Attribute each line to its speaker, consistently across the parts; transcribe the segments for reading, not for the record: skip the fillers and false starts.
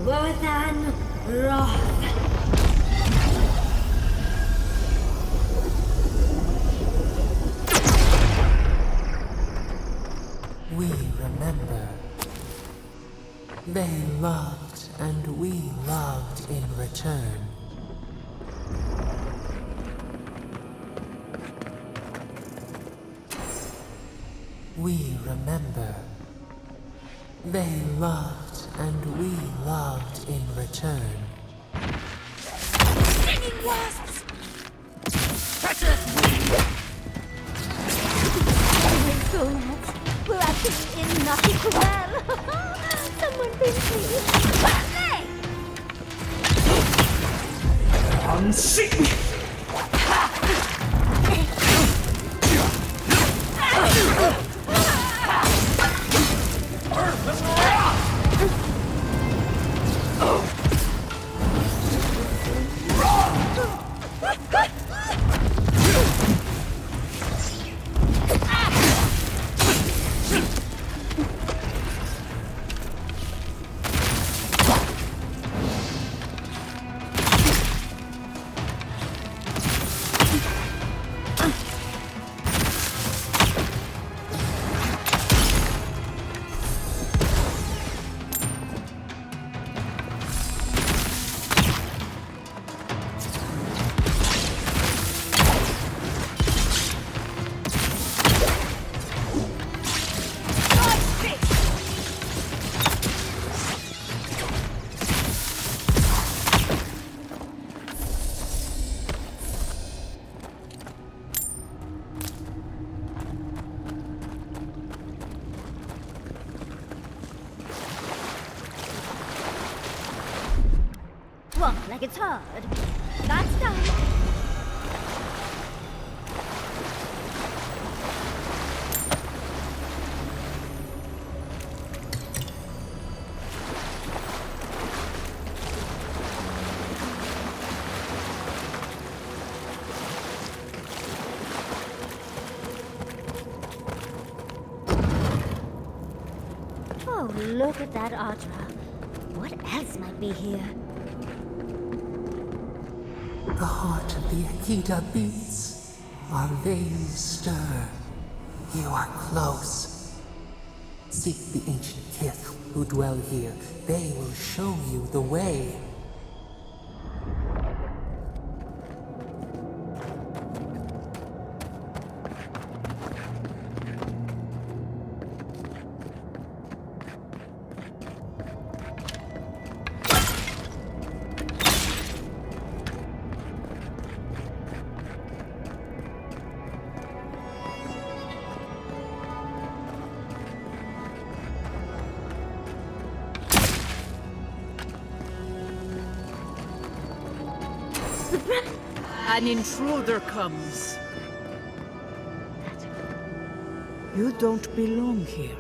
Speaker 1: Vothan Roth.
Speaker 2: We remember. They loved and we loved in return. We remember. They loved and we loved in return.
Speaker 1: Stinging wasps! Gonads, we're actually in Nautical. Someone bring me. Hey!
Speaker 3: Unseat!
Speaker 1: Walk like it's hard. That's done. Oh, look at that Audra. What else might be here?
Speaker 2: The heart of the Akita beats. Our veins stir. You are close. Seek the ancient kith who dwell here. They will show you the way.
Speaker 4: An intruder comes. You don't belong here.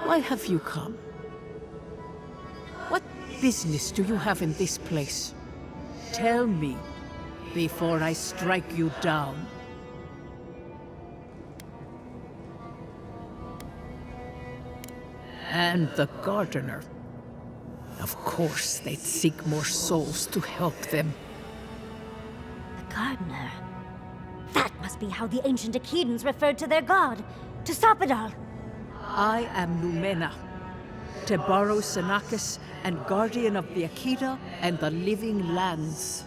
Speaker 4: Why have you come? What business do you have in this place? Tell me, before I strike you down. And the gardener. Of course, they'd seek more souls to help them.
Speaker 1: Gardener. That must be how the ancient Akidans referred to their god, to Sapadal.
Speaker 4: I am Lumena, Tebaro Senakis, and guardian of the Akita and the living lands.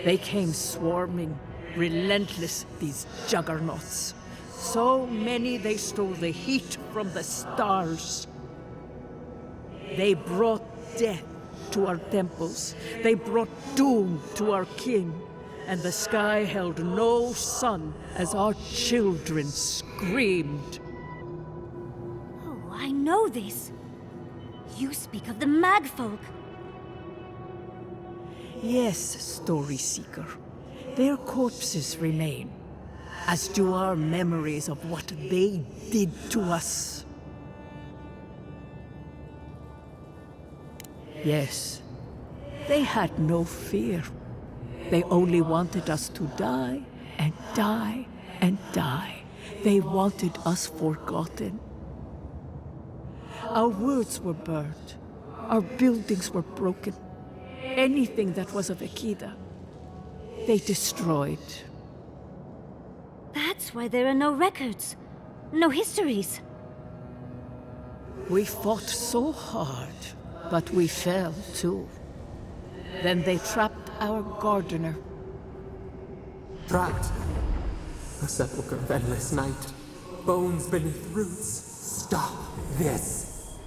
Speaker 4: They came swarming, relentless, these juggernauts. So many they stole the heat from the stars. They brought death to our temples. They brought doom to our king. And the sky held no sun as our children screamed.
Speaker 1: Oh, I know this. You speak of the Magfolk.
Speaker 4: Yes, Story Seeker. Their corpses remain, as do our memories of what they did to us. Yes, they had no fear. They only wanted us to die and die and die. They wanted us forgotten. Our words were burned. Our buildings were broken. Anything that was of Ekida, they destroyed.
Speaker 1: That's why there are no records, no histories.
Speaker 4: We fought so hard, but we fell too. Then they trapped our gardener.
Speaker 2: Trapped. A sepulchre of endless night. Bones beneath roots. Stop this.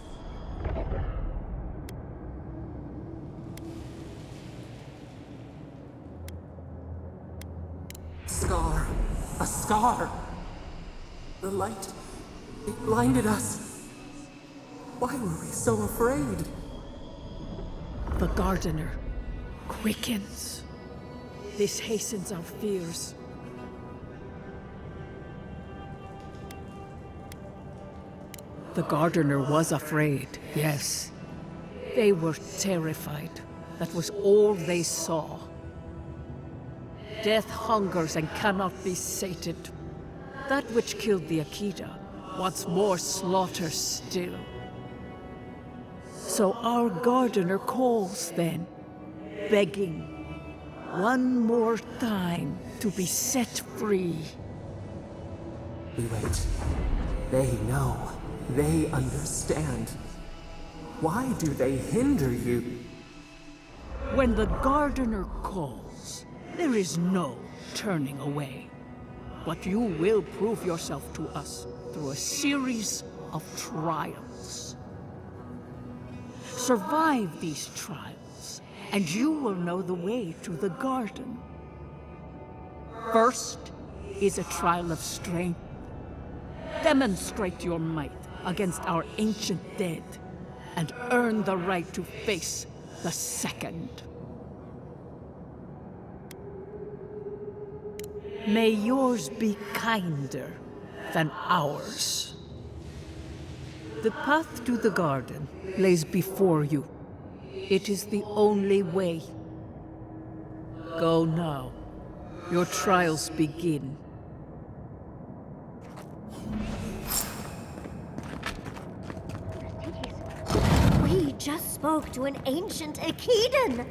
Speaker 2: Scar. A scar. The light. It blinded us. Why were we so afraid?
Speaker 4: The gardener quickens. This hastens our fears. The gardener was afraid, yes. They were terrified. That was all they saw. Death hungers and cannot be sated. That which killed the Akita wants more slaughter still. So our gardener calls then, begging one more time to be set free.
Speaker 2: We wait. They know. They understand. Why do they hinder you?
Speaker 4: When the gardener calls, there is no turning away. But you will prove yourself to us through a series of trials. Survive these trials, and you will know the way to the garden. First is a trial of strength. Demonstrate your might against our ancient dead, and earn the right to face the second. May yours be kinder than ours. The path to the garden lays before you. It is the only way. Go now. Your trials begin.
Speaker 1: We just spoke to an ancient Akidan!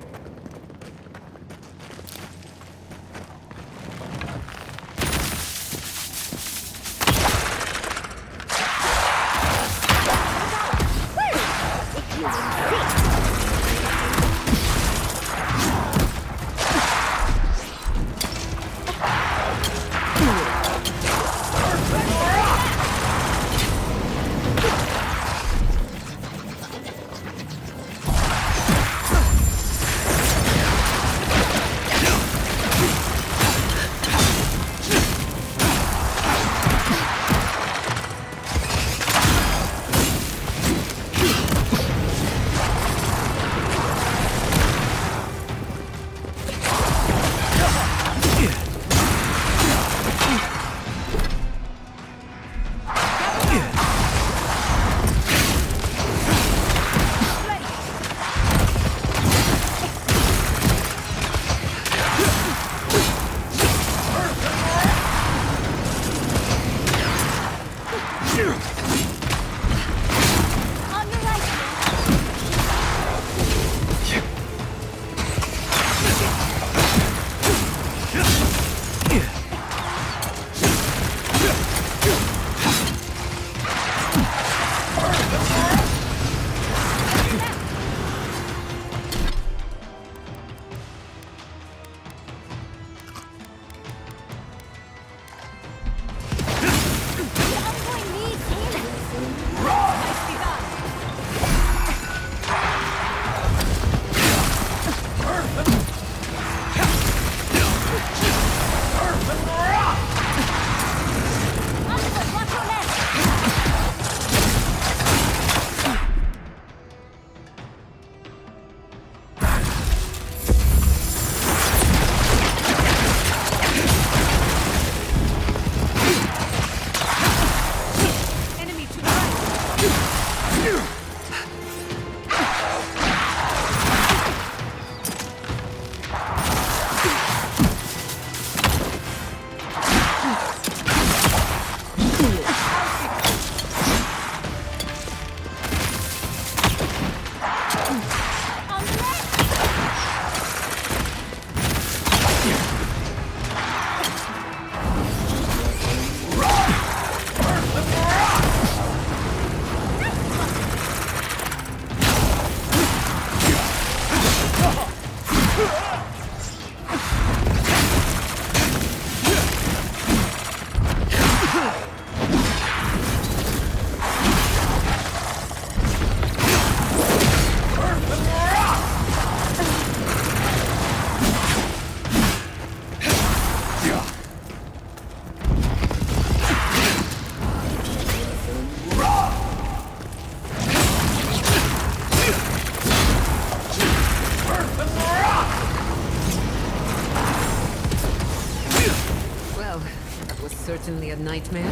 Speaker 5: certainly a nightmare.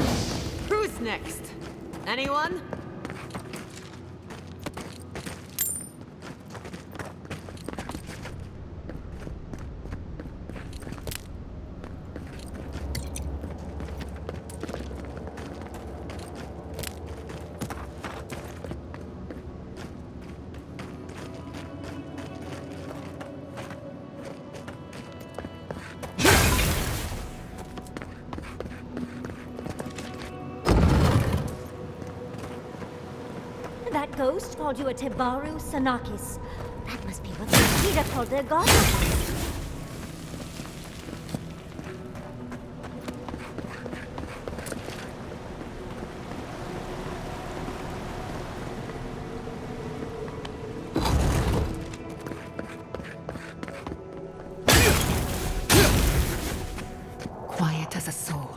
Speaker 5: Who's next? Anyone?
Speaker 1: That ghost called you a Tebaru Sanakis. That must be what the Akita called their god.
Speaker 5: Quiet as a soul.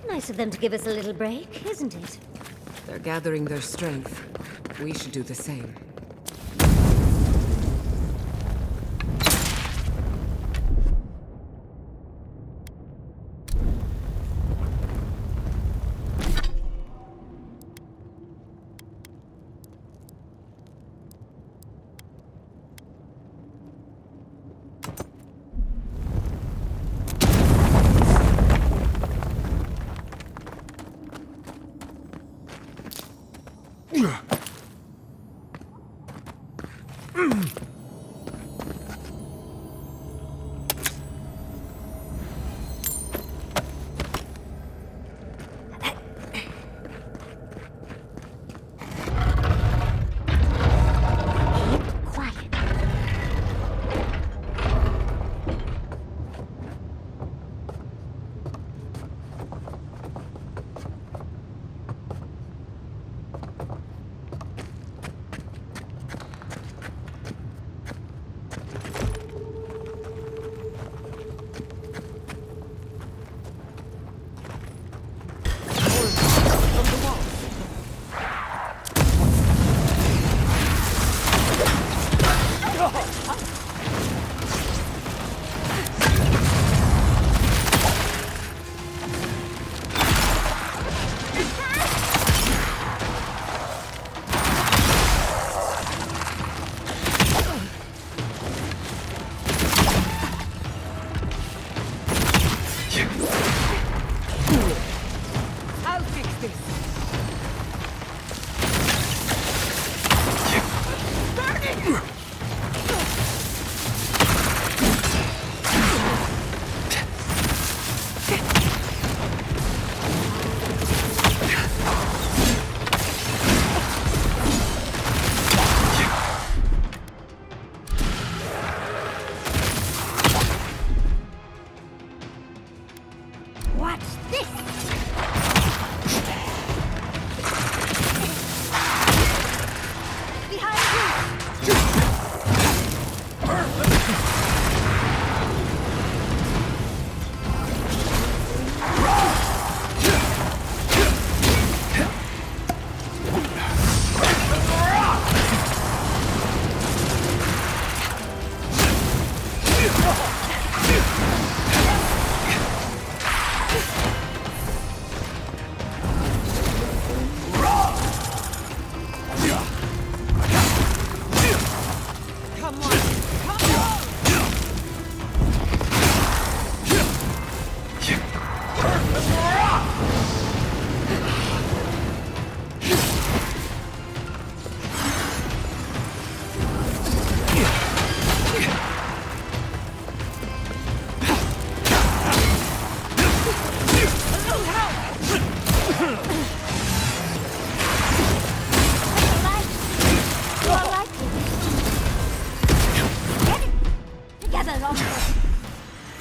Speaker 1: Nice of them to give us a little break, isn't it?
Speaker 5: They're gathering their strength. We should do the same.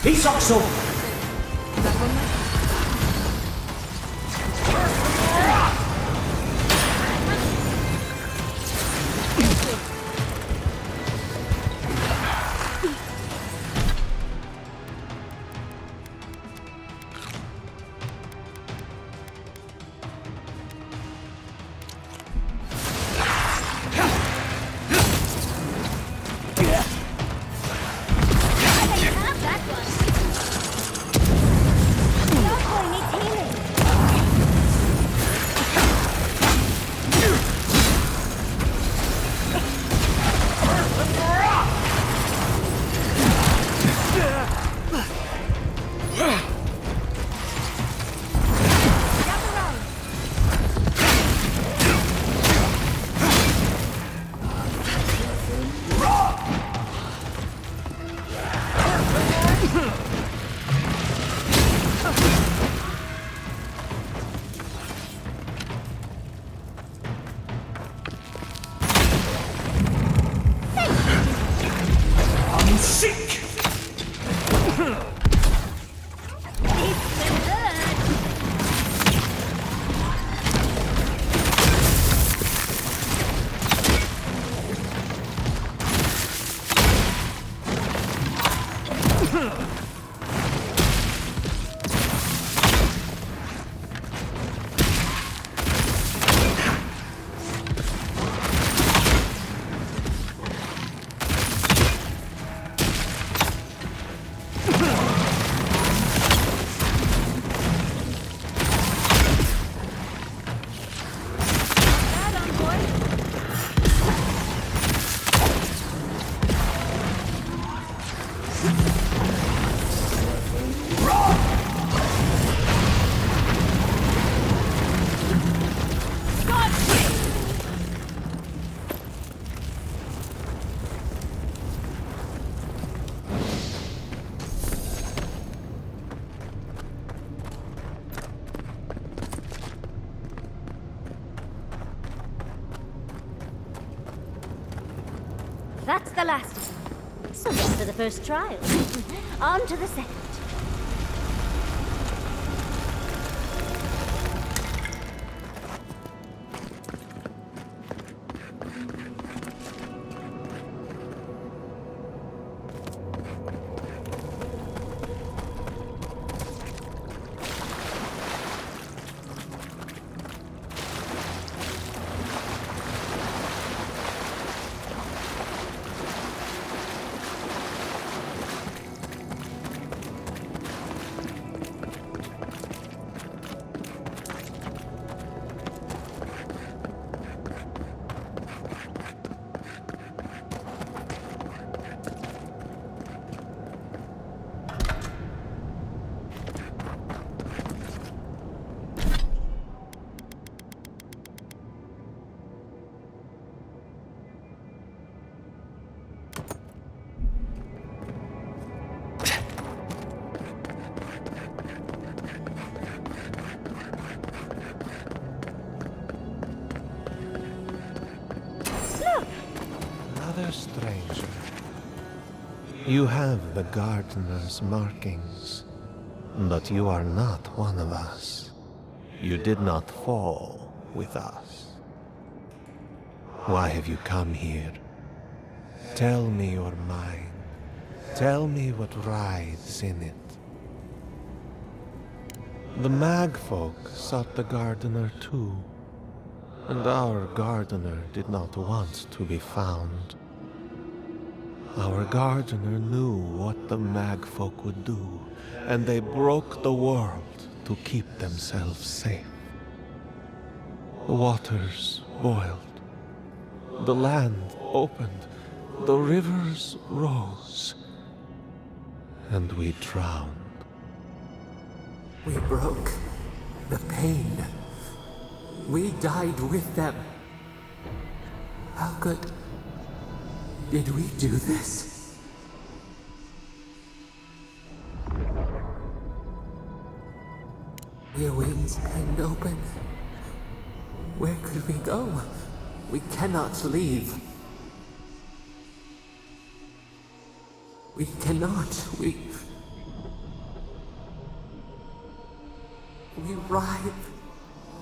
Speaker 3: Hisokso! I'm sick!
Speaker 1: That's the last of them. So long for the first trial. On to the second.
Speaker 6: Another stranger. You have the gardener's markings, but you are not one of us. You did not fall with us. Why have you come here? Tell me your mind. Tell me what rides in it. The Magfolk sought the gardener too, and our gardener did not want to be found. Our gardener knew what the Magfolk would do, and they broke the world to keep themselves safe. The waters boiled, the land opened, the rivers rose, and we drowned.
Speaker 2: We broke the pain. We died with them. How good did we do this? Your wings hanged open. Where could we go? We cannot leave. We cannot. We writhe.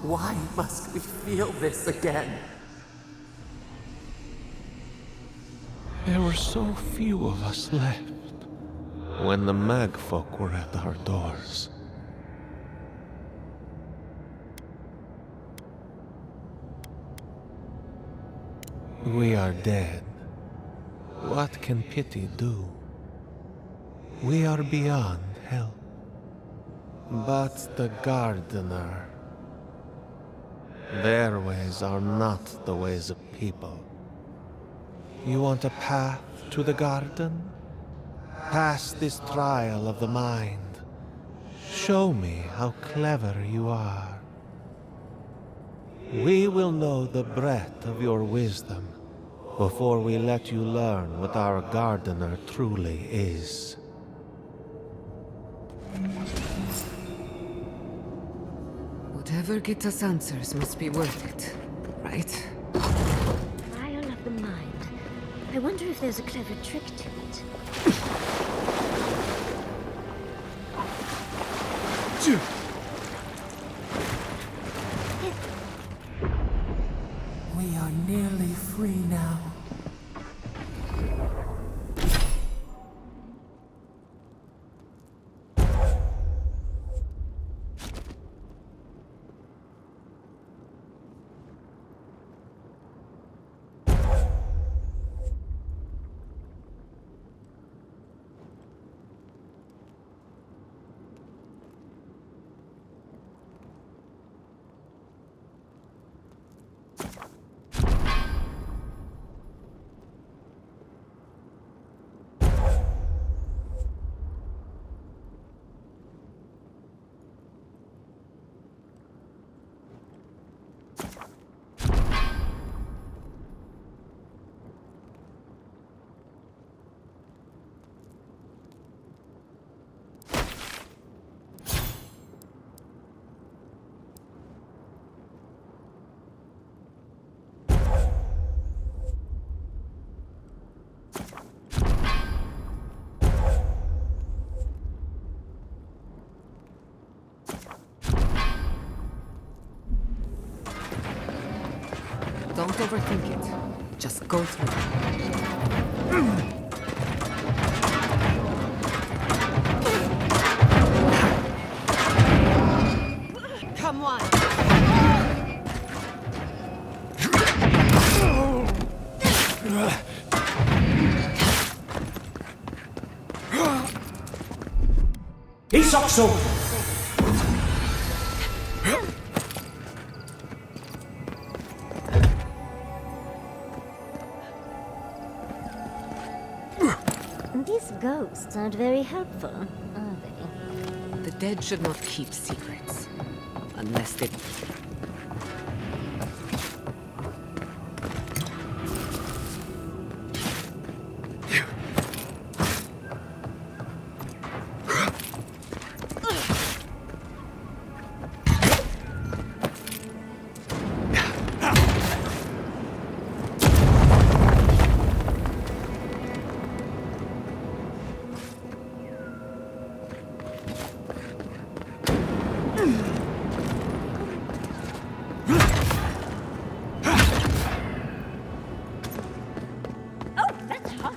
Speaker 2: Why must we feel this again?
Speaker 6: There were so few of us left when the Magfolk were at our doors. We are dead. What can pity do? We are beyond help. But the Gardener, their ways are not the ways of people. You want a path to the garden? Pass this trial of the mind. Show me how clever you are. We will know the breadth of your wisdom before we let you learn what our Gardener truly is.
Speaker 5: Whatever gets us answers must be worth it, right?
Speaker 1: Trial of the mind. I wonder if there's a clever trick to it.
Speaker 2: We are nearly free now.
Speaker 5: Don't overthink it. Just go through it. Come on!
Speaker 3: Isokso!
Speaker 1: These ghosts aren't very helpful, are they?
Speaker 5: The dead should not keep secrets. Unless they...
Speaker 1: Oh, that's hot!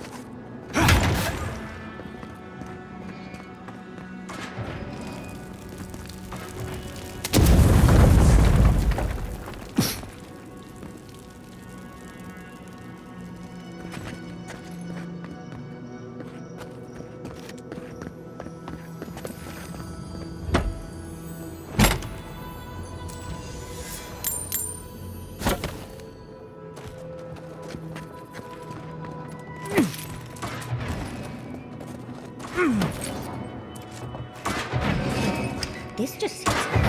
Speaker 1: This just seems like...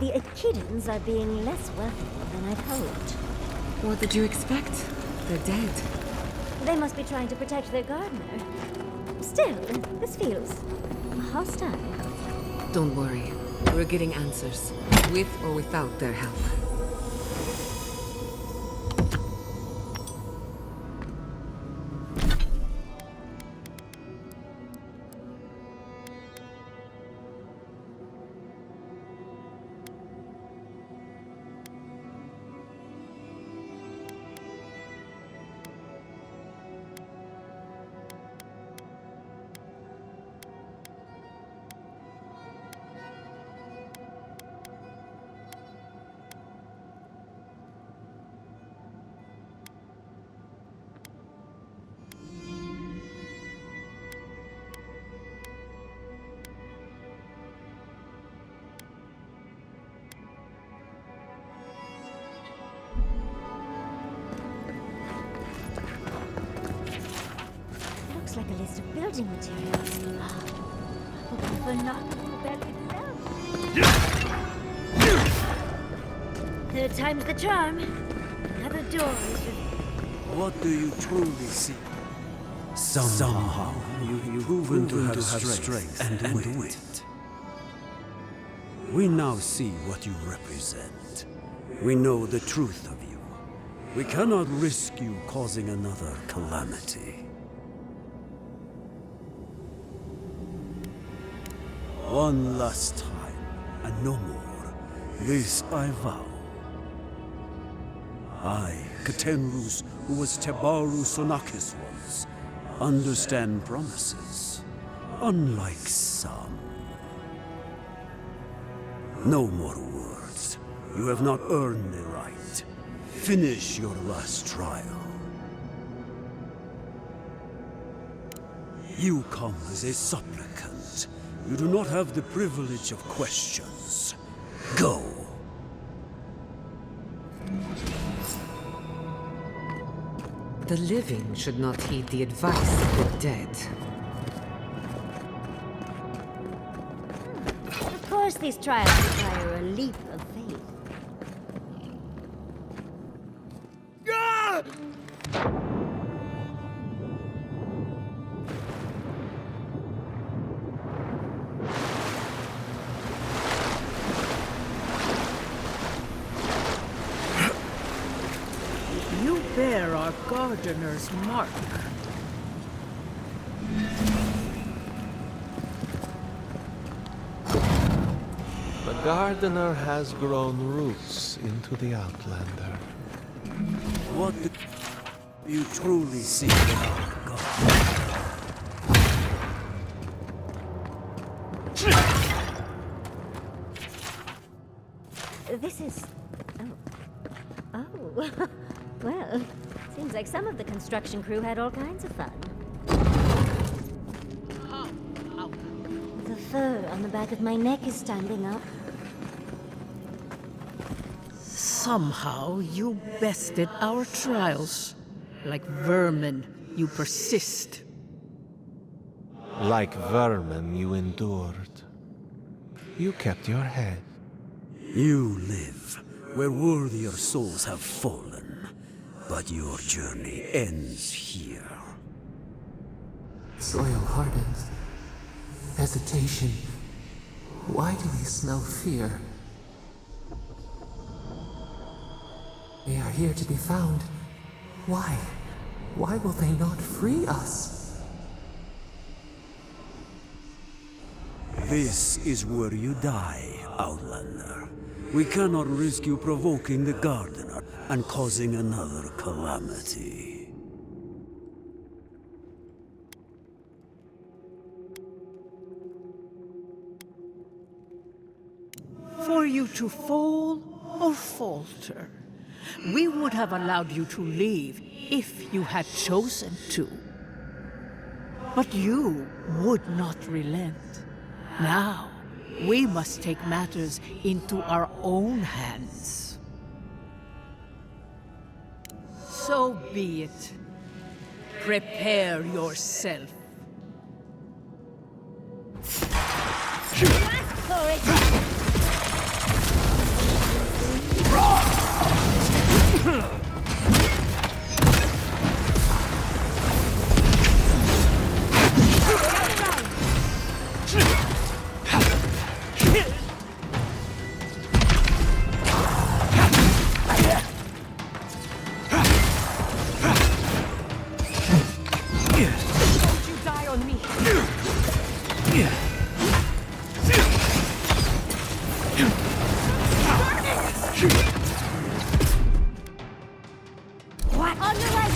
Speaker 1: The Akidans are being less welcoming than I'd hoped.
Speaker 5: What did you expect? They're dead.
Speaker 1: They must be trying to protect their gardener. Still, this feels hostile.
Speaker 5: Don't worry. We're getting answers, with or without their help.
Speaker 1: Looks like a list of building materials. For not Third time's the charm. Another door is...
Speaker 7: What do you truly see? Somehow you've proven to have strength and wit. We now see what you represent. We know the truth of you. We cannot risk you causing another calamity. One last time, and no more. This I vow. I, Katenrus, who was Tebaru Sonakis once, understand promises, unlike some. No more words. You have not earned the right. Finish your last trial. You come as a supplicant. You do not have the privilege of questions. Go.
Speaker 5: The living should not heed the advice of the dead.
Speaker 1: Of course these trials require a leap of faith.
Speaker 4: You bear our gardener's mark.
Speaker 6: The gardener has grown roots into the Outlander.
Speaker 7: What do you truly see in our God?
Speaker 1: This is... Oh. Oh. Well, seems like some of the construction crew had all kinds of fun. The fur on the back of my neck is standing up.
Speaker 4: Somehow you bested our trials. Like vermin, you persist.
Speaker 6: Like vermin, you endured. You kept your head.
Speaker 7: You live where worthier souls have fallen, but your journey ends here.
Speaker 2: Soil hardens. Hesitation. Why do we smell fear? They are here to be found. Why? Why will they not free us?
Speaker 7: This is where you die, Outlander. We cannot risk you provoking the Gardener and causing another calamity.
Speaker 4: For you to fall or falter, we would have allowed you to leave if you had chosen to. But you would not relent. Now, we must take matters into our own hands. So be it. Prepare yourself.
Speaker 1: Ask for it!
Speaker 4: Don't you die on me!
Speaker 1: What? On the right!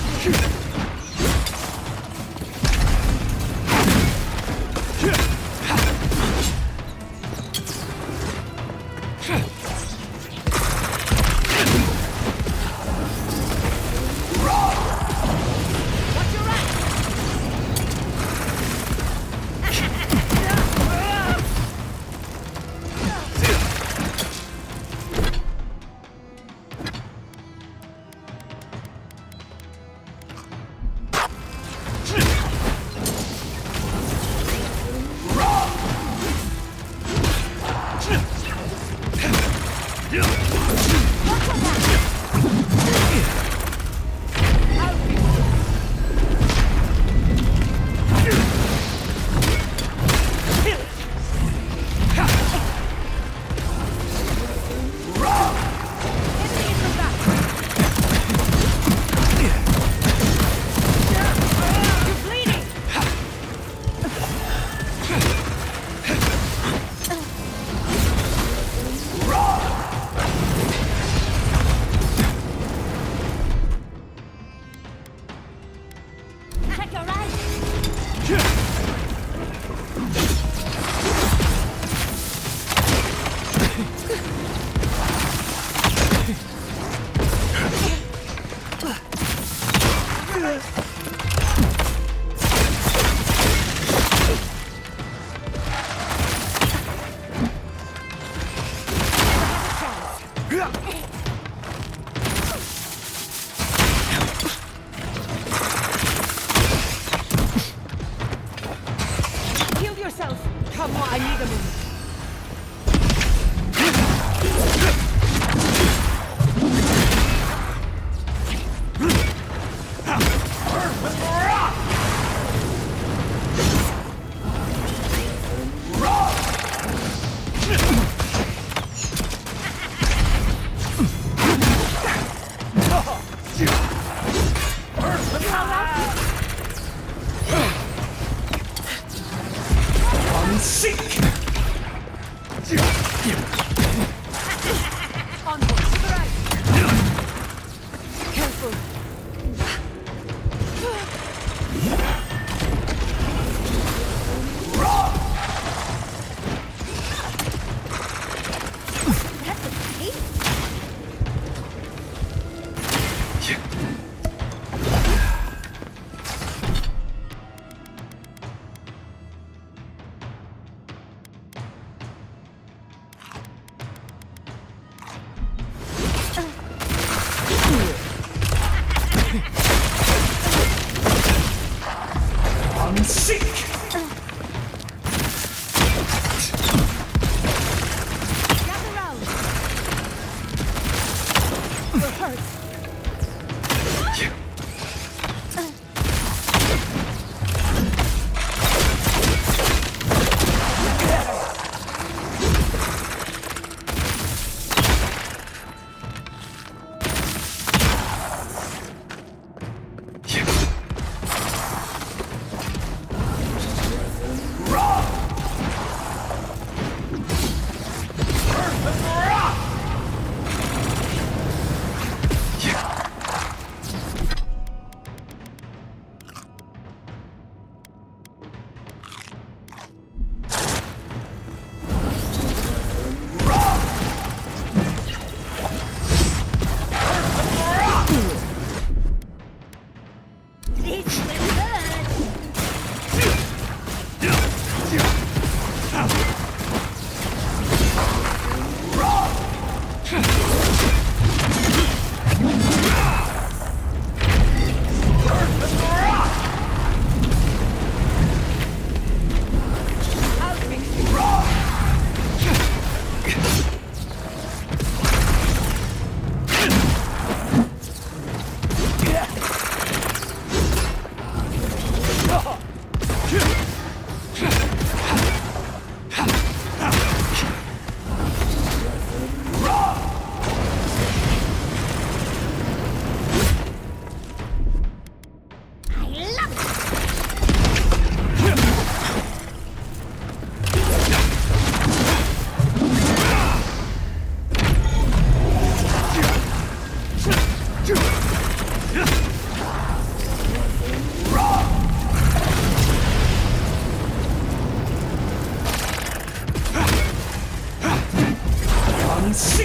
Speaker 1: Looks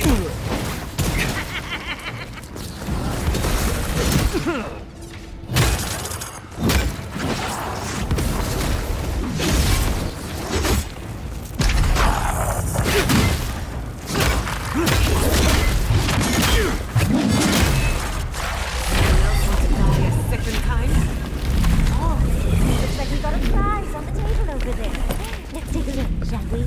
Speaker 1: like we got a prize on the table over there. Let's take a look, shall we?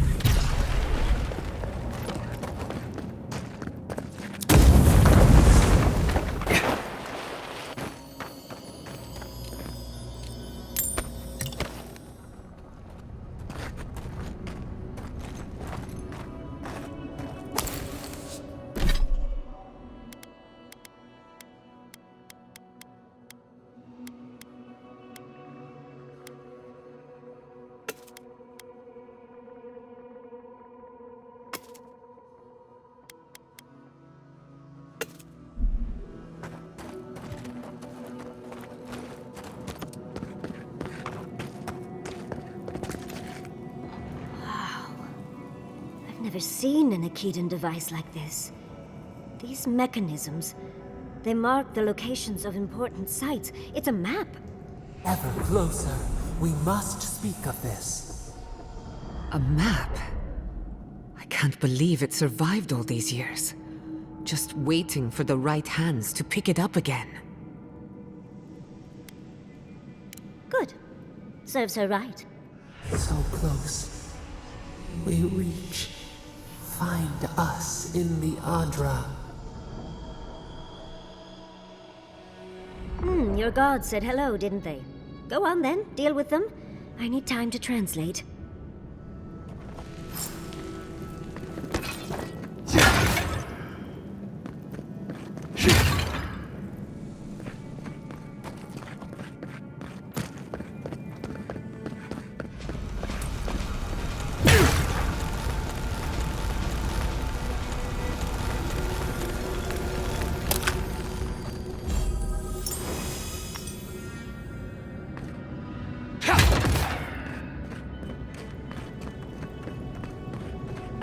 Speaker 1: Never seen an Akitan device like this. These mechanisms, they mark the locations of important sites. It's a map.
Speaker 2: Ever closer. We must speak of this.
Speaker 5: A map? I can't believe it survived all these years. Just waiting for the right hands to pick it up again.
Speaker 1: Good. Serves her right.
Speaker 2: So close. We reach. Find us in the Adra.
Speaker 1: Your gods said hello, didn't they? Go on then, deal with them. I need time to translate.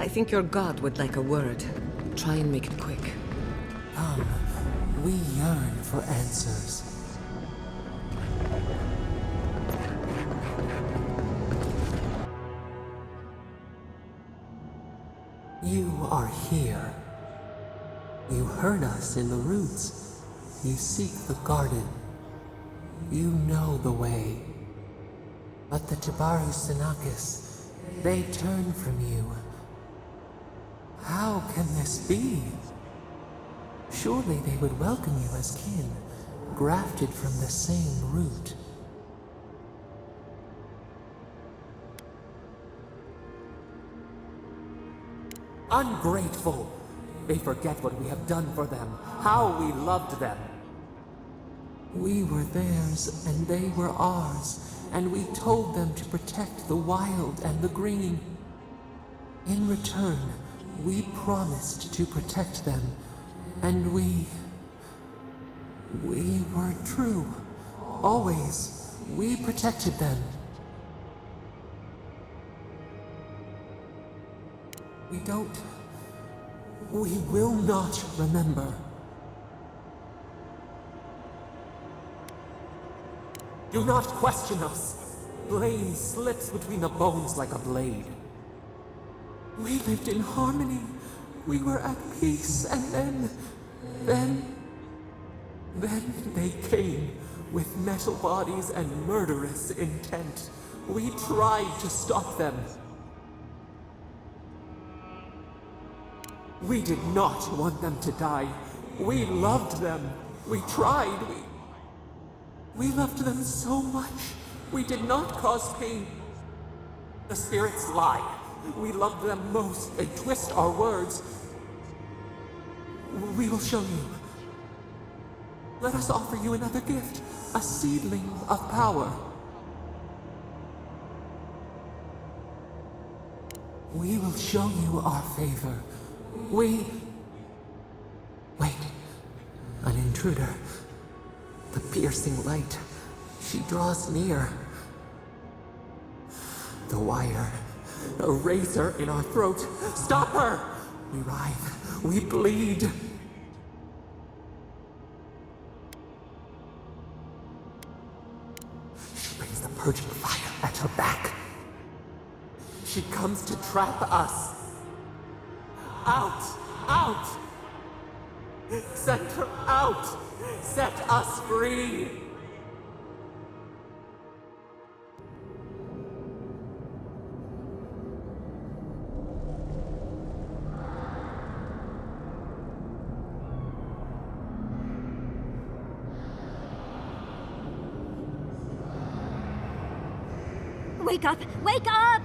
Speaker 5: I think your god would like a word. Try and make it quick.
Speaker 2: Come, we yearn for answers. You are here. You heard us in the roots. You seek the garden. You know the way. But the Tabaru Sinakis, they turn from you. How can this be? Surely they would welcome you as kin, grafted from the same root. Ungrateful! They forget what we have done for them, how we loved them. We were theirs, and they were ours, and we told them to protect the wild and the green. In return, we promised to protect them, and we were true. Always, we protected them. We will not remember. Do not question us. Blame slips between the bones like a blade. We lived in harmony. We were at peace, and then they came with metal bodies and murderous intent. We tried to stop them. We did not want them to die. We loved them. We tried. We loved them so much. We did not cause pain. The spirits lie. We love them most. They twist our words. We will show you. Let us offer you another gift. A seedling of power. We will show you our favor. Wait. An intruder. The piercing light. She draws near. The wire. A razor in our throat. Stop her! We writhe. we bleed. She brings the purging fire at her back. She comes to trap us. Out! Out! Send her out! Set us free!
Speaker 1: Wake up! Wake up!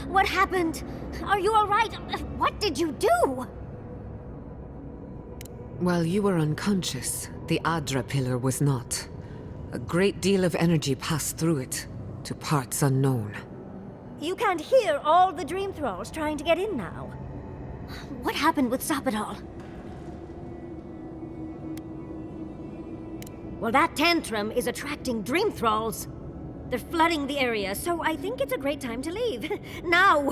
Speaker 1: What happened? Are you all right? What did you do?
Speaker 5: While you were unconscious, the Adra pillar was not. A great deal of energy passed through it, to parts unknown.
Speaker 1: You can't hear all the dream thralls trying to get in now. What happened with Sapadal? Well, that tantrum is attracting dream thralls. They're flooding the area, so I think it's a great time to leave. Now!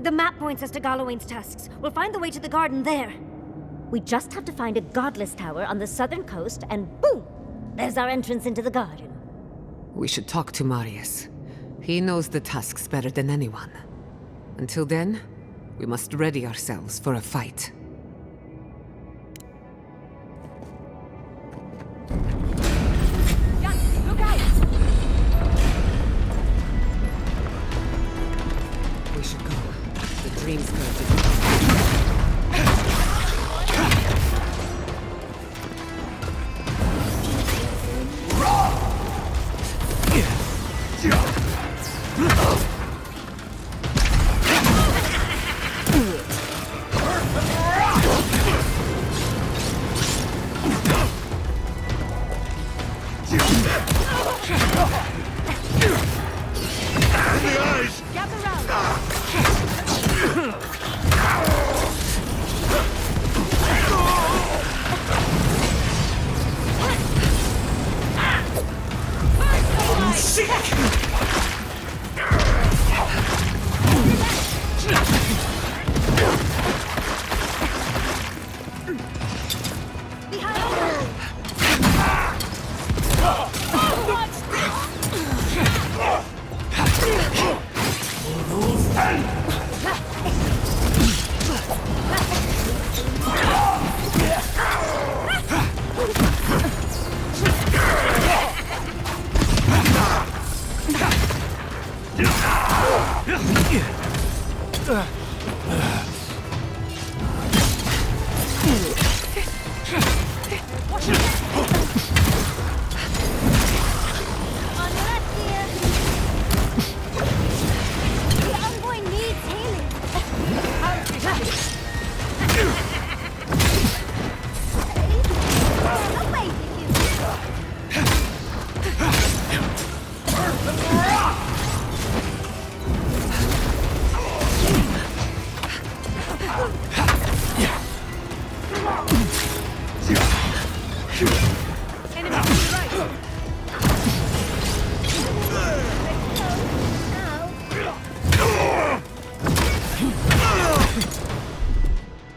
Speaker 1: The map points us to Galawain's tusks. We'll find the way to the garden there. We just have to find a godless tower on the southern coast, and boom! There's our entrance into the garden.
Speaker 5: We should talk to Marius. He knows the tusks better than anyone. Until then, we must ready ourselves for a fight.
Speaker 1: Look out!
Speaker 5: We should go. The dream scourge is...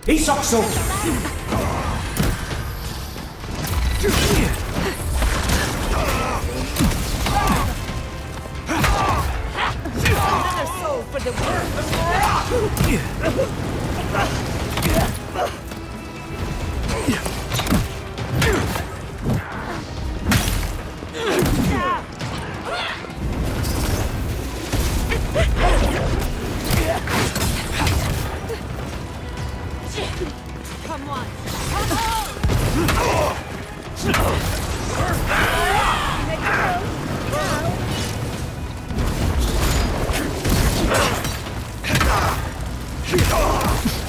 Speaker 3: Isokso!
Speaker 4: Another soul for the Come on! Come on! Let's go! Now.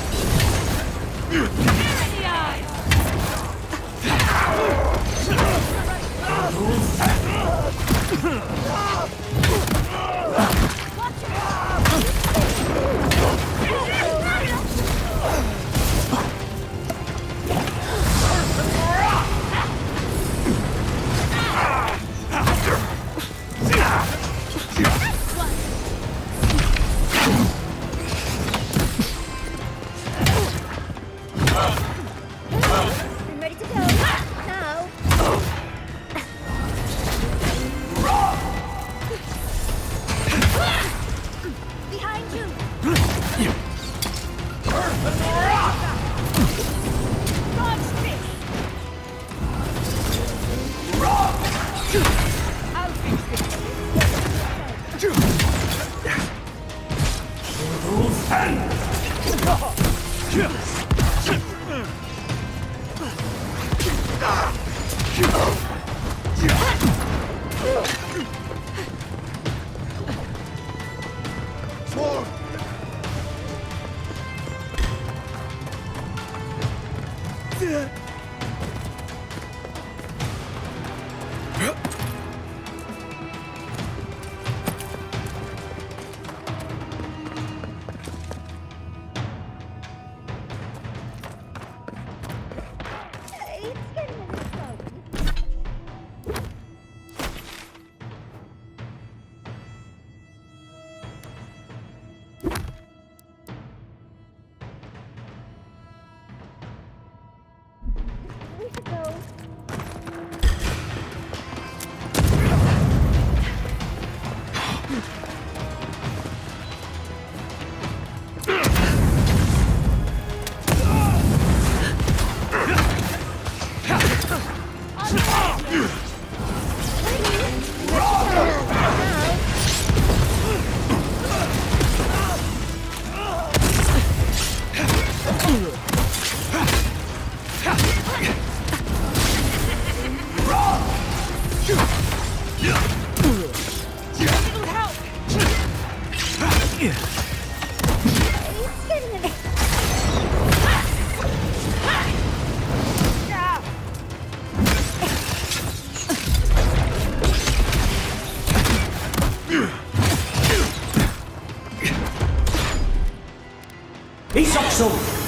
Speaker 3: Isokso!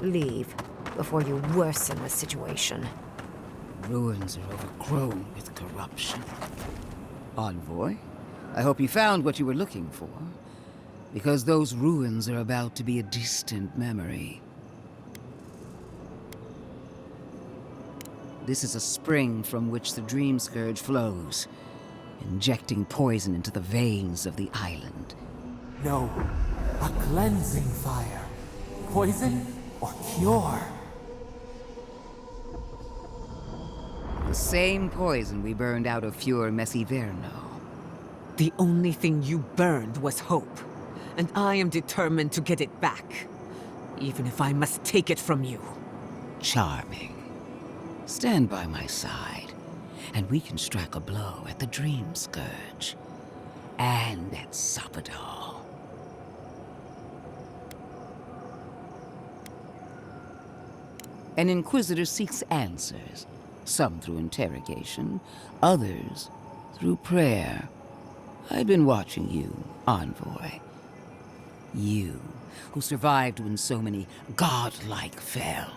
Speaker 8: Leave, before you worsen the situation.
Speaker 9: Ruins are overgrown with corruption. Envoy? I hope you found what you were looking for, because those ruins are about to be a distant memory. This is a spring from which the Dream Scourge flows, injecting poison into the veins of the island.
Speaker 2: No, a cleansing fire. Poison or cure?
Speaker 9: The same poison we burned out of Fior Messiverno.
Speaker 5: The only thing you burned was hope, and I am determined to get it back, even if I must take it from you.
Speaker 9: Charming. Stand by my side, and we can strike a blow at the Dream Scourge. And at Sapadal. An Inquisitor seeks answers, some through interrogation, others through prayer. I've been watching you, Envoy. You, who survived when so many godlike fell.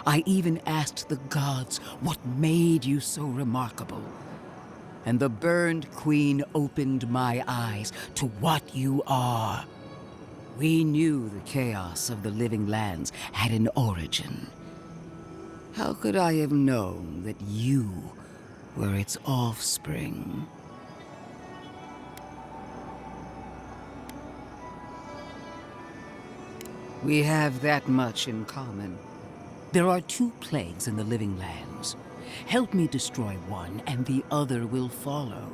Speaker 9: I even asked the gods what made you so remarkable. And the burned queen opened my eyes to what you are. We knew the chaos of the living lands had an origin. How could I have known that you were its offspring? We have that much in common. There are 2 plagues in the living lands. Help me destroy one, and the other will follow.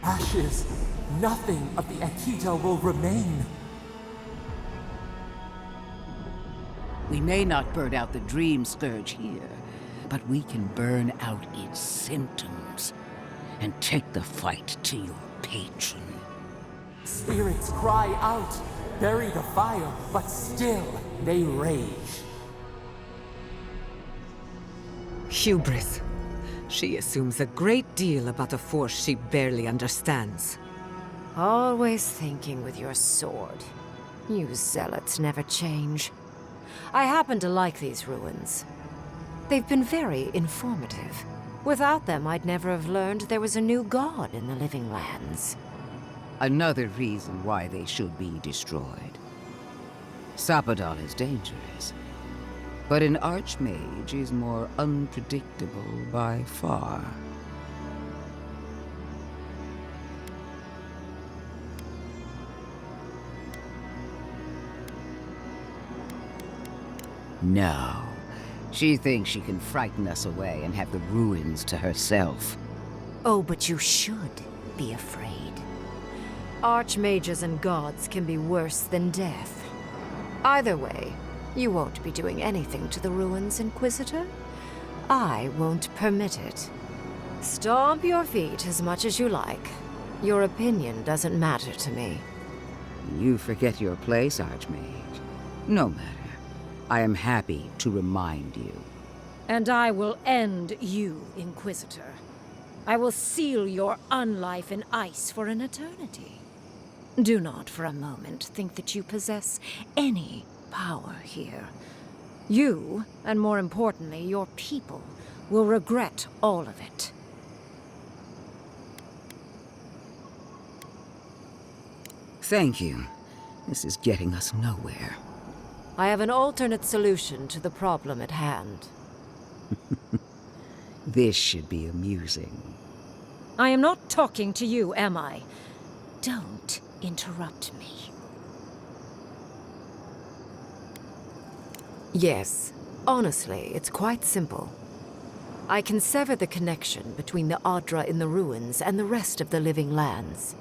Speaker 2: Ashes. Nothing of the Akita will remain.
Speaker 9: We may not burn out the Dream Scourge here, but we can burn out its symptoms and take the fight to your patron.
Speaker 2: Spirits cry out, bury the fire, but still they rage.
Speaker 5: Hubris. She assumes a great deal about a force she barely understands.
Speaker 8: Always thinking with your sword. You zealots never change. I happen to like these ruins. They've been very informative. Without them, I'd never have learned there was a new god in the living lands.
Speaker 9: Another reason why they should be destroyed. Sapadal is dangerous, but an archmage is more unpredictable by far. No. She thinks she can frighten us away and have the ruins to herself.
Speaker 8: Oh, but you should be afraid. Archmages and gods can be worse than death. Either way, you won't be doing anything to the ruins, Inquisitor. I won't permit it. Stomp your feet as much as you like. Your opinion doesn't matter to me.
Speaker 9: You forget your place, Archmage. No matter. I am happy to remind you.
Speaker 10: And I will end you, Inquisitor. I will seal your unlife in ice for an eternity. Do not for a moment think that you possess any power here. You, and more importantly, your people, will regret all of it.
Speaker 9: Thank you. This is getting us nowhere.
Speaker 8: I have an alternate solution to the problem at hand.
Speaker 9: This should be amusing.
Speaker 10: I am not talking to you, am I? Don't interrupt me.
Speaker 8: Yes. Honestly, it's quite simple. I can sever the connection between the Adra in the ruins and the rest of the living lands.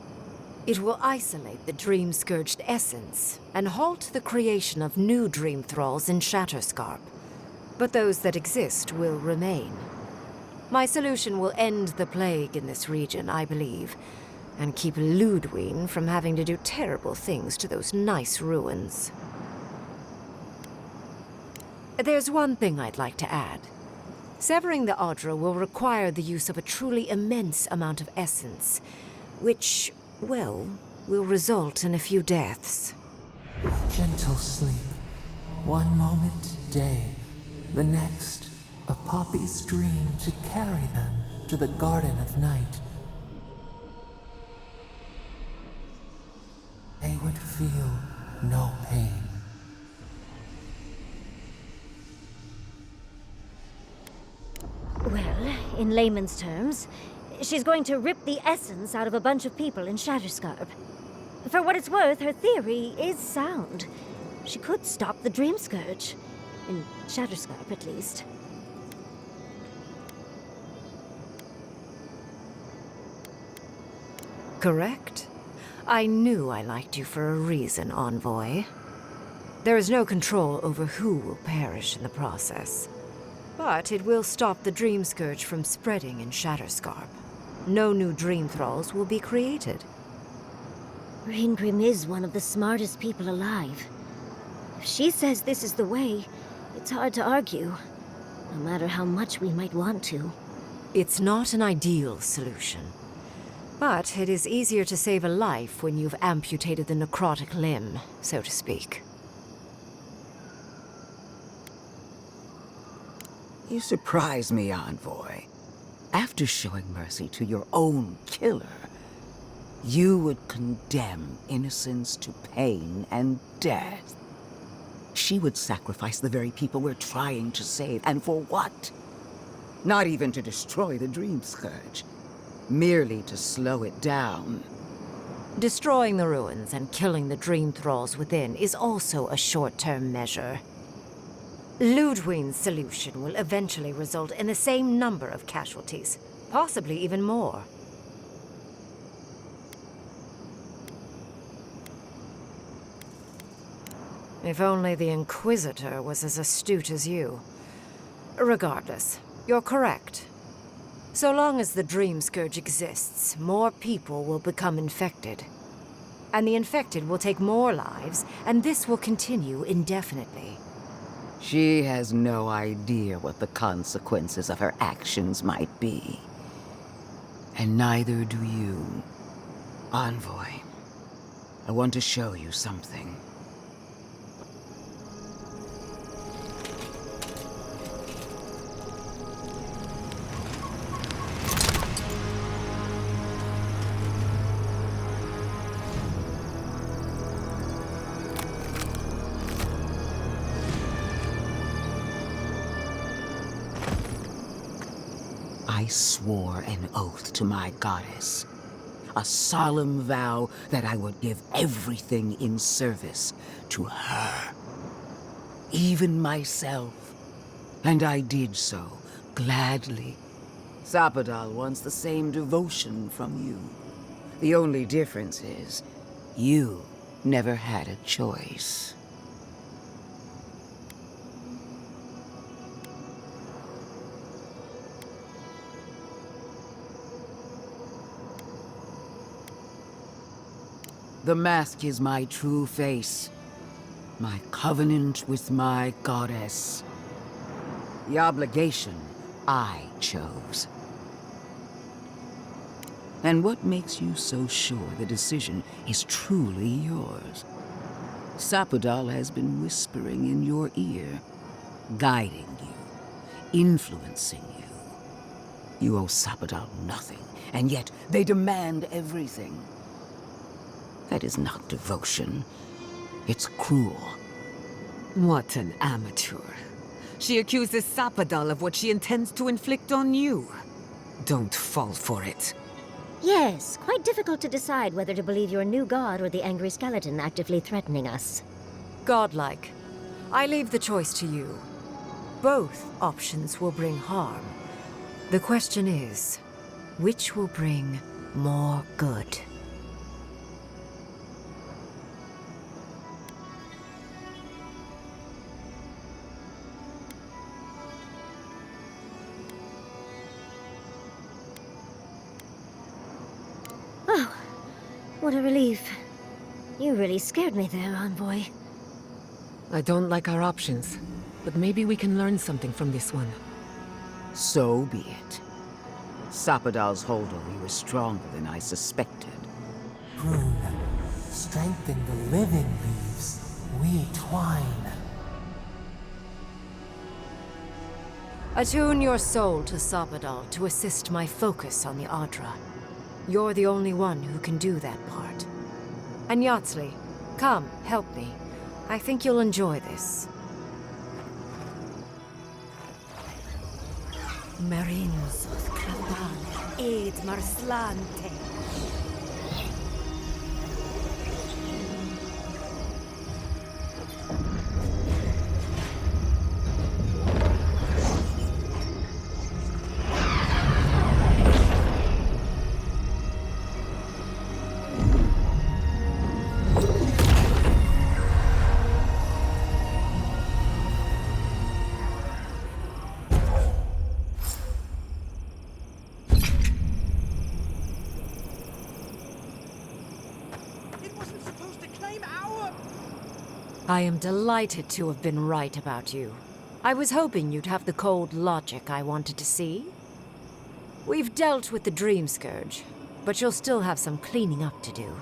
Speaker 8: It will isolate the dream-scourged essence and halt the creation of new dream thralls in Shatterscarp. But those that exist will remain. My solution will end the plague in this region, I believe, and keep Ludwine from having to do terrible things to those nice ruins. There's one thing I'd like to add. Severing the Adra will require the use of a truly immense amount of essence, which, well, will result in a few deaths.
Speaker 2: Gentle sleep. One moment day, the next, a poppy's dream to carry them to the Garden of Night. they would feel no pain.
Speaker 1: Well, in layman's terms, she's going to rip the essence out of a bunch of people in Shatterscarp. For what it's worth, her theory is sound. She could stop the Dream Scourge. In Shatterscarp, at least.
Speaker 8: Correct. I knew I liked you for a reason, Envoy. There is no control over who will perish in the process. But it will stop the Dream Scourge from spreading in Shatterscarp. No new Dream Thralls will be created.
Speaker 1: Raingrim is one of the smartest people alive. If she says this is the way, it's hard to argue, no matter how much we might want to.
Speaker 8: It's not an ideal solution. But it is easier to save a life when you've amputated the necrotic limb, so to speak.
Speaker 9: You surprise me, Envoy. After showing mercy to your own killer, you would condemn innocents to pain and death. She would sacrifice the very people we're trying to save, and for what? Not even to destroy the Dream Scourge. Merely to slow it down.
Speaker 8: Destroying the ruins and killing the Dream Thralls within is also a short-term measure. Ludwig's solution will eventually result in the same number of casualties, possibly even more. If only the Inquisitor was as astute as you. Regardless, you're correct. So long as the Dream Scourge exists, more people will become infected. And the infected will take more lives, and this will continue indefinitely.
Speaker 9: She has no idea what the consequences of her actions might be. And neither do you. Envoy, I want to show you something. I swore an oath to my goddess. A solemn vow that I would give everything in service to her. Even myself. And I did so, gladly. Sapadal wants the same devotion from you. The only difference is, you never had a choice. The mask is my true face. My covenant with my goddess. The obligation I chose. And what makes you so sure the decision is truly yours? Sapadal has been whispering in your ear, guiding you, influencing you. You owe Sapadal nothing, and yet they demand everything. That is not devotion. It's cruel.
Speaker 5: What an amateur. She accuses Sapadal of what she intends to inflict on you. Don't fall for it.
Speaker 1: Yes, quite difficult to decide whether to believe your new god or the angry skeleton actively threatening us.
Speaker 8: Godlike. I leave the choice to you. Both options will bring harm. The question is, which will bring more good?
Speaker 1: What a relief. You really scared me there, Envoy.
Speaker 5: I don't like our options, but maybe we can learn something from this one.
Speaker 9: So be it. Sapadal's hold on you is stronger than I suspected.
Speaker 2: Rune, strengthen the living leaves. We twine.
Speaker 8: Attune your soul to Sapadal to assist my focus on the Adra. You're the only one who can do that part. And Yatsli, Come, help me. I think you'll enjoy this. Marinus Clavan ed Marslante. I am delighted to have been right about you. I was hoping you'd have the cold logic I wanted to see. We've dealt with the Dream Scourge, but you'll still have some cleaning up to do.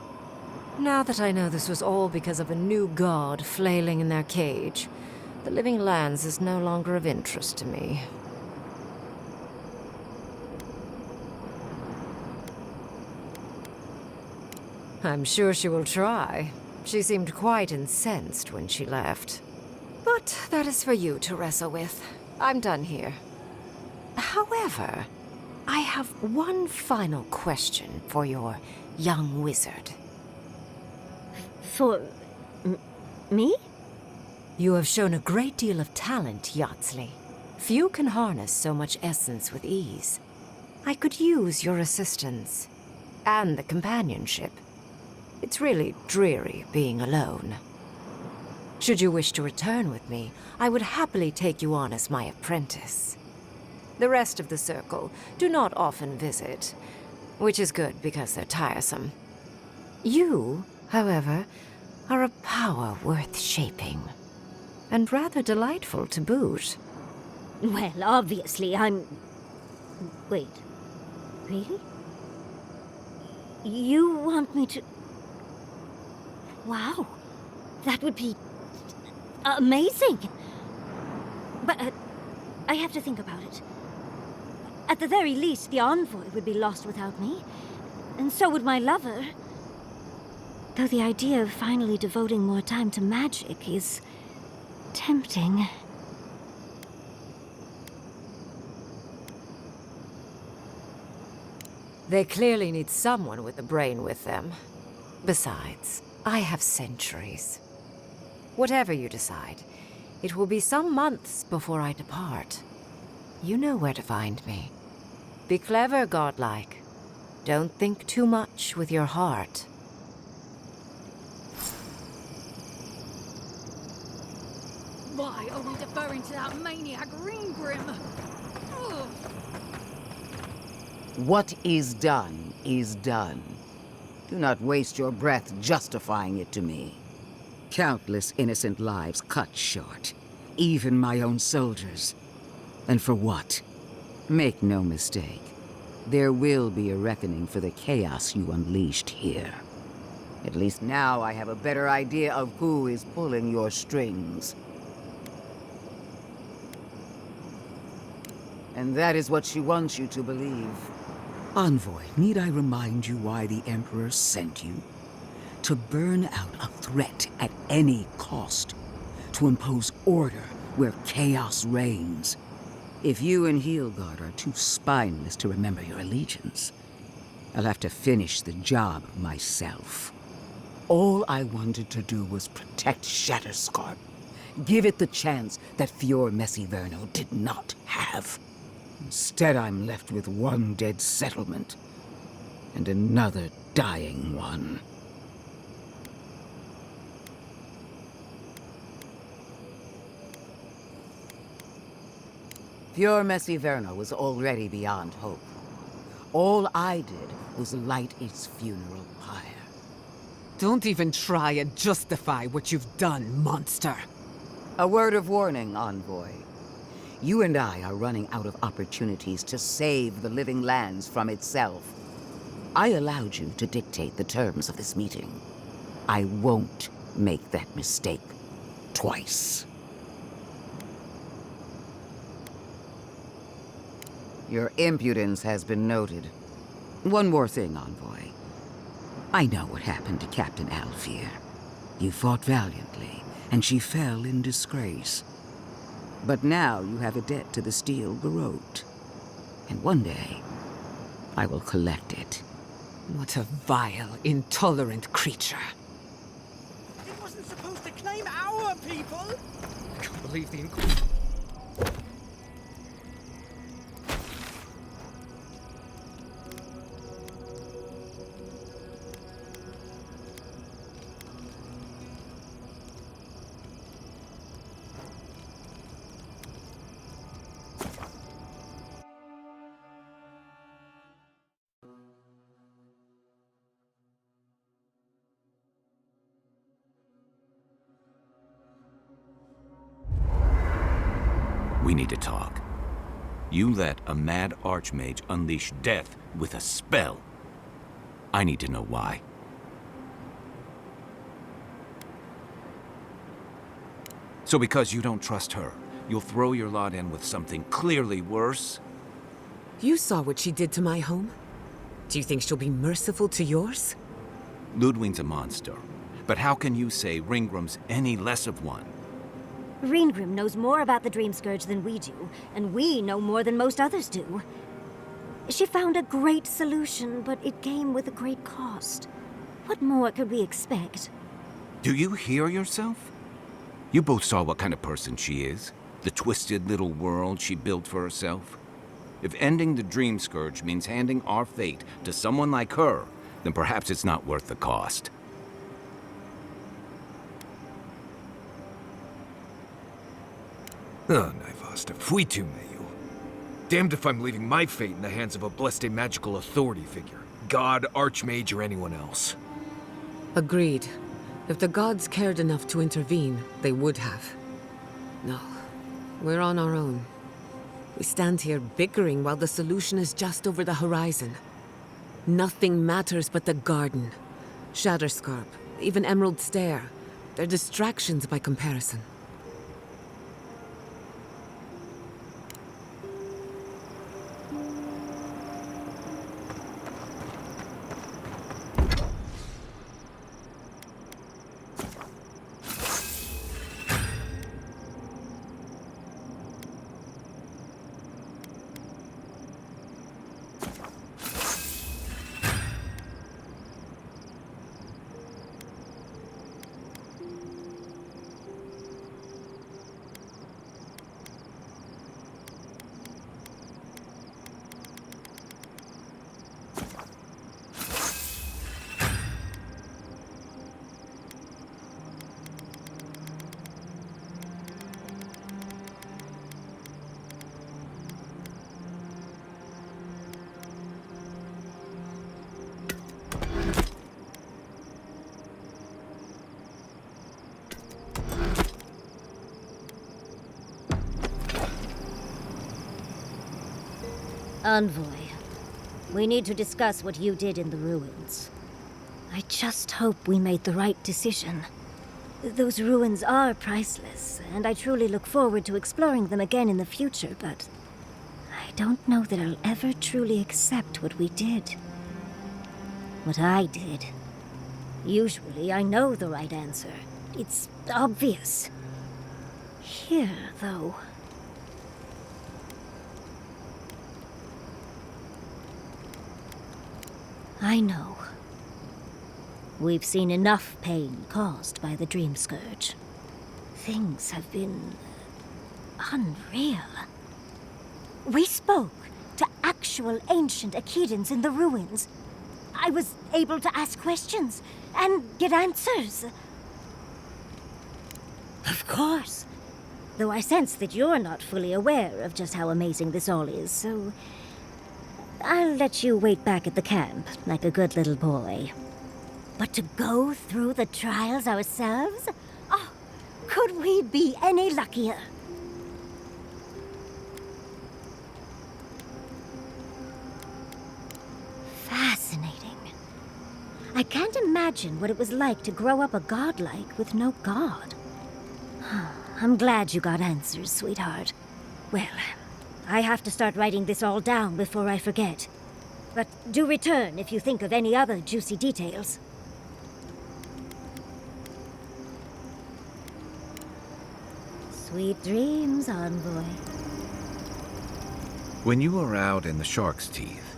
Speaker 8: Now that I know this was all because of a new god flailing in their cage, the Living Lands is no longer of interest to me. I'm sure she will try. She seemed quite incensed when she left. But that is for you to wrestle with. I'm done here. However, I have one final question for your young wizard.
Speaker 1: For... me?
Speaker 8: You have shown a great deal of talent, Yatsley. Few can harness so much essence with ease. I could use your assistance. And the companionship. It's really dreary being alone. Should you wish to return with me, I would happily take you on as my apprentice. The rest of the circle do not often visit, which is good because they're tiresome. You, however, are a power worth shaping, and rather delightful to boot.
Speaker 1: Well, obviously, I'm... Wait. Really? You want me to... Wow. That would be... amazing! But, I have to think about it. At the very least, the envoy would be lost without me. And so would my lover. Though the idea of finally devoting more time to magic is... tempting.
Speaker 8: They clearly need someone with a brain with them. Besides, I have centuries. Whatever you decide, it will be some months before I depart. You know where to find me. Be clever, godlike. Don't think too much with your heart.
Speaker 10: Why are we deferring to that maniac Ringgrim? Ugh.
Speaker 9: What is done is done. Do not waste your breath justifying it to me. Countless innocent lives cut short, even my own soldiers. And for what? Make no mistake, there will be a reckoning for the chaos you unleashed here. At least now I have a better idea of who is pulling your strings. And that is what she wants you to believe. Envoy, need I remind you why the Emperor sent you? To burn out a threat at any cost. To impose order where chaos reigns. If you and Heelguard are too spineless to remember your allegiance, I'll have to finish the job myself. All I wanted to do was protect Shatterscarp. Give it the chance that Fior Messiverno did not have. Instead, I'm left with one dead settlement, and another dying one. Fior Messiverno was already beyond hope. All I did was light its funeral pyre.
Speaker 5: Don't even try and justify what you've done, monster.
Speaker 9: A word of warning, Envoy. You and I are running out of opportunities to save the Living Lands from itself. I allowed you to dictate the terms of this meeting. I won't make that mistake twice. Your impudence has been noted. One more thing, Envoy. I know what happened to Captain Alfear. You fought valiantly, and she fell in disgrace. But now you have a debt to the Steel Garrote. And one day, I will collect it.
Speaker 5: What a vile, intolerant creature.
Speaker 3: It wasn't supposed to claim our people!
Speaker 5: I can't believe the
Speaker 11: We need to talk. You let a mad archmage unleash death with a spell. I need to know why. So because you don't trust her, you'll throw your lot in with something clearly worse?
Speaker 5: You saw what she did to my home. Do you think she'll be merciful to yours?
Speaker 11: Ludwig's a monster. But how can you say Ringgrim's any less of one?
Speaker 1: Ringgrim knows more about the Dream Scourge than we do, and we know more than most others do. She found a great solution, but it came with a great cost. What more could we expect?
Speaker 11: Do you hear yourself? You both saw what kind of person she is. The twisted little world she built for herself. If ending the Dream Scourge means handing our fate to someone like her, then perhaps it's not worth the cost.
Speaker 12: Oh, Naivasta, fuitu meio. Damned if I'm leaving my fate in the hands of a blessed magical authority figure. God, Archmage, or anyone else.
Speaker 5: Agreed. If the gods cared enough to intervene, they would have. No, we're on our own. We stand here bickering while the solution is just over the horizon. Nothing matters but the garden. Shatterscarp, even Emerald Stair. They're distractions by comparison.
Speaker 1: Envoy, we need to discuss what you did in the ruins. I just hope we made the right decision. Those ruins are priceless, and I truly look forward to exploring them again in the future, but I don't know that I'll ever truly accept what we did. What I did. Usually I know the right answer. It's obvious. Here, though... I know. We've seen enough pain caused by the Dream Scourge. Things have been... unreal. We spoke to actual ancient Akidans in the ruins. I was able to ask questions and get answers. Of course. Though I sense that you're not fully aware of just how amazing this all is, so... I'll let you wait back at the camp, like a good little boy. But to go through the trials ourselves? Oh, could we be any luckier? Fascinating. I can't imagine what it was like to grow up a godlike with no god. I'm glad you got answers, sweetheart. Well... I have to start writing this all down before I forget. But do return if you think of any other juicy details. Sweet dreams, Envoy.
Speaker 11: When you were out in the Shark's Teeth,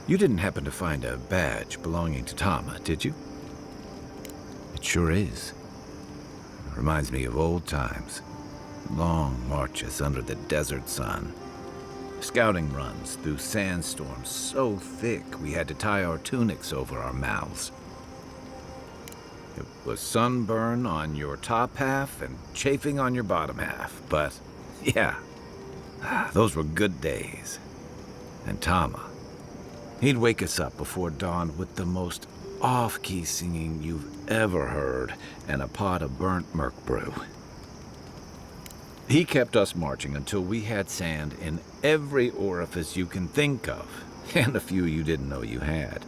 Speaker 11: you didn't happen to find a badge belonging to Tama, did you? It sure is. Reminds me of old times. Long marches under the desert sun. Scouting runs through sandstorms so thick we had to tie our tunics over our mouths. It was sunburn on your top half and chafing on your bottom half, but yeah, those were good days. And Tama, he'd wake us up before dawn with the most off-key singing you've ever heard and a pot of burnt merc brew. He kept us marching until we had sand in every orifice you can think of, and a few you didn't know you had.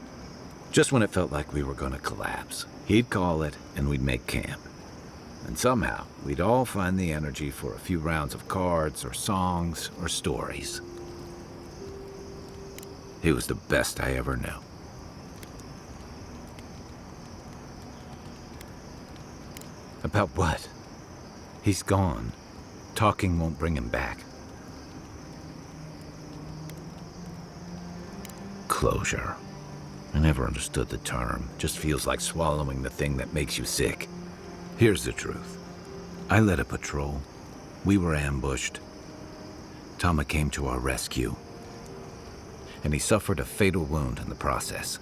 Speaker 11: Just when it felt like we were gonna collapse, he'd call it and we'd make camp. And somehow, we'd all find the energy for a few rounds of cards or songs or stories. He was the best I ever knew. About what? He's gone. Talking won't bring him back. Closure. I never understood the term. Just feels like swallowing the thing that makes you sick. Here's the truth. I led a patrol. We were ambushed. Tama came to our rescue. And he suffered a fatal wound in the process.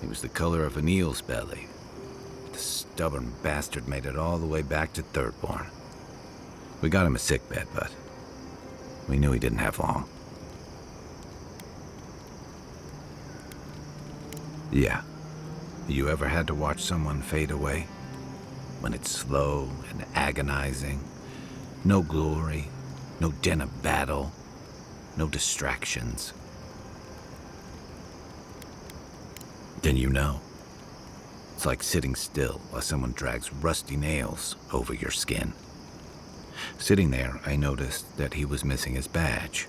Speaker 11: He was the color of an eel's belly. The stubborn bastard made it all the way back to Thirdborn. We got him a sickbed, but we knew he didn't have long. Yeah. You ever had to watch someone fade away? When it's slow and agonizing, no glory, no din of battle, no distractions. Then you know. It's like sitting still while someone drags rusty nails over your skin. Sitting there, I noticed that he was missing his badge.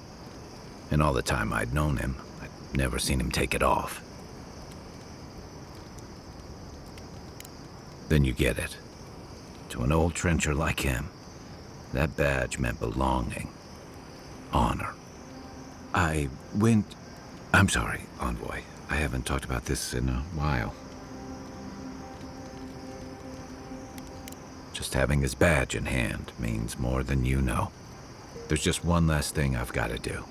Speaker 11: And all the time I'd known him, I'd never seen him take it off. Then you get it. To an old trencher like him, that badge meant belonging, honor. I'm sorry, Envoy. I haven't talked about this in a while. Just having his badge in hand means more than you know. There's just one last thing I've got to do.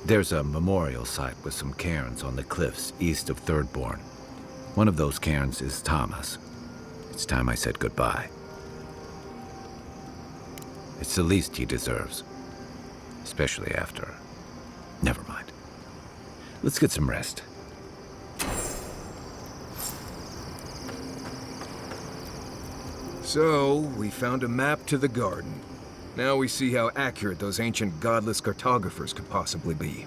Speaker 11: There's a memorial site with some cairns on the cliffs east of Thirdborn. One of those cairns is Tama's. It's time I said goodbye. It's the least he deserves. Especially after... Never mind. Let's get some rest.
Speaker 12: So, we found a map to the garden. Now we see how accurate those ancient godless cartographers could possibly be.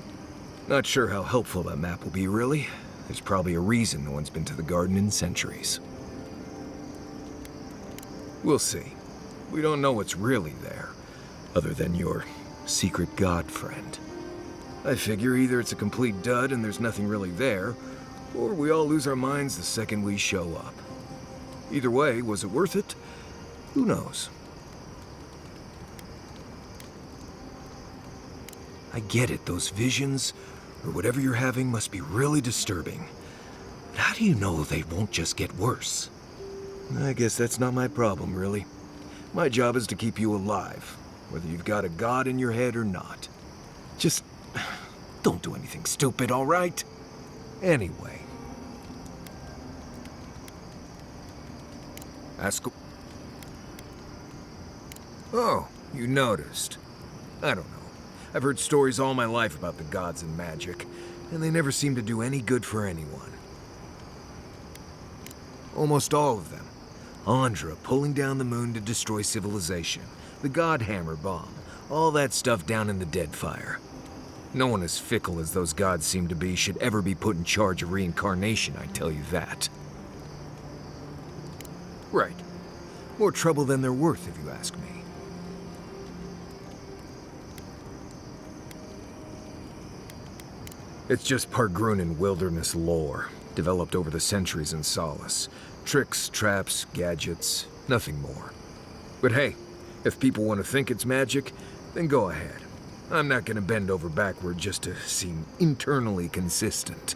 Speaker 12: Not sure how helpful that map will be, really. There's probably a reason no one's been to the garden in centuries. We'll see. We don't know what's really there, other than your secret god friend. I figure either it's a complete dud and there's nothing really there, or we all lose our minds the second we show up. Either way, was it worth it? Who knows? I get it, those visions, or whatever you're having, must be really disturbing. But how do you know they won't just get worse? I guess that's not my problem, really. My job is to keep you alive, whether you've got a god in your head or not. Just don't do anything stupid, all right? Anyway. Ask... Oh, you noticed. I don't know. I've heard stories all my life about the gods and magic, and they never seem to do any good for anyone. Almost all of them. Andra pulling down the moon to destroy civilization, the God Hammer bomb, all that stuff down in the Deadfire. No one as fickle as those gods seem to be should ever be put in charge of reincarnation, I tell you that. Right. More trouble than they're worth, if you ask me. It's just Pargrunan wilderness lore, developed over the centuries in Solace. Tricks, traps, gadgets, nothing more. But hey, if people want to think it's magic, then go ahead. I'm not gonna bend over backward just to seem internally consistent.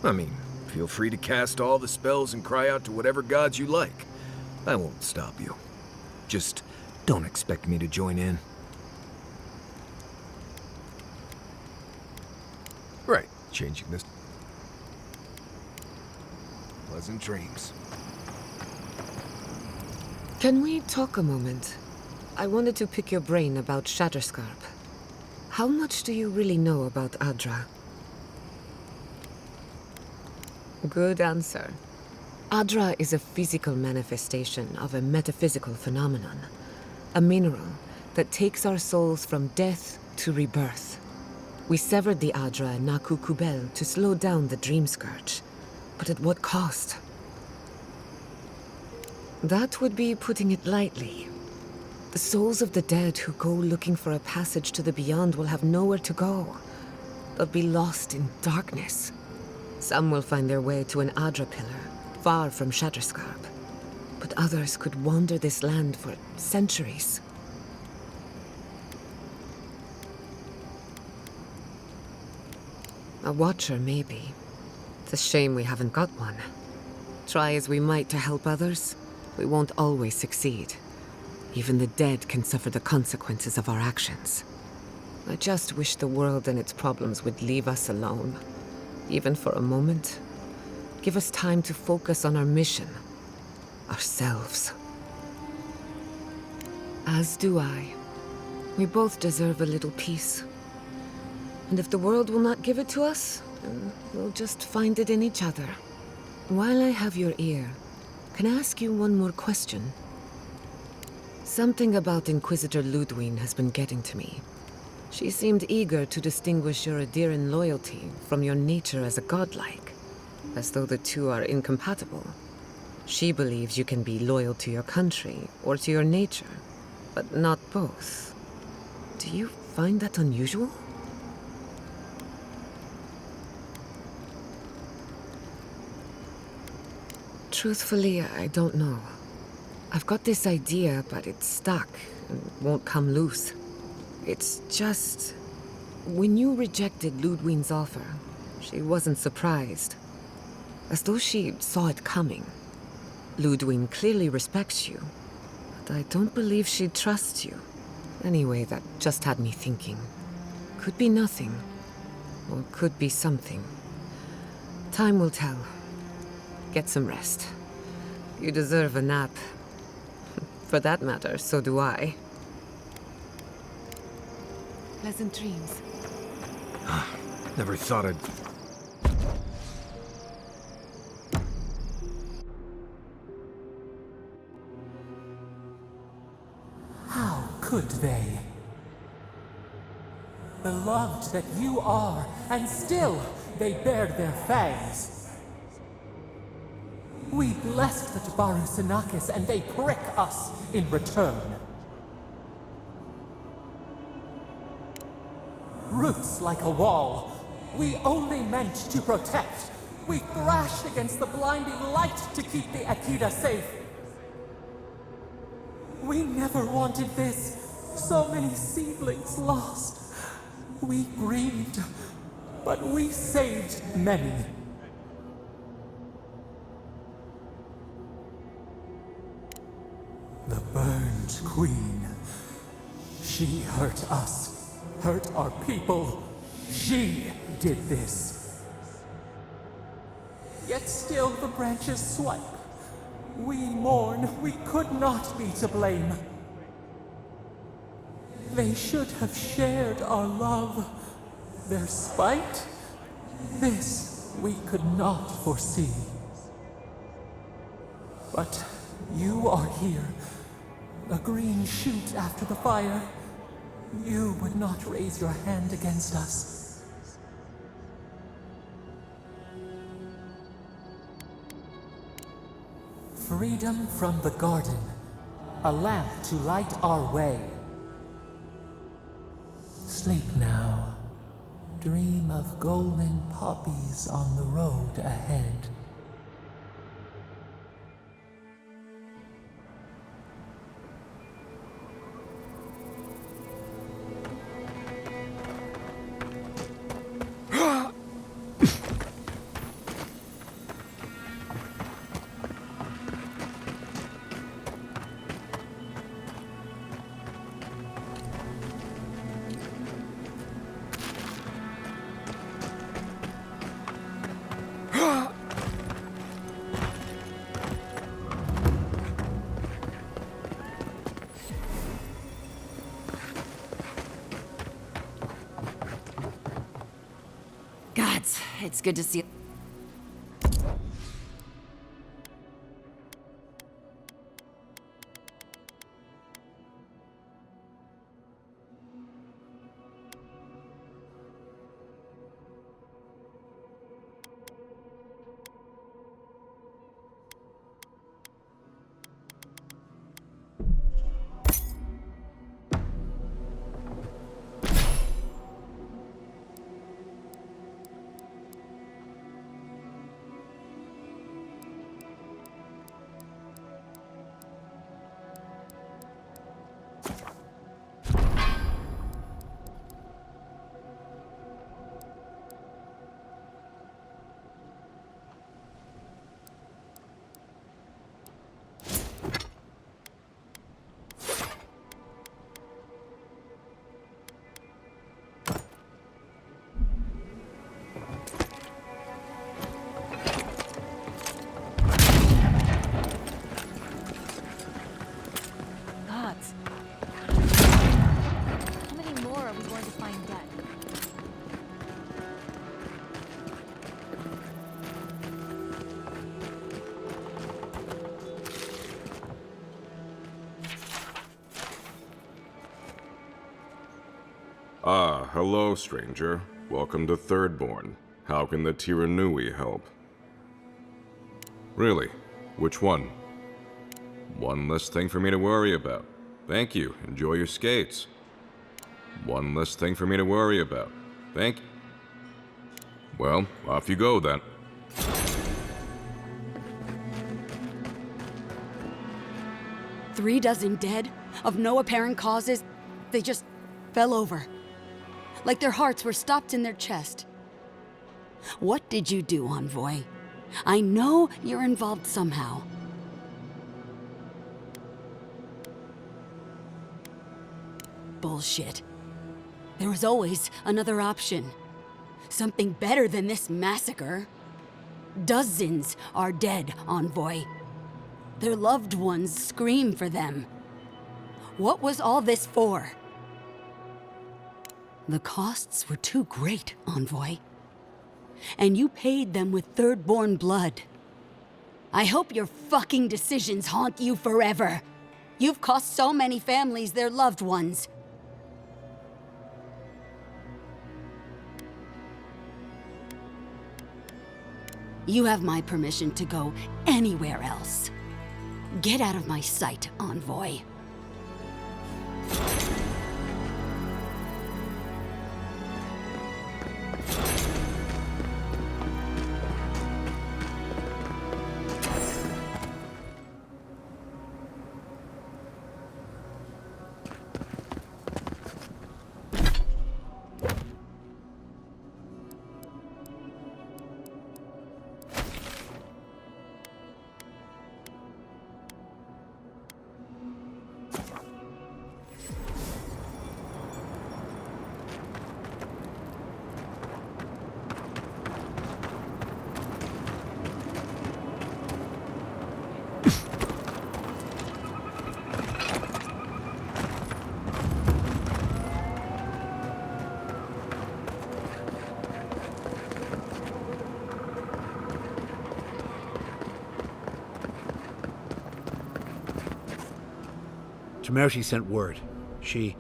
Speaker 12: I mean, feel free to cast all the spells and cry out to whatever gods you like. I won't stop you. Just don't expect me to join in. Right, changing this. Pleasant dreams.
Speaker 5: Can we talk a moment? I wanted to pick your brain about Shatterscarp. How much do you really know about Adra? Good answer. Adra is a physical manifestation of a metaphysical phenomenon. A mineral that takes our souls from death to rebirth. We severed the Adra and Naku Kubel to slow down the Dream Scourge. But at what cost? That would be putting it lightly. The souls of the dead who go looking for a passage to the beyond will have nowhere to go. They'll be lost in darkness. Some will find their way to an Adra pillar, far from Shatterscarp. But others could wander this land for centuries. A watcher, maybe. It's a shame we haven't got one. Try as we might to help others, we won't always succeed. Even the dead can suffer the consequences of our actions. I just wish the world and its problems would leave us alone. Even for a moment. Give us time to focus on our mission. Ourselves. As do I. We both deserve a little peace. And if the world will not give it to us, then we'll just find it in each other. While I have your ear, can I ask you one more question? Something about Inquisitor Ludwine has been getting to me. She seemed eager to distinguish your Adiran loyalty from your nature as a godlike, as though the two are incompatible. She believes you can be loyal to your country or to your nature, but not both. Do you find that unusual? Truthfully, I don't know. I've got this idea, but it's stuck and won't come loose. It's just... When you rejected Ludwine's offer, she wasn't surprised. As though she saw it coming. Ludwine clearly respects you, but I don't believe she trusts you. Anyway, that just had me thinking. Could be nothing, or could be something. Time will tell. Get some rest. You deserve a nap. For that matter, so do I. Pleasant dreams.
Speaker 12: Never thought I'd...
Speaker 2: How could they? Beloved that you are, and still they bared their fangs. We blessed the Tabaru Sanakis, and they prick us in return. Roots like a wall. We only meant to protect. We thrashed against the blinding light to keep the Akita safe. We never wanted this. So many seedlings lost. We grieved, but we saved many. The burned queen. She hurt us, hurt our people. She did this. Yet still the branches swipe. We mourn, we could not be to blame. They should have shared our love. Their spite? This we could not foresee. But you are here. A green shoot after the fire. You would not raise your hand against us. Freedom from the garden. A lamp to light our way. Sleep now. Dream of golden poppies on the road ahead.
Speaker 13: Gods, it's good to see.
Speaker 10: Gods. How many more are we going to find dead?
Speaker 14: Ah, hello, stranger. Welcome to Thirdborn. How can the Tiranui help? Really? Which one? One less thing for me to worry about. Thank you. Enjoy your skates. One less thing for me to worry about. Thank you. Well, off you go then.
Speaker 13: Three dozen dead, of no apparent causes. They just fell over. Like their hearts were stopped in their chest. What did you do, Envoy? I know you're involved somehow. Bullshit. There was always another option. Something better than this massacre. Dozens are dead, Envoy. Their loved ones scream for them. What was all this for? The costs were too great, Envoy. And you paid them with Thirdborn blood. I hope your fucking decisions haunt you forever. You've cost so many families their loved ones. You have my permission to go anywhere else. Get out of my sight, Envoy.
Speaker 3: Temerity sent word. She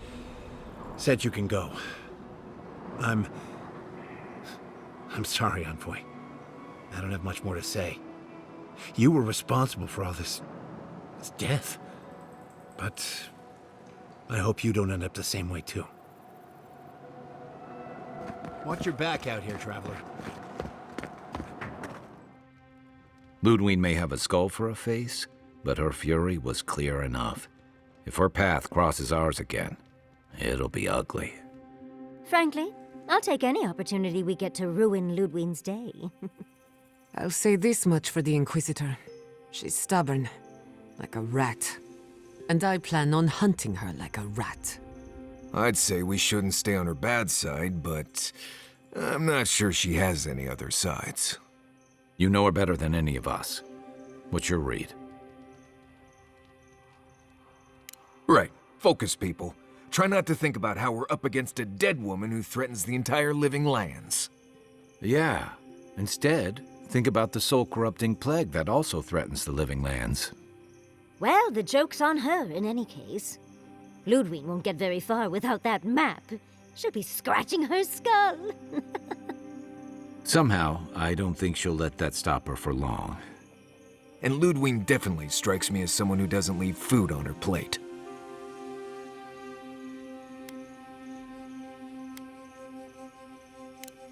Speaker 3: said you can go. I'm sorry, Envoy. I don't have much more to say. You were responsible for all this death. But I hope you don't end up the same way, too. Watch your back out here, traveler.
Speaker 11: Ludwig may have a skull for a face, but her fury was clear enough. If her path crosses ours again, it'll be ugly.
Speaker 1: Frankly, I'll take any opportunity we get to ruin Ludwig's day.
Speaker 5: I'll say this much for the Inquisitor. She's stubborn, like a rat. And I plan on hunting her like a rat.
Speaker 12: I'd say we shouldn't stay on her bad side, but I'm not sure she has any other sides.
Speaker 11: You know her better than any of us. What's your read?
Speaker 12: Right. Focus, people. Try not to think about how we're up against a dead woman who threatens the entire living lands.
Speaker 11: Yeah. Instead, think about the soul-corrupting plague that also threatens the living lands.
Speaker 1: Well, the joke's on her in any case. Ludwig won't get very far without that map. She'll be scratching her skull.
Speaker 11: Somehow, I don't think she'll let that stop her for long.
Speaker 12: And Ludwig definitely strikes me as someone who doesn't leave food on her plate.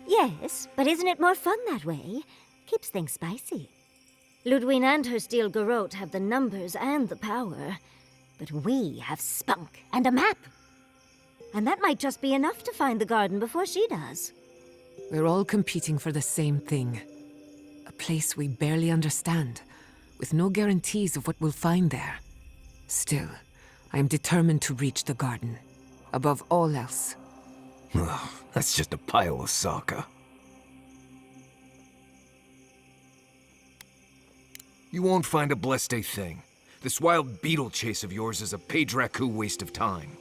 Speaker 1: Yes, but isn't it more fun that way? Keeps things spicy. Ludwig and her steel garrote have the numbers and the power, but we have spunk and a map. And that might just be enough to find the garden before she does.
Speaker 5: We're all competing for the same thing. A place we barely understand, with no guarantees of what we'll find there. Still, I am determined to reach the garden, above all else.
Speaker 12: Ugh, that's just a pile of Sokka. You won't find a blessed thing. This wild beetle chase of yours is a page raku waste of time.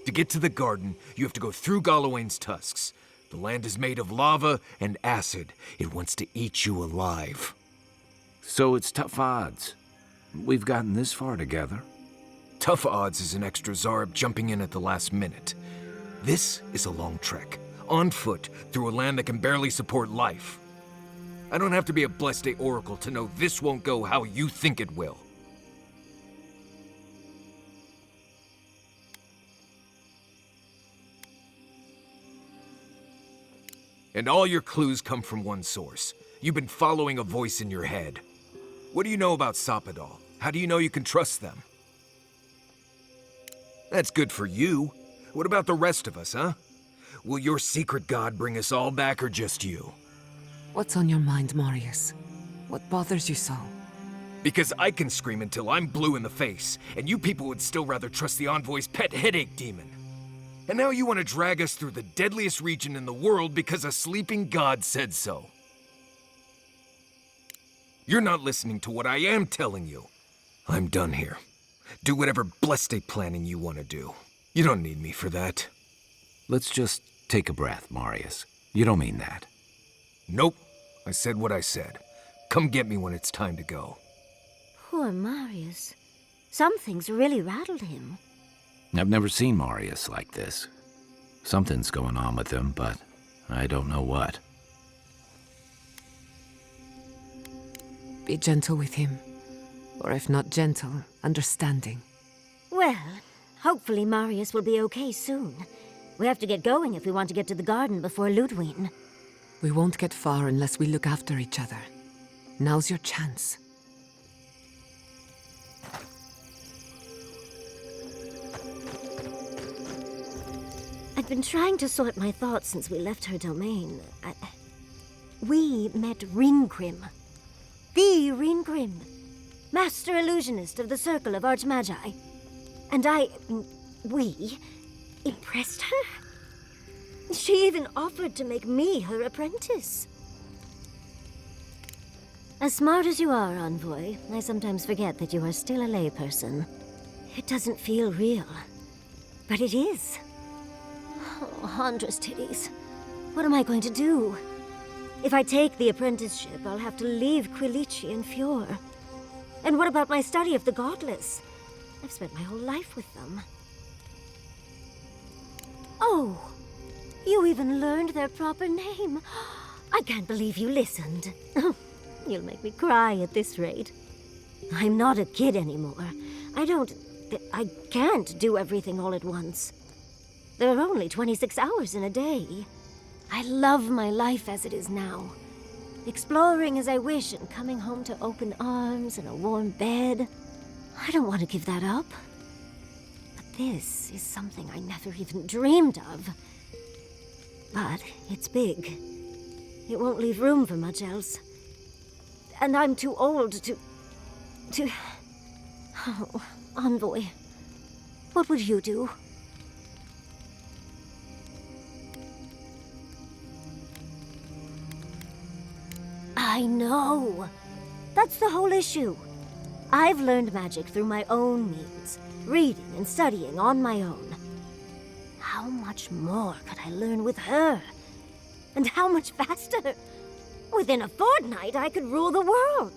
Speaker 12: To get to the garden, you have to go through Galawain's tusks. The land is made of lava and acid. It wants to eat you alive.
Speaker 11: So it's tough odds. We've gotten this far together.
Speaker 12: Tough odds is an extra Zarb jumping in at the last minute. This is a long trek, on foot, through a land that can barely support life. I don't have to be a Blessed Oracle to know this won't go how you think it will. And all your clues come from one source. You've been following a voice in your head. What do you know about Sapadal? How do you know you can trust them? That's good for you. What about the rest of us, huh? Will your secret god bring us all back, or just you?
Speaker 5: What's on your mind, Marius? What bothers you so?
Speaker 12: Because I can scream until I'm blue in the face, and you people would still rather trust the Envoy's pet headache demon. And now you want to drag us through the deadliest region in the world because a sleeping god said so. You're not listening to what I am telling you. I'm done here. Do whatever blessed planning you want to do. You don't need me for that.
Speaker 11: Let's just take a breath, Marius. You don't mean that.
Speaker 12: Nope. I said what I said. Come get me when it's time to go.
Speaker 1: Poor Marius. Something's really rattled him.
Speaker 11: I've never seen Marius like this. Something's going on with him, but I don't know what.
Speaker 5: Be gentle with him. Or if not gentle, understanding.
Speaker 1: Well, hopefully Marius will be okay soon. We have to get going if we want to get to the garden before Ludwig.
Speaker 5: We won't get far unless we look after each other. Now's your chance.
Speaker 1: I've been trying to sort my thoughts since we left her domain. We met Ringrim. The Ringrim. Master Illusionist of the Circle of Archmagi. And we impressed her? She even offered to make me her apprentice. As smart as you are, Envoy, I sometimes forget that you are still a layperson. It doesn't feel real, but it is. Oh, Handra's titties. What am I going to do? If I take the apprenticeship, I'll have to leave Quilici and Fjord. And what about my study of the Godless? I've spent my whole life with them. Oh, you even learned their proper name. I can't believe you listened. You'll make me cry at this rate. I'm not a kid anymore. I can't do everything all at once. There are only 26 hours in a day. I love my life as it is now. Exploring as I wish and coming home to open arms and a warm bed. I don't want to give that up. But this is something I never even dreamed of. But it's big. It won't leave room for much else. And I'm too old to... Oh, Envoy. What would you do? I know. That's the whole issue. I've learned magic through my own means, reading and studying on my own. How much more could I learn with her? And how much faster? Within a fortnight, I could rule the world.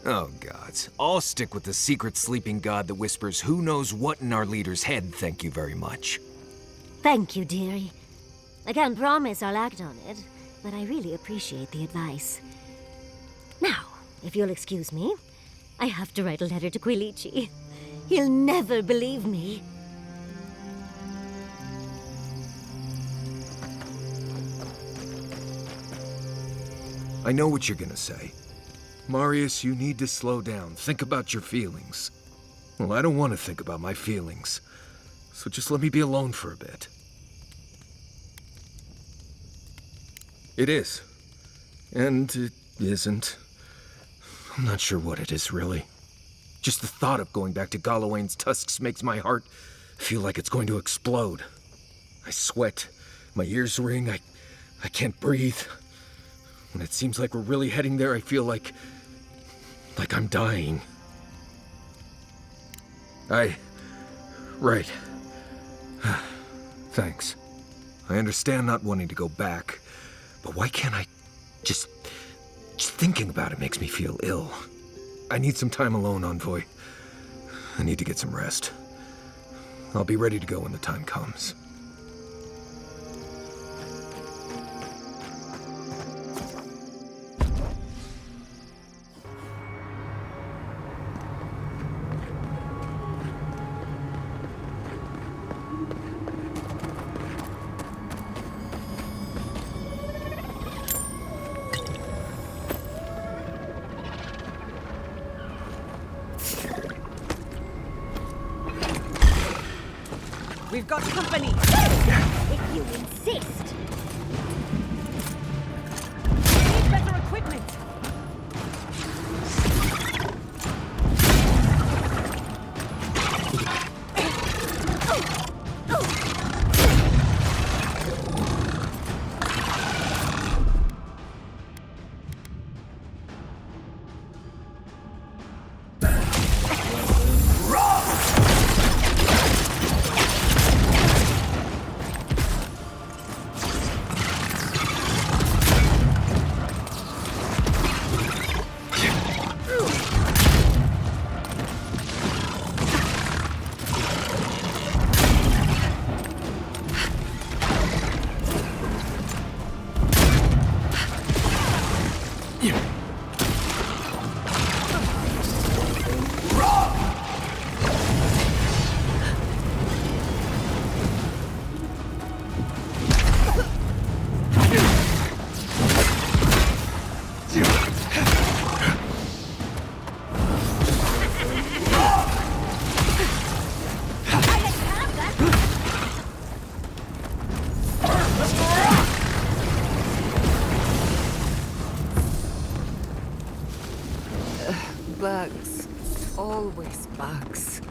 Speaker 12: Oh, gods. I'll stick with the secret sleeping god that whispers who knows what in our leader's head, thank you very much.
Speaker 1: Thank you, dearie. I can't promise I'll act on it, but I really appreciate the advice. Now, if you'll excuse me, I have to write a letter to Quilici. He'll never believe me.
Speaker 12: I know what you're gonna say. Marius, you need to slow down. Think about your feelings. Well, I don't want to think about my feelings. So just let me be alone for a bit. It is. And it isn't. I'm not sure what it is, really. Just the thought of going back to Galawain's tusks makes my heart feel like it's going to explode. I sweat. My ears ring. I can't breathe. When it seems like we're really heading there, I feel like I'm dying. Right. Thanks. I understand not wanting to go back, but why can't I just thinking about it makes me feel ill. I need some time alone, Envoy. I need to get some rest. I'll be ready to go when the time comes.
Speaker 4: We've got company!
Speaker 1: If you insist!
Speaker 4: We need better equipment!
Speaker 5: Bugs. Always bugs.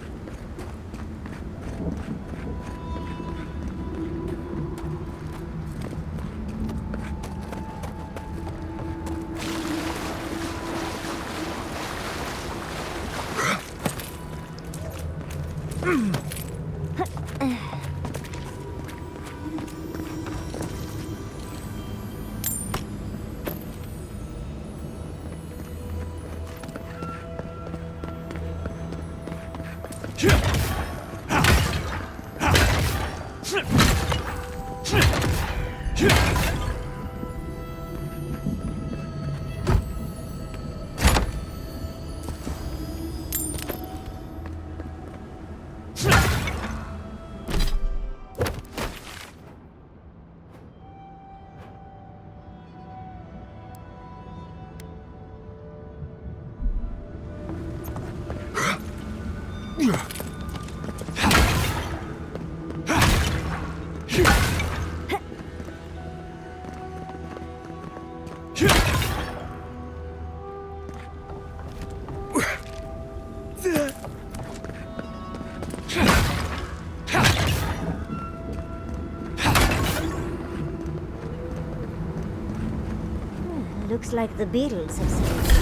Speaker 1: Looks like the Beatles have saved.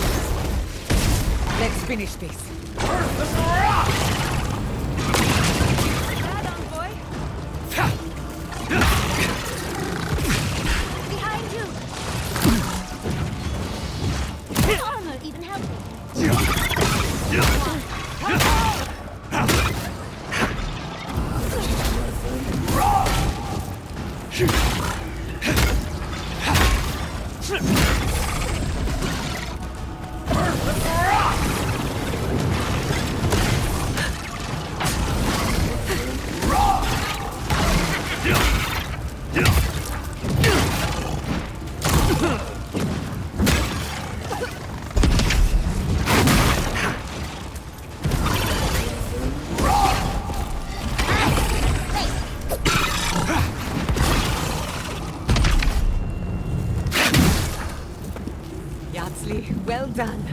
Speaker 5: Let's finish this.
Speaker 1: Behind you! Armor even helped me.
Speaker 5: Well done.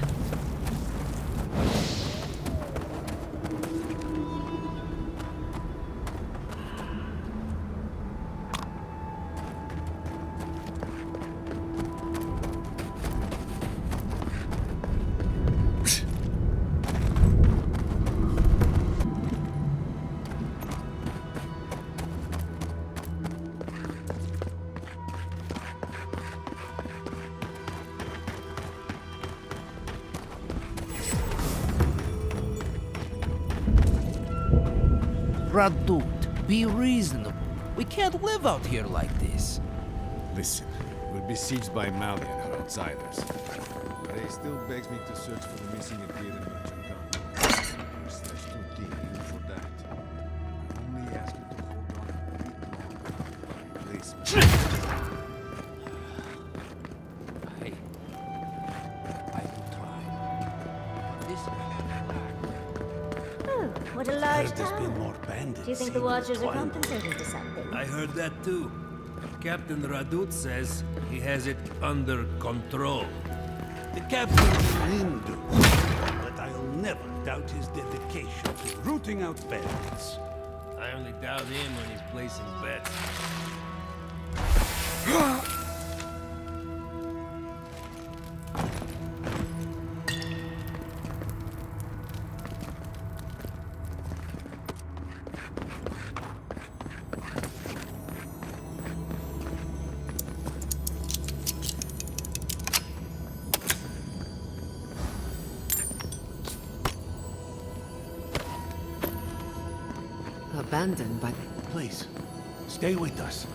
Speaker 15: Radut, be reasonable. We can't live out here like this.
Speaker 16: Listen, we're besieged by Malian and outsiders. Ray still begs me to search for the missing Imperial merchant gun. /2D even for that. I only ask you to hold on a bit longer. Please.
Speaker 15: I will try. This
Speaker 1: Oh, what a large
Speaker 7: There's
Speaker 1: town.
Speaker 7: been more bandits.
Speaker 1: Do you think the
Speaker 7: seen in
Speaker 1: Watchers are
Speaker 7: Twilight.
Speaker 1: compensating for something?
Speaker 17: I heard that too. Captain Radut says he has it under control.
Speaker 7: The captain can do, but I'll never doubt his dedication to rooting out bandits.
Speaker 17: I only doubt him when he's placing bets.
Speaker 5: Abandoned by...
Speaker 7: Please, stay with us.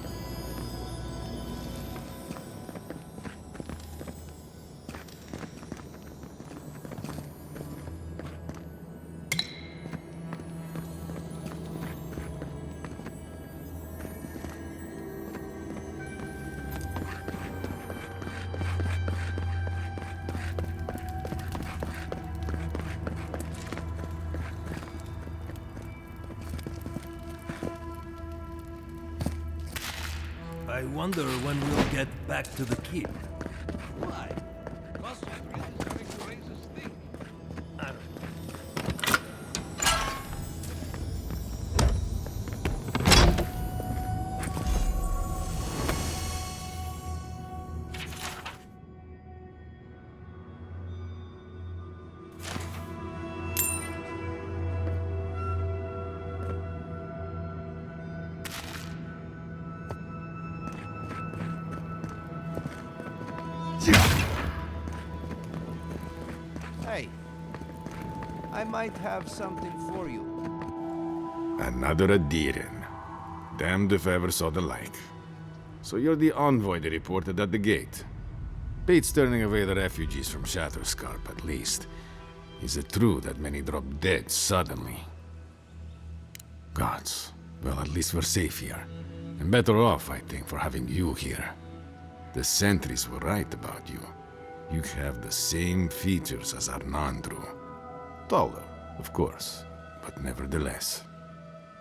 Speaker 17: I wonder when we'll get back to the keep.
Speaker 7: Why?
Speaker 17: I don't know.
Speaker 15: Hey, I might have something for you.
Speaker 14: Another Adiran. Damned if I ever saw the like. So you're the envoy they reported at the gate. Beats turning away the refugees from Shatterscarp, at least. Is it true that many drop dead suddenly? Gods. Well, at least we're safe here. And better off, I think, for having you here. The sentries were right about you. You have the same features as Arnandru. Taller, of course, but nevertheless.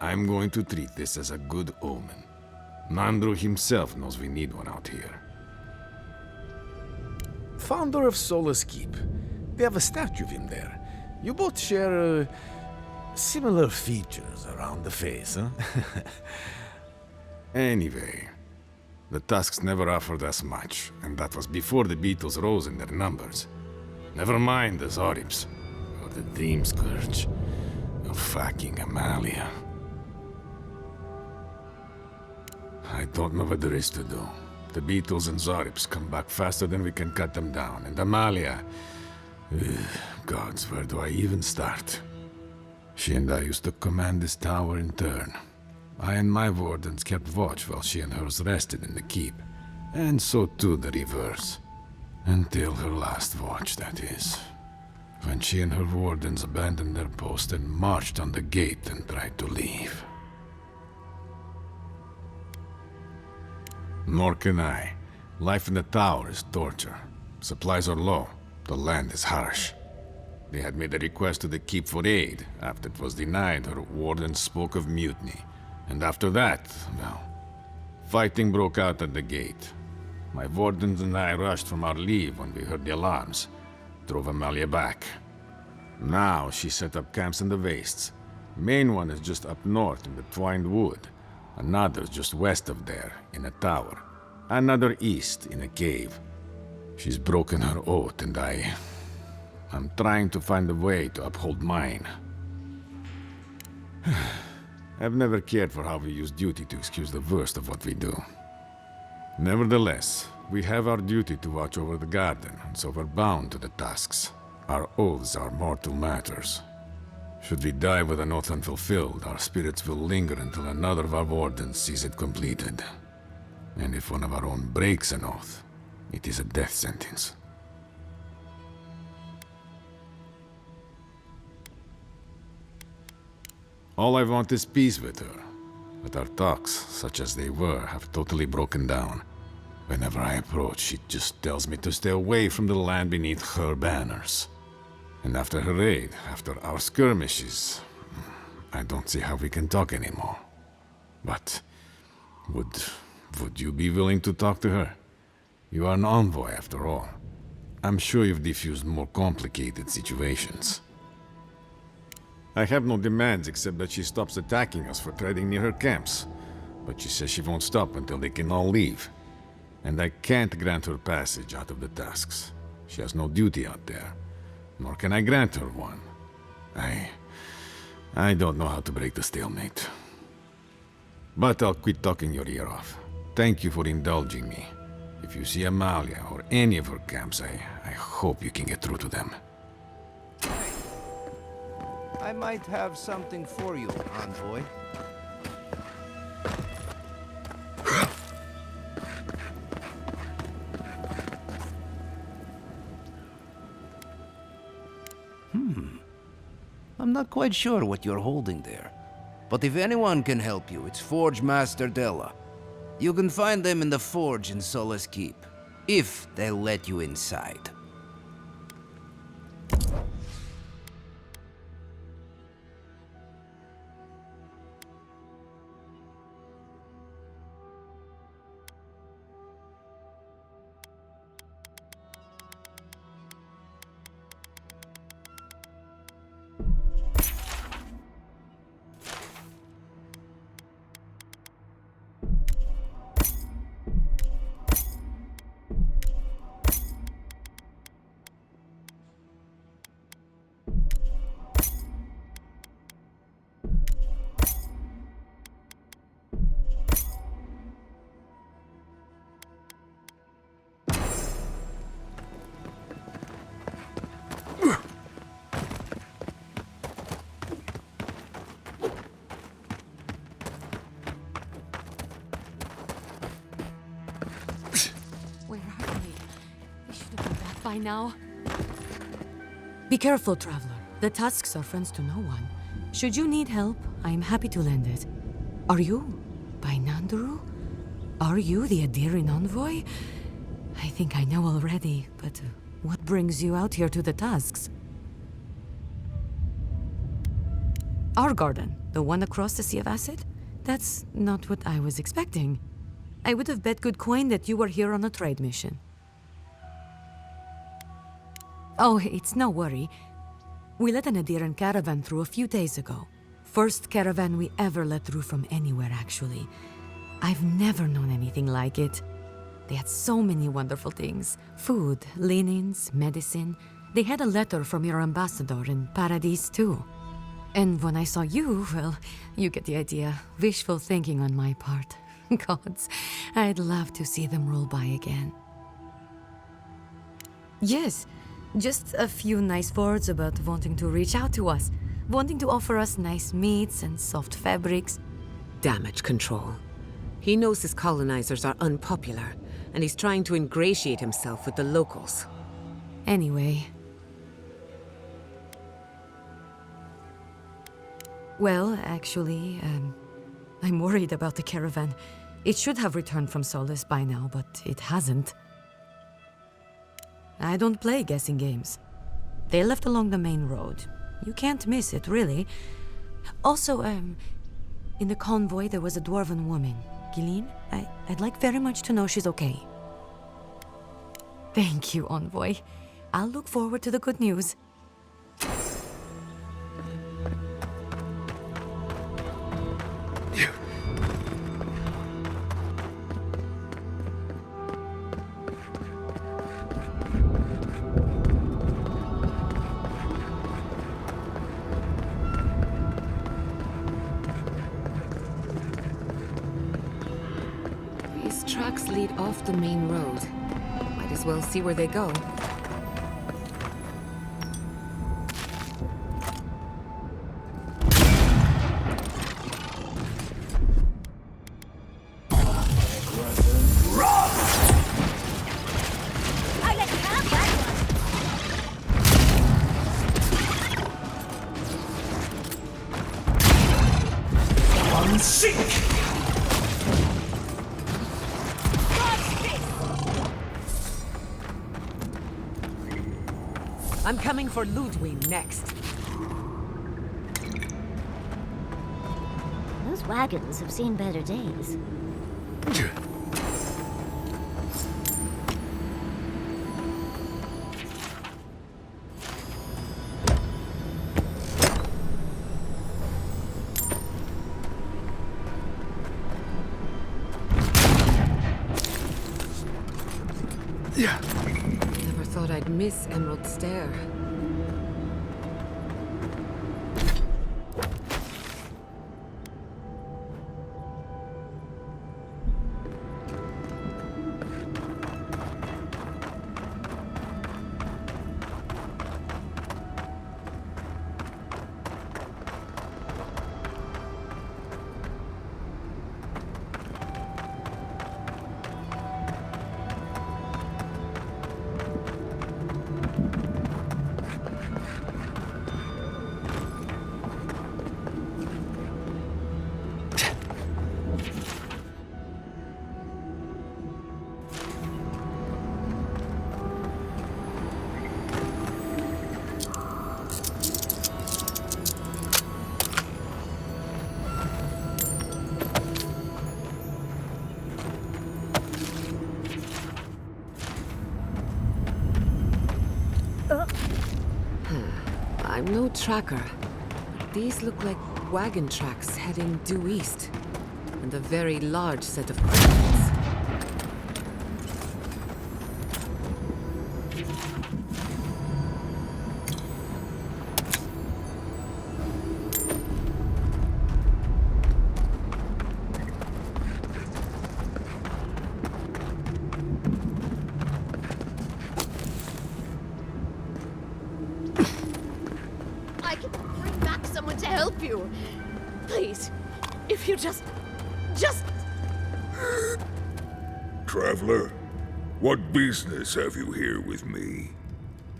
Speaker 14: I'm going to treat this as a good omen. Nandru himself knows we need one out here.
Speaker 3: Founder of Solace Keep. They have a statue of him there. You both share similar features around the face, huh?
Speaker 14: Anyway,
Speaker 16: The Tusks never offered us much, and that was before the Beetles rose in their numbers. Never mind the Zorips, or the Dream Scourge, or fucking Amalia. I don't know what there is to do. The Beetles and Zorips come back faster than we can cut them down, and Amalia... Gods, where do I even start? She and I used to command this tower in turn. I and my wardens kept watch while she and hers rested in the keep. And so too the reverse. Until her last watch, that is. When she and her wardens abandoned their post and marched on the gate and tried to leave. Nor can I. Life in the tower is torture. Supplies are low. The land is harsh. They had made a request to the keep for aid. After it was denied, her warden spoke of mutiny. And after that, well, fighting broke out at the gate. My wardens and I rushed from our leave when we heard the alarms. Drove Amalia back. Now she set up camps in the wastes. Main one is just up north in the Twined Wood. Another's just west of there, in a tower. Another east, in a cave. She's broken her oath, and I'm trying to find a way to uphold mine. I've never cared for how we use duty to excuse the worst of what we do. Nevertheless, we have our duty to watch over the garden, and so we're bound to the tasks. Our oaths are mortal matters. Should we die with an oath unfulfilled, our spirits will linger until another of our wardens sees it completed. And if one of our own breaks an oath, it is a death sentence. All I want is peace with her. But our talks, such as they were, have totally broken down. Whenever I approach, she just tells me to stay away from the land beneath her banners. And after her raid, after our skirmishes, I don't see how we can talk anymore. But would you be willing to talk to her? You are an envoy, after all. I'm sure you've defused more complicated situations. I have no demands except that she stops attacking us for treading near her camps. But she says she won't stop until they can all leave. And I can't grant her passage out of the tasks. She has no duty out there. Nor can I grant her one. I don't know how to break the stalemate. But I'll quit talking your ear off. Thank you for indulging me. If you see Amalia or any of her camps, I hope you can get through to them.
Speaker 15: I might have something for you, envoy. I'm not quite sure what you're holding there. But if anyone can help you, it's Forge Master Della. You can find them in the forge in Solace Keep, if they'll let you inside.
Speaker 8: By now. Be careful, traveler. The Tusks are friends to no one. Should you need help, I am happy to lend it. Are you by Nanduru? Are you the Adiran envoy? I think I know already, but what brings you out here to the Tusks? Our garden, the one across the Sea of Acid? That's not what I was expecting. I would have bet good coin that you were here on a trade mission. Oh, it's no worry. We let an Adiran caravan through a few days ago. First caravan we ever let through from anywhere, actually.
Speaker 18: I've never known anything like it. They had so many wonderful things. Food, linens, medicine. They had a letter from your ambassador in Paradise, too. And when I saw you, well, you get the idea. Wishful thinking on my part. Gods, I'd love to see them roll by again. Yes, just a few nice words about wanting to reach out to us. Wanting to offer us nice meats and soft fabrics.
Speaker 5: Damage control. He knows his colonizers are unpopular, and he's trying to ingratiate himself with the locals.
Speaker 18: Anyway. Well, actually, I'm worried about the caravan. It should have returned from Solace by now, but it hasn't. I don't play guessing games. They left along the main road. You can't miss it, really. Also, in the convoy there was a dwarven woman. Gilleen, I'd like very much to know she's okay. Thank you, Envoy. I'll look forward to the good news.
Speaker 5: These tracks lead off the main road. Might as well see where they go. I'm coming for Ludwig next.
Speaker 1: Those wagons have seen better days.
Speaker 5: Never thought I'd miss Emerald Stair. I'm no tracker. These look like wagon tracks heading due east. And a very large set of cranes.
Speaker 19: I can bring back someone to help you. Please, if you just...
Speaker 20: Traveler, what business have you here with me?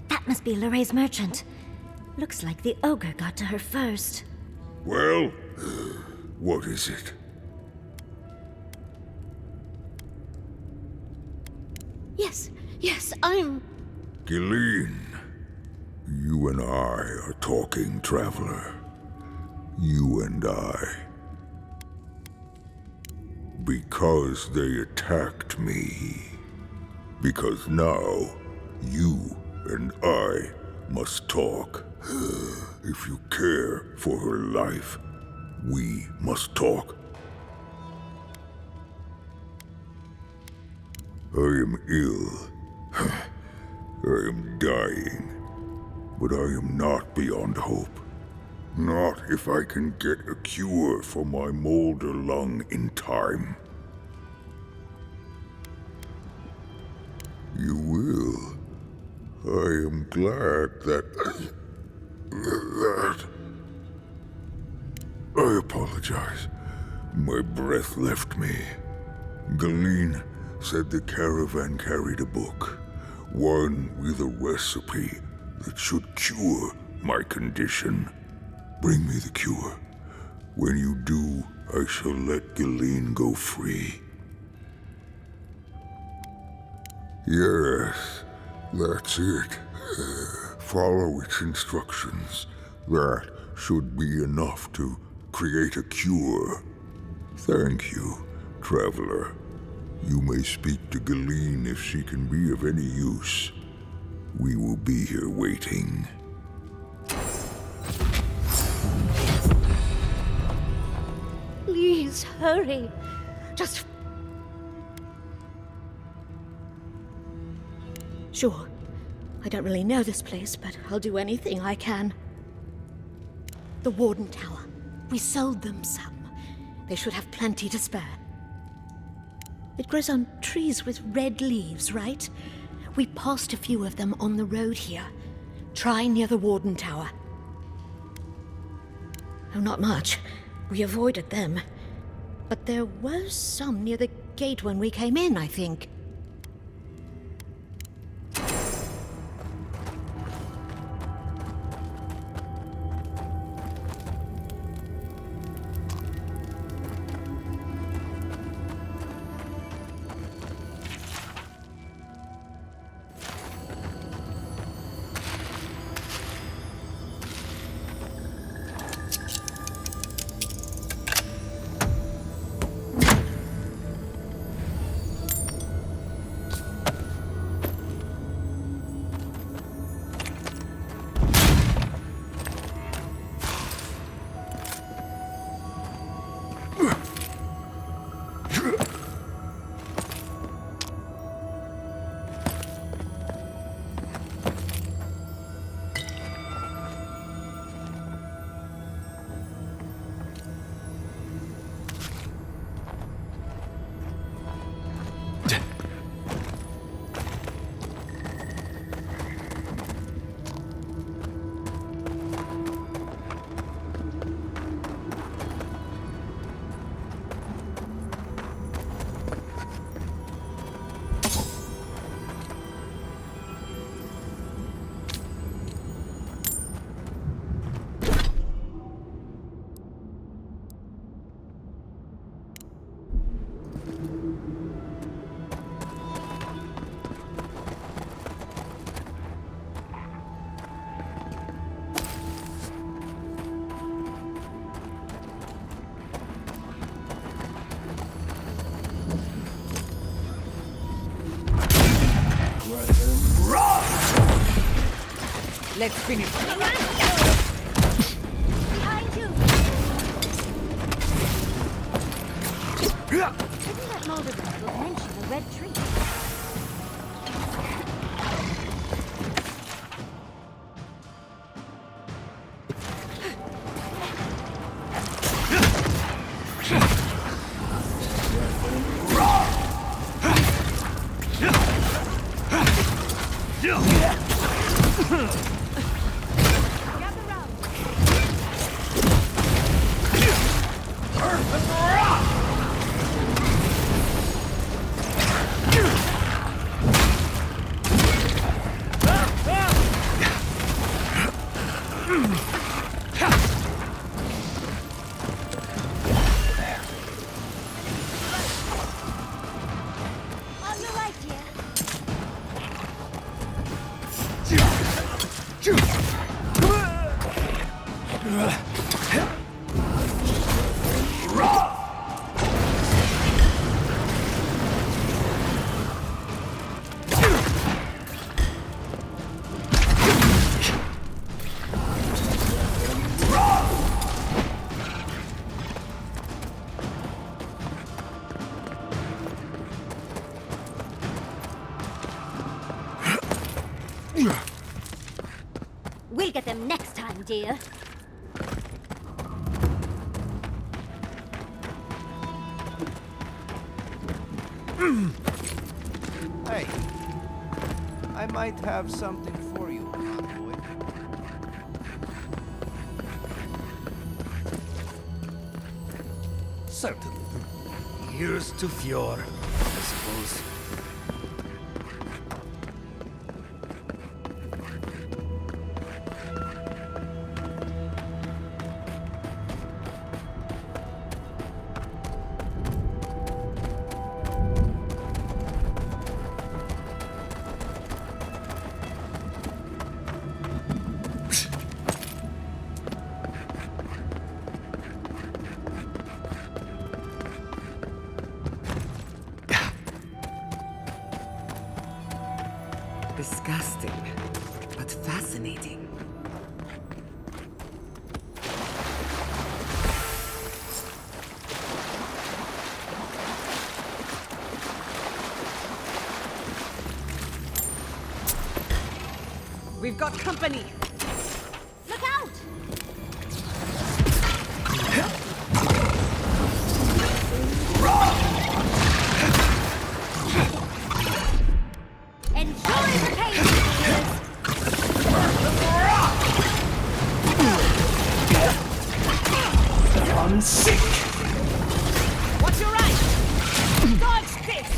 Speaker 1: That must be Lorraine's merchant. Looks like the ogre got to her first.
Speaker 20: Well, what is it?
Speaker 19: Yes, I'm...
Speaker 20: Gilleen, you and I are talking, Traveler. You and I. Because they attacked me. Because now, you and I must talk. If you care for her life, we must talk. I am ill. I am dying. But I am not beyond hope. Not if I can get a cure for my molder lung in time. You will. I am glad that... I apologize. My breath left me. Galeen said the caravan carried a book. One with a recipe that should cure my condition. Bring me the cure. When you do, I shall let Galeen go free. Yes, that's it. Follow its instructions. That should be enough to create a cure. Thank you, traveler. You may speak to Galeen if she can be of any use. We will be here waiting.
Speaker 19: Please, hurry. Just... Sure. I don't really know this place, but I'll do anything I can. The Warden Tower. We sold them some. They should have plenty to spare. It grows on trees with red leaves, right? We passed a few of them on the road here. Try near the Warden Tower. Oh, not much. We avoided them. But there was some near the gate when we came in, I think.
Speaker 4: Let's finish.
Speaker 1: Behind you! Isn't that Mulder will mention a red tree? get them next time, dear.
Speaker 15: Hey, I might have something for you, envoy.
Speaker 17: Certainly. Here's to Fjord, I suppose.
Speaker 5: Disgusting, but fascinating.
Speaker 4: We've got company!
Speaker 1: Look out! Enjoy the pain, dears!
Speaker 17: I'm sick!
Speaker 4: Watch your right! Dodge this!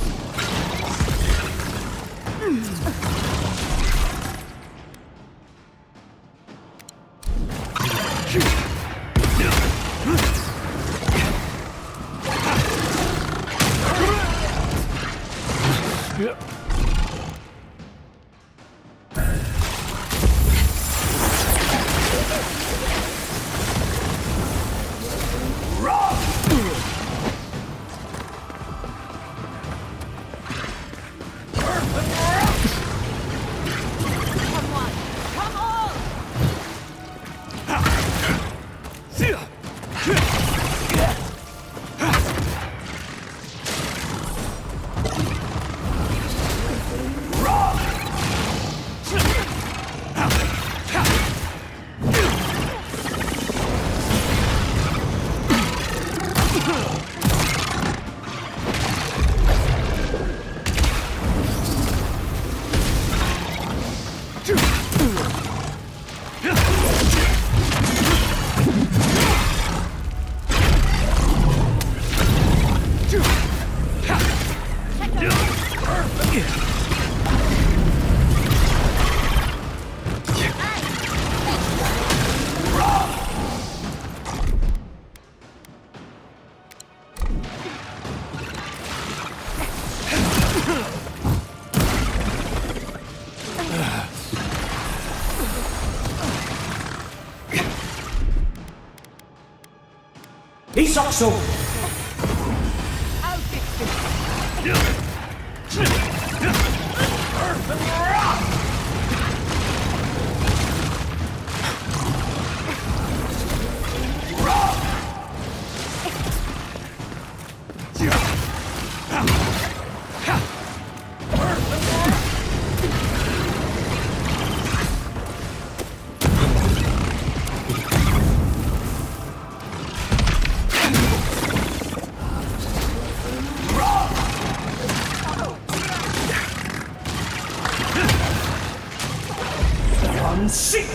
Speaker 17: Isakso!
Speaker 4: I'll fix this!
Speaker 17: I'm sick!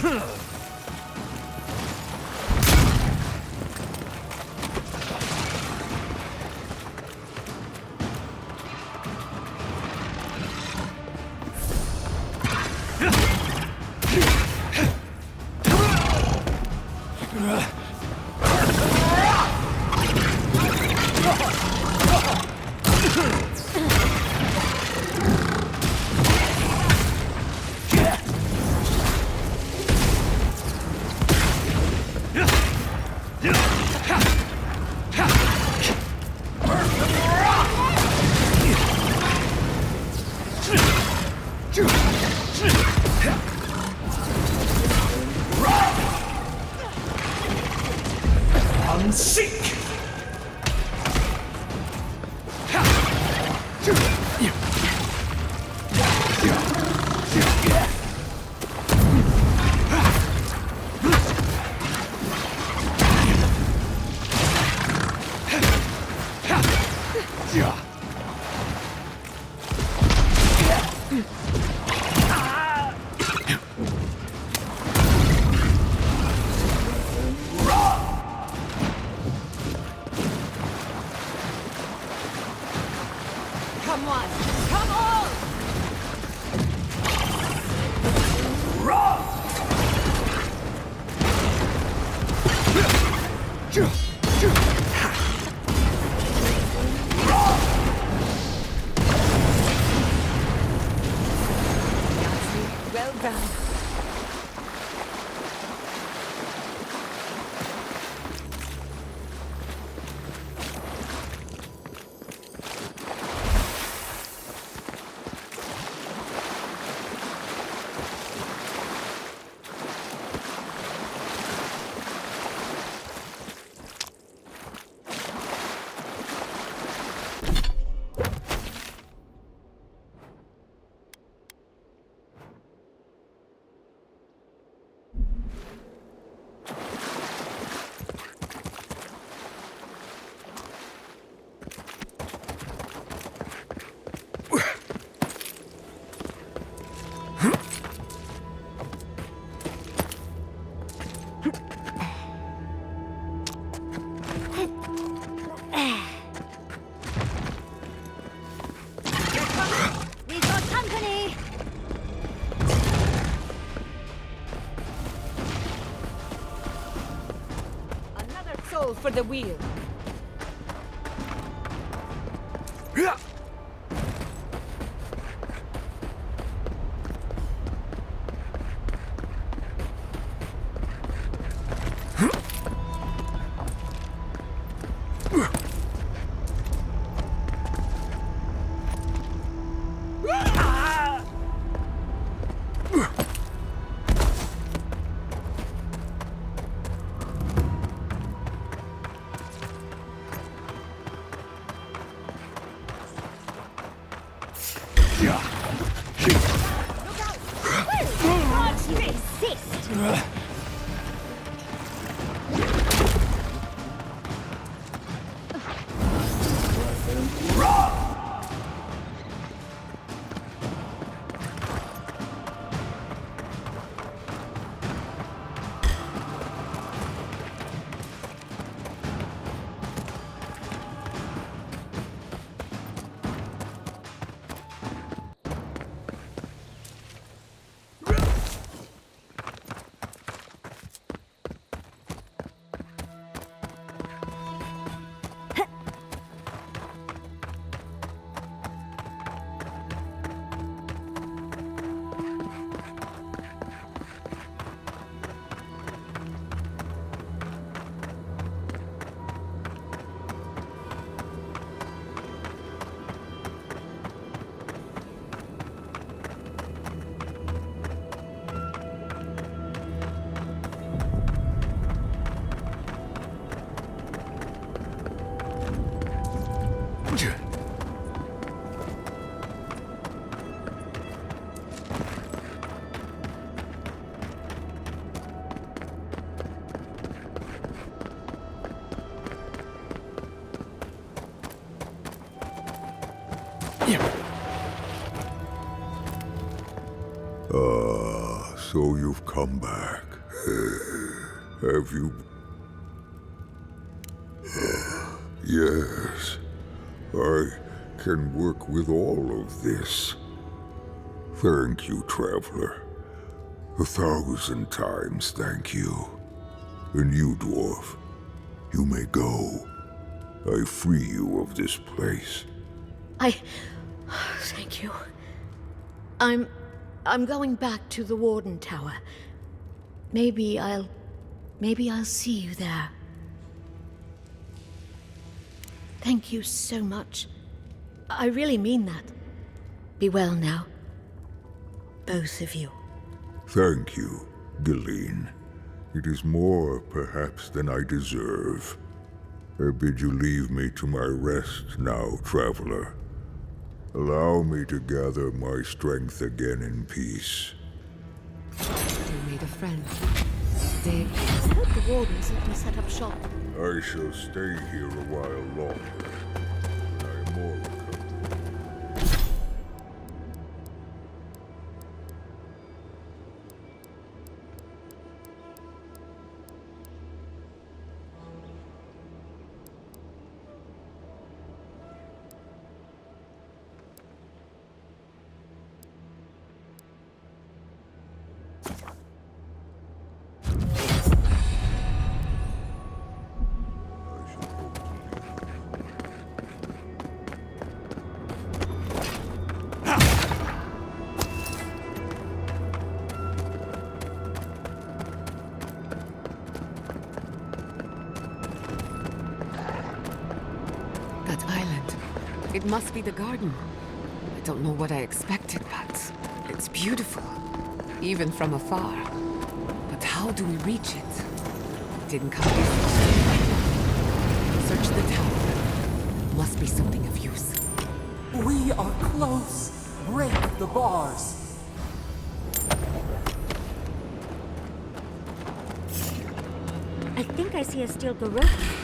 Speaker 5: Come on! Come on! Well done.
Speaker 1: We've got company!
Speaker 5: Another soul for the wheel.
Speaker 1: Watch resist!
Speaker 20: So you've come back. Have you? Yes. I can work with all of this. Thank you, traveler. 1,000 times thank you. And you, dwarf, you may go. I free you of this place.
Speaker 19: Thank you. I'm going back to the Warden Tower. Maybe I'll see you there. Thank you so much. I really mean that. Be well now. Both of you.
Speaker 20: Thank you, Galeen. It is more, perhaps, than I deserve. I bid you leave me to my rest now, traveler. Allow me to gather my strength again in peace.
Speaker 5: You made a friend.
Speaker 19: I hope the Wardens let me set up shop.
Speaker 20: I shall stay here a while longer. I am more recovered.
Speaker 5: That island. It must be the garden. I don't know what I expected, but it's beautiful. Even from afar. But how do we reach it? Didn't come before. Search the tower. Must be something of use.
Speaker 2: We are close. Break the bars.
Speaker 1: I think I see a steel garrote ahead.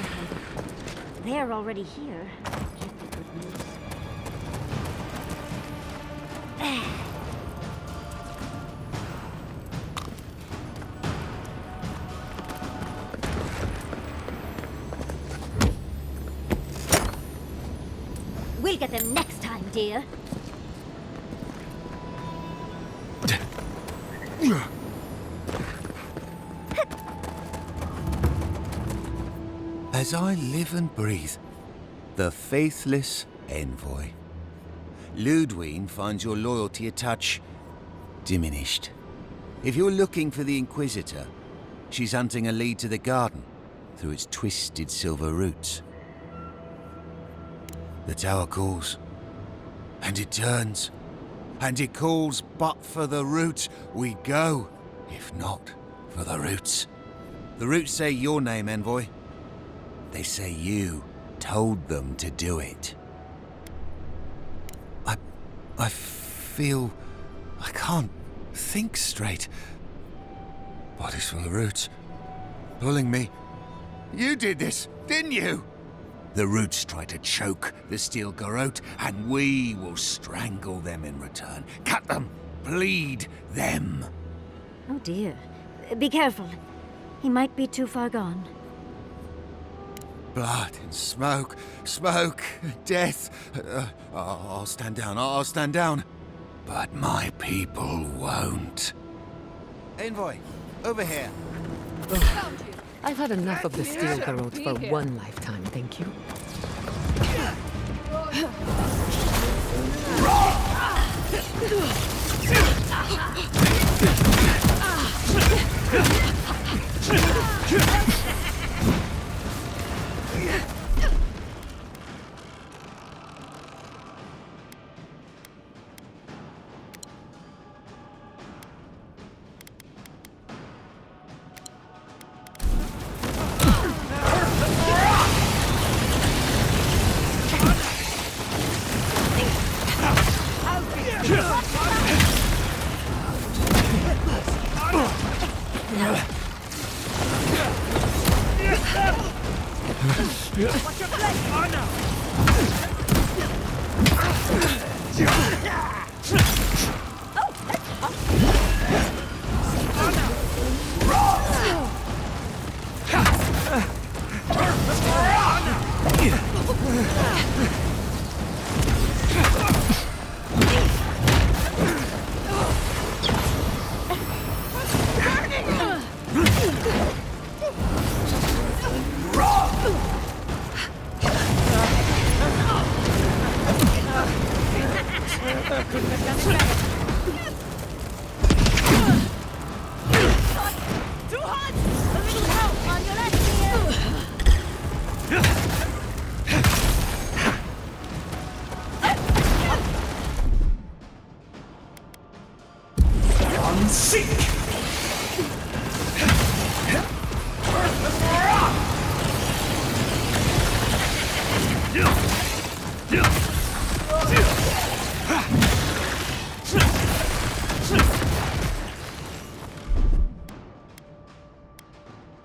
Speaker 1: They're already here. Can't be good news. We'll get them next time, dear.
Speaker 11: As I live and breathe, the faithless envoy. Ludwine finds your loyalty a touch diminished. If you're looking for the Inquisitor, she's hunting a lead to the garden through its twisted silver roots. The tower calls, and it turns, and it calls, but for the roots we go, if not for the roots. The roots say your name, envoy. They say you told them to do it. I feel I can't think straight. Bodies from the roots, pulling me. You did this, didn't you? The roots try to choke the steel garrote, and we will strangle them in return. Cut them, bleed them.
Speaker 1: Oh dear. Be careful. He might be too far gone.
Speaker 11: Blood and smoke, smoke, death. I'll stand down, I'll stand down. But my people won't. Envoy, over here.
Speaker 5: I've had enough of the steel garrote for one lifetime, thank you.
Speaker 17: What's your place?
Speaker 10: Too hot! A little help on your left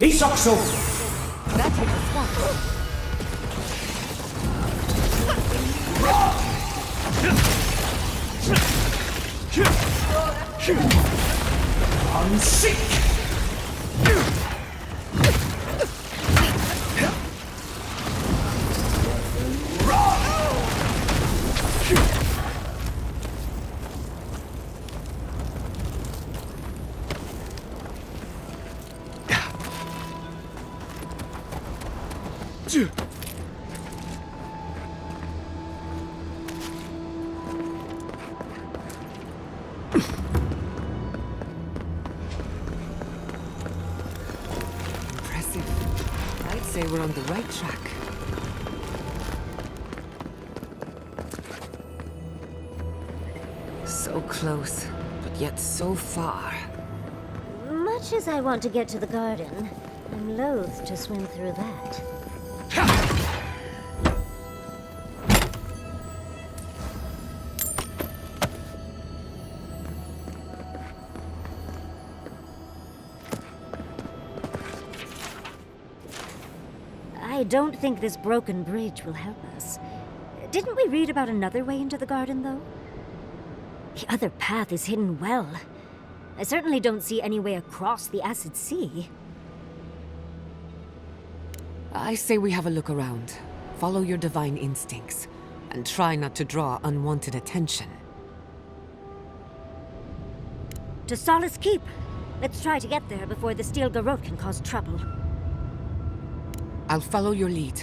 Speaker 21: Isakso!
Speaker 5: That hit the spot. Impressive. I'd say we're on the right track. So close, but yet so far.
Speaker 1: Much as I want to get to the garden, I'm loath to swim through that. I don't think this broken bridge will help us. Didn't we read about another way into the garden, though? The other path is hidden well. I certainly don't see any way across the acid sea.
Speaker 5: I say we have a look around. Follow your divine instincts, and try not to draw unwanted attention.
Speaker 1: To Solace Keep. Let's try to get there before the Steel Garrote can cause trouble.
Speaker 5: I'll follow your lead.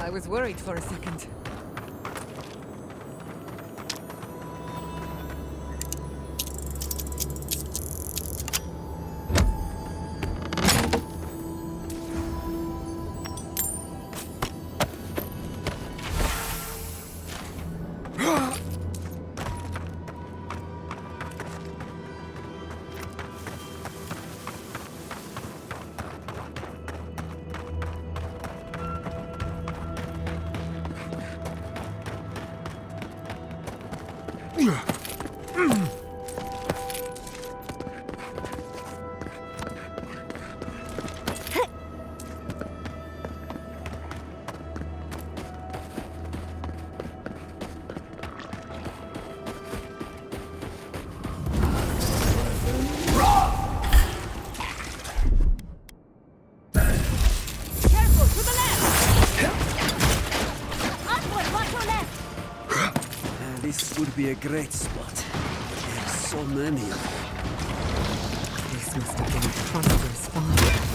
Speaker 5: I was worried for a second.
Speaker 7: This would be a great spot. There's so many of them.
Speaker 5: This must have been a prosperous farm.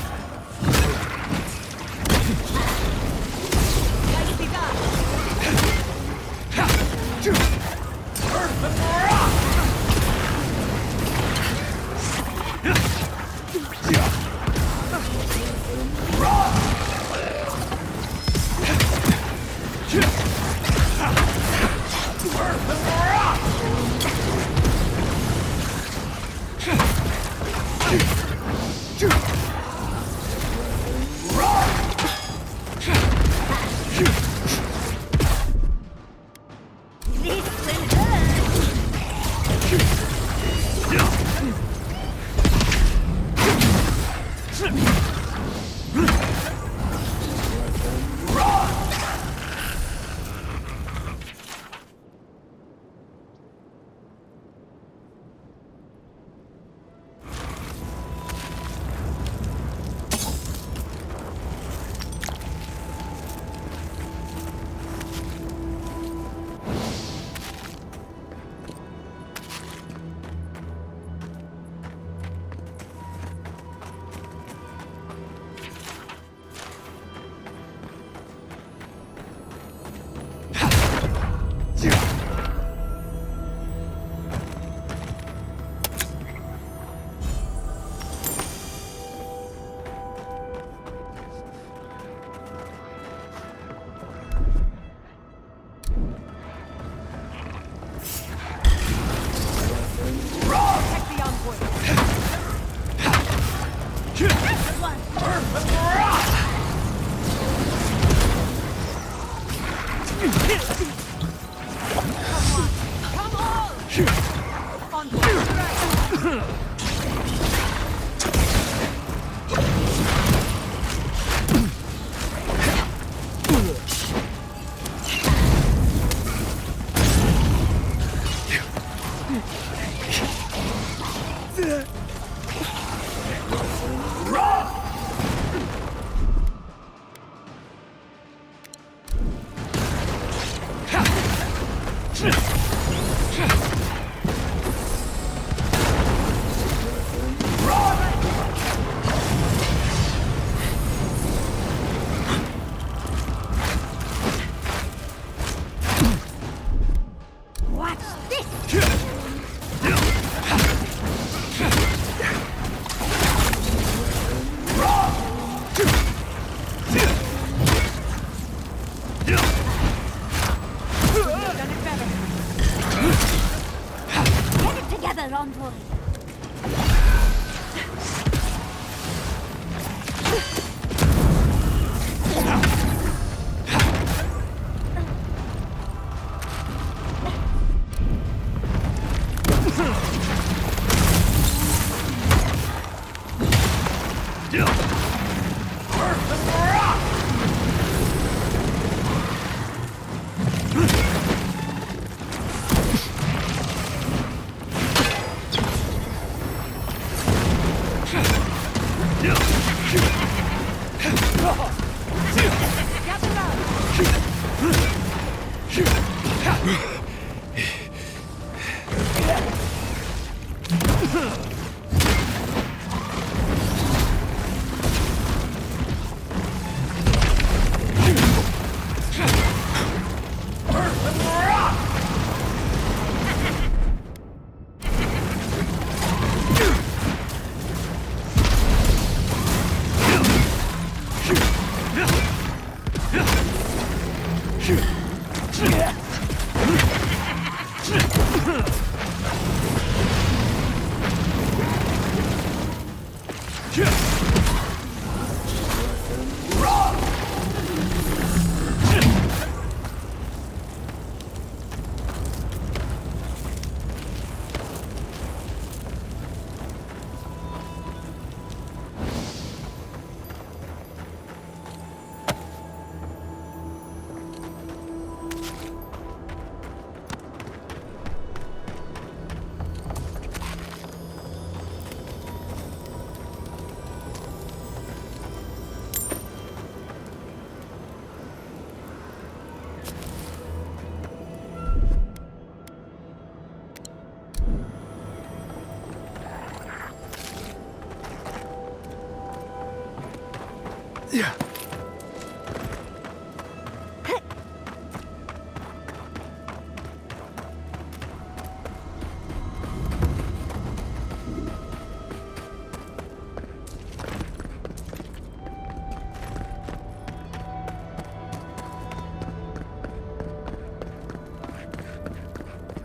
Speaker 12: Yeah.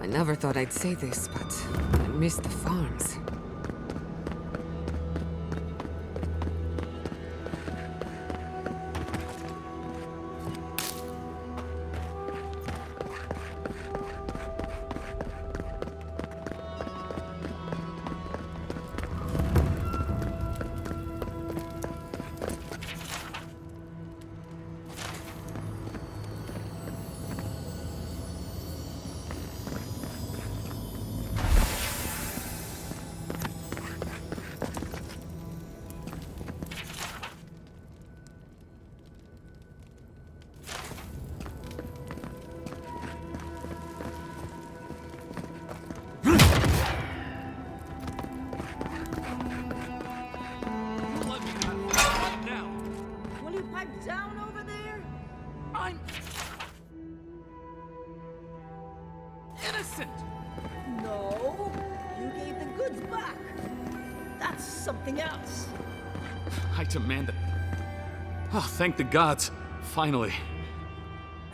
Speaker 5: I never thought I'd say this, but I miss the farms.
Speaker 4: Will you pipe down over there? I'm innocent! No, you gave the goods back. That's something else.
Speaker 6: I demand it. Oh, thank the gods. Finally.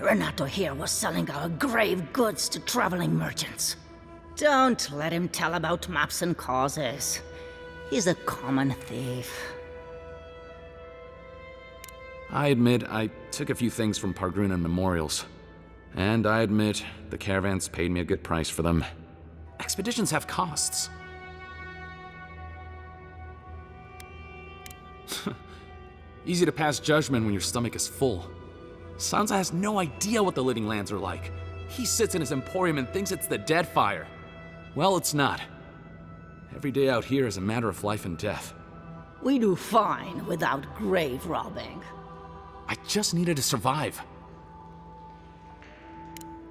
Speaker 22: Renato here was selling our grave goods to traveling merchants. Don't let him tell about maps and causes. He's a common thief.
Speaker 6: I admit I took a few things from Pargrunan memorials. And I admit the caravans paid me a good price for them. Expeditions have costs. Easy to pass judgment when your stomach is full. Sansa has no idea what the living lands are like. He sits in his emporium and thinks it's the Deadfire. Well, it's not. Every day out here is a matter of life and death.
Speaker 22: We do fine without grave robbing.
Speaker 6: I just needed to survive.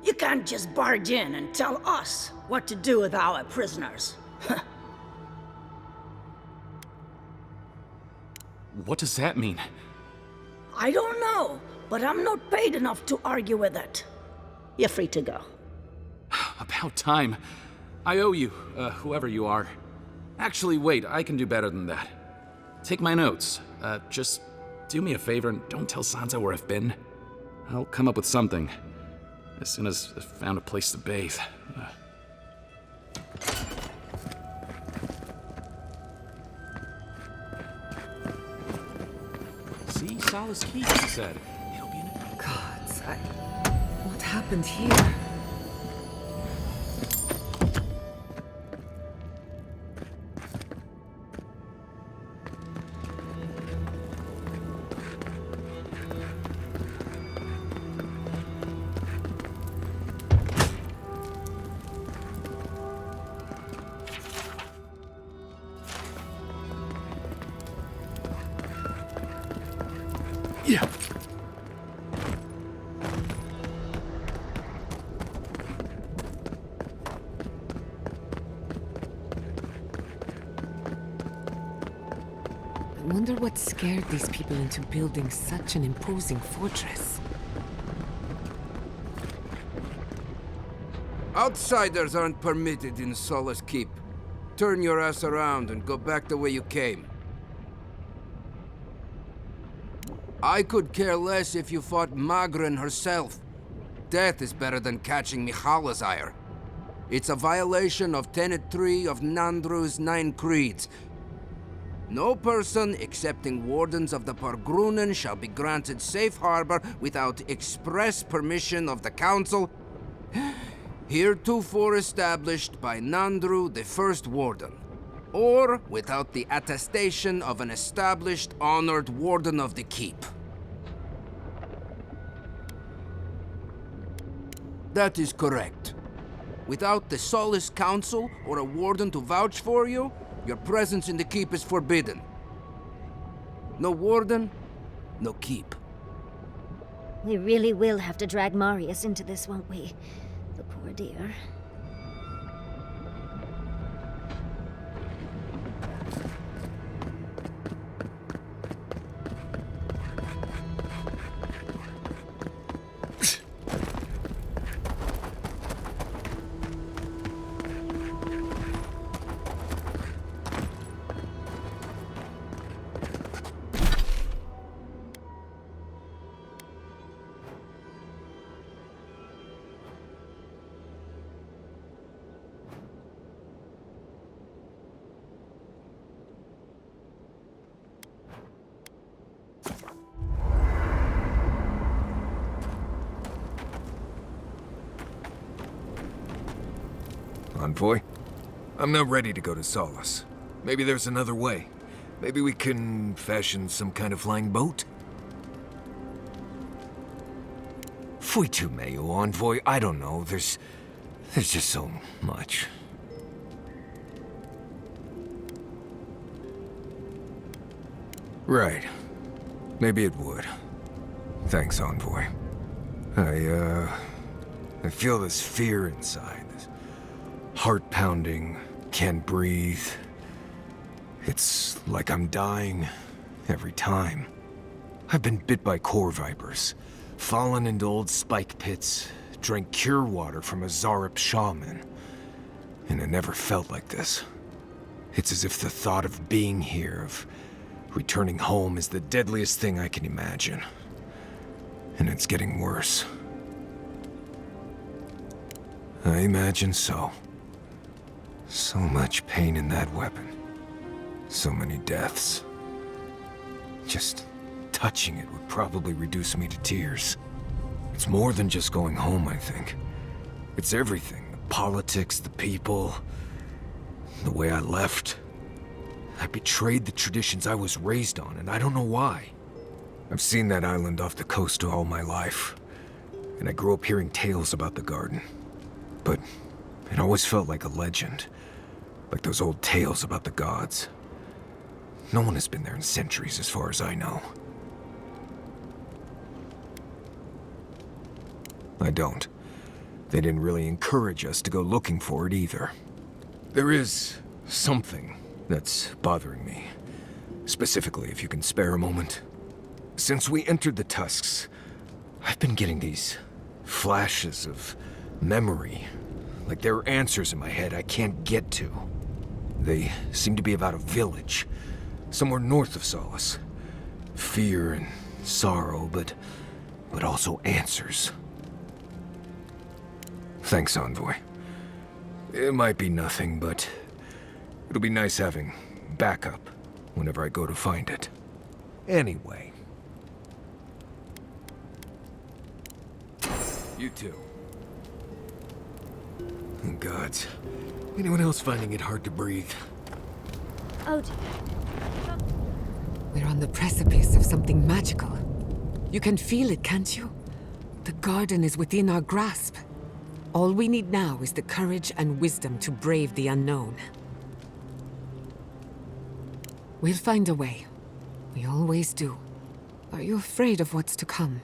Speaker 22: You can't just barge in and tell us what to do with our prisoners.
Speaker 6: What does that mean?
Speaker 22: I don't know, but I'm not paid enough to argue with it. You're free to go.
Speaker 6: About time. I owe you, whoever you are. Actually, wait, I can do better than that. Take my notes. Just do me a favor and don't tell Sansa where I've been. I'll come up with something. As soon as I've found a place to bathe. See? Solace Keep, he said. It'll be in a...
Speaker 5: Gods, what happened here?
Speaker 12: Yeah.
Speaker 5: I wonder what scared these people into building such an imposing fortress.
Speaker 15: Outsiders aren't permitted in Solace Keep. Turn your ass around and go back the way you came. I could care less if you fought Magren herself. Death is better than catching Michala's ire. It's a violation of Tenet 3 of Nandru's 9 creeds. No person excepting wardens of the Pargrunan shall be granted safe harbor without express permission of the council, heretofore established by Nandru, the first warden, or without the attestation of an established, honored warden of the keep. That is correct. Without the Solace Council or a warden to vouch for you, your presence in the keep is forbidden. No warden, no keep.
Speaker 1: We really will have to drag Marius into this, won't we? The poor dear.
Speaker 12: Envoy. I'm not ready to go to Solace. Maybe there's another way. Maybe we can fashion some kind of flying boat? Fuitu Mayo, Envoy. I don't know. There's just so much. Right. Maybe it would. Thanks, Envoy. I feel this fear inside. This heart pounding, can't breathe. It's like I'm dying every time. I've been bit by core vipers, fallen into old spike pits, drank cure water from a Zarep shaman. And it never felt like this. It's as if the thought of being here, of returning home, is the deadliest thing I can imagine. And it's getting worse. I imagine so. So much pain in that weapon. So many deaths. Just touching it would probably reduce me to tears. It's more than just going home, I think. It's everything. The politics, the people, the way I left. I betrayed the traditions I was raised on, and I don't know why. I've seen that island off the coast all my life, and I grew up hearing tales about the garden. But it always felt like a legend, like those old tales about the gods. No one has been there in centuries, as far as I know. I don't. They didn't really encourage us to go looking for it either. There is something that's bothering me. Specifically, if you can spare a moment. Since we entered the Tusks, I've been getting these flashes of memory. Like there are answers in my head I can't get to. They seem to be about a village, somewhere north of Solace. Fear and sorrow, but also answers. Thanks, Envoy. It might be nothing, but it'll be nice having backup whenever I go to find it. Anyway. You too. Oh, gods. Anyone else finding it hard to breathe?
Speaker 1: Oh, dear.
Speaker 5: We're on the precipice of something magical. You can feel it, can't you? The garden is within our grasp. All we need now is the courage and wisdom to brave the unknown. We'll find a way. We always do. Are you afraid of what's to come?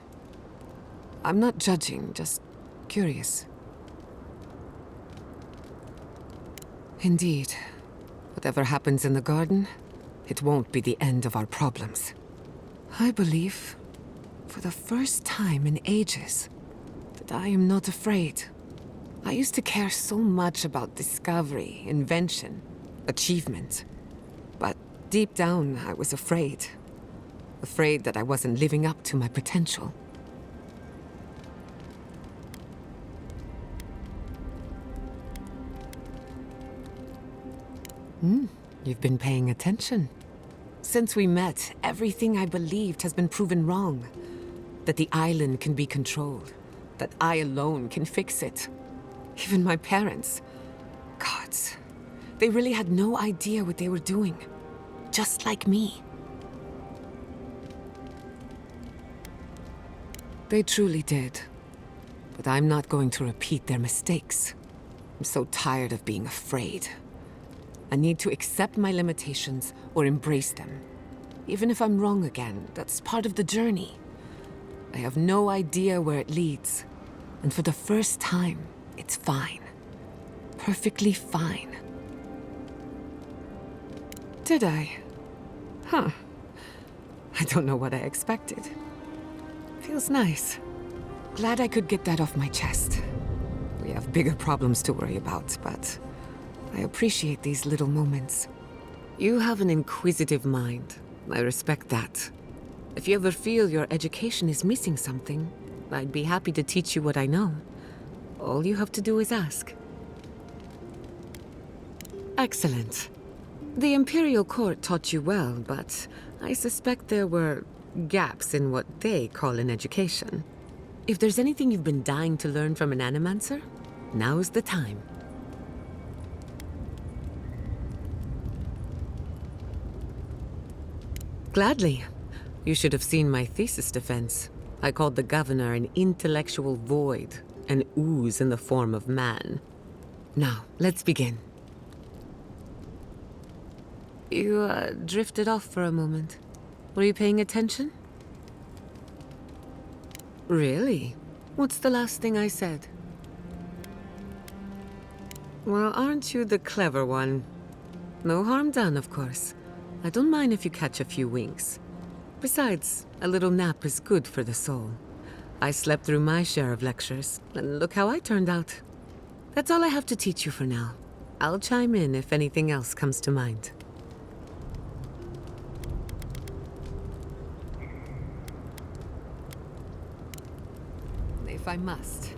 Speaker 5: I'm not judging, just curious. Indeed. Whatever happens in the garden, it won't be the end of our problems. I believe, for the first time in ages, that I am not afraid. I used to care so much about discovery, invention, achievement. But deep down, I was afraid. Afraid that I wasn't living up to my potential. You've been paying attention. Since we met, everything I believed has been proven wrong. That the island can be controlled. That I alone can fix it. Even my parents. Gods. They really had no idea what they were doing. Just like me. They truly did. But I'm not going to repeat their mistakes. I'm so tired of being afraid. I need to accept my limitations or embrace them. Even if I'm wrong again, that's part of the journey. I have no idea where it leads. And for the first time, it's fine. Perfectly fine. Did I? Huh. I don't know what I expected. Feels nice. Glad I could get that off my chest. We have bigger problems to worry about, but I appreciate these little moments. You have an inquisitive mind. I respect that. If you ever feel your education is missing something, I'd be happy to teach you what I know. All you have to do is ask. Excellent. The Imperial Court taught you well, but I suspect there were gaps in what they call an education. If there's anything you've been dying to learn from an Animancer, now's the time. Gladly. You should have seen my thesis defense. I called the governor an intellectual void, an ooze in the form of man. Now, let's begin. You, drifted off for a moment. Were you paying attention? Really? What's the last thing I said? Well, aren't you the clever one? No harm done, of course. I don't mind if you catch a few winks. Besides, a little nap is good for the soul. I slept through my share of lectures, and look how I turned out. That's all I have to teach you for now. I'll chime in if anything else comes to mind. If I must.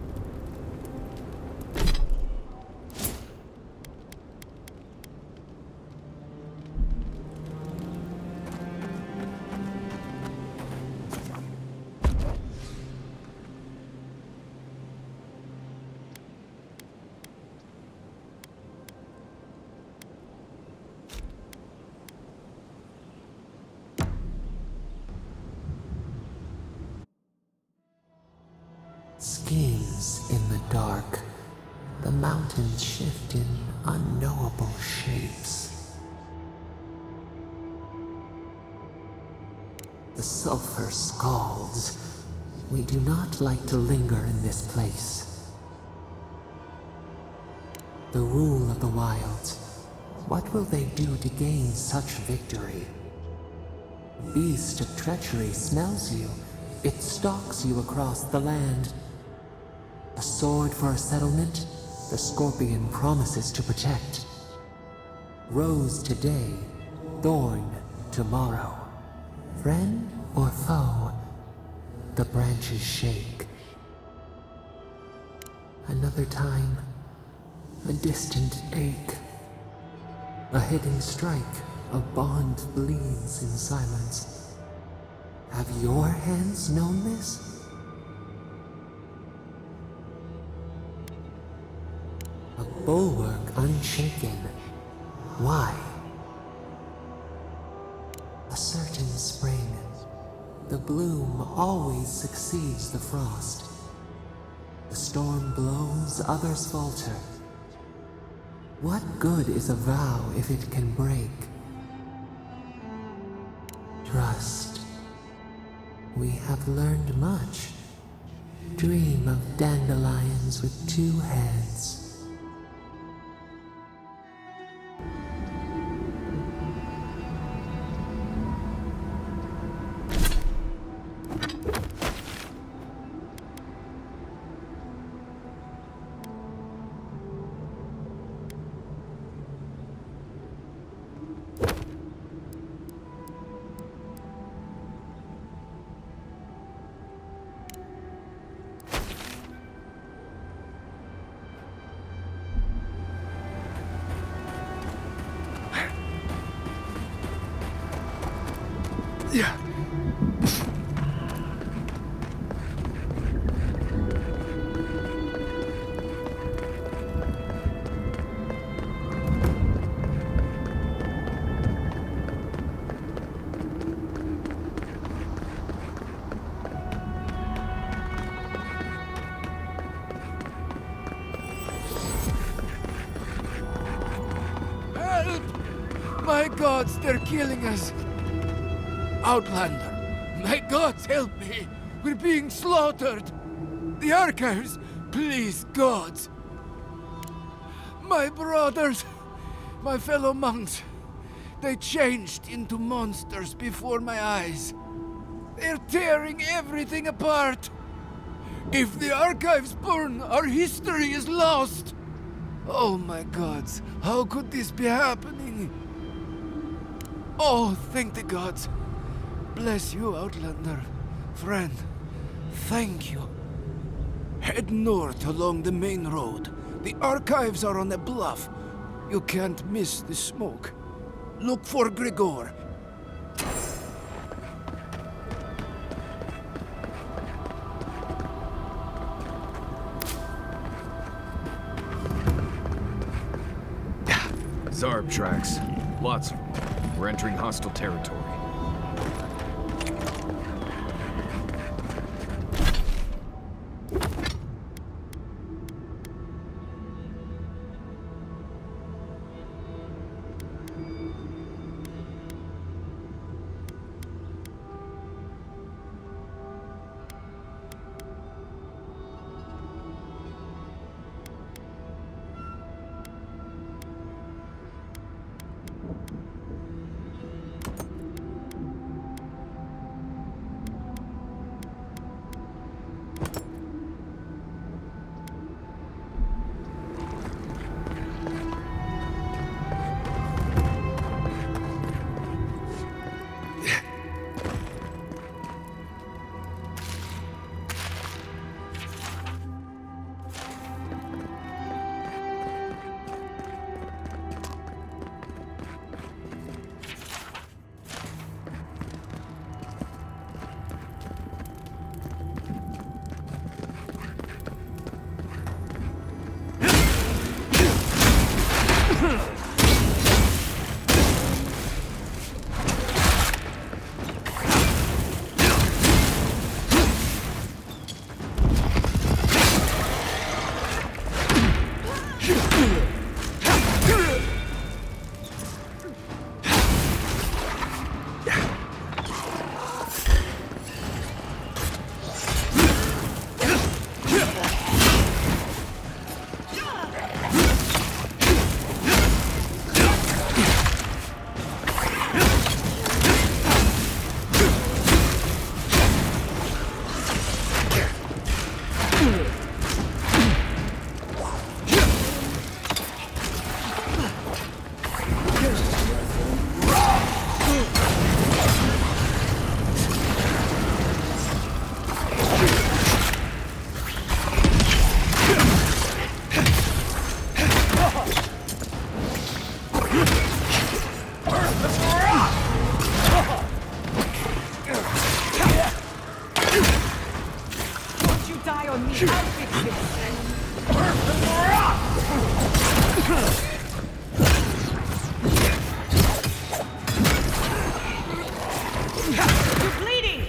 Speaker 2: Schemes in the dark. The mountains shift in unknowable shapes. The sulfur scalds. We do not like to linger in this place. The rule of the wilds. What will they do to gain such victory? Beast of treachery smells you. It stalks you across the land. A sword for a settlement, the scorpion promises to protect. Rose today, thorn tomorrow. Friend or foe, the branches shake. Another time, a distant ache. A hidden strike, a bond bleeds in silence. Have your hands known this? A bulwark unshaken. Why? A certain spring. The bloom always succeeds the frost. The storm blows, others falter. What good is a vow if it can break? Trust. We have learned much. Dream of dandelions with two heads.
Speaker 9: Yeah. Help! My gods, they're killing us! Outlander, my gods, help me! We're being slaughtered! The archives, please, gods! My brothers, my fellow monks, they changed into monsters before my eyes. They're tearing everything apart! If the archives burn, our history is lost! Oh my gods, how could this be happening? Oh, thank the gods. Bless you, Outlander. Friend, thank you. Head north along the main road. The archives are on a bluff. You can't miss the smoke. Look for Grigor.
Speaker 13: Zarb tracks. Lots of them. We're entering hostile territory.
Speaker 5: die on me, I'll fix this. You're bleeding!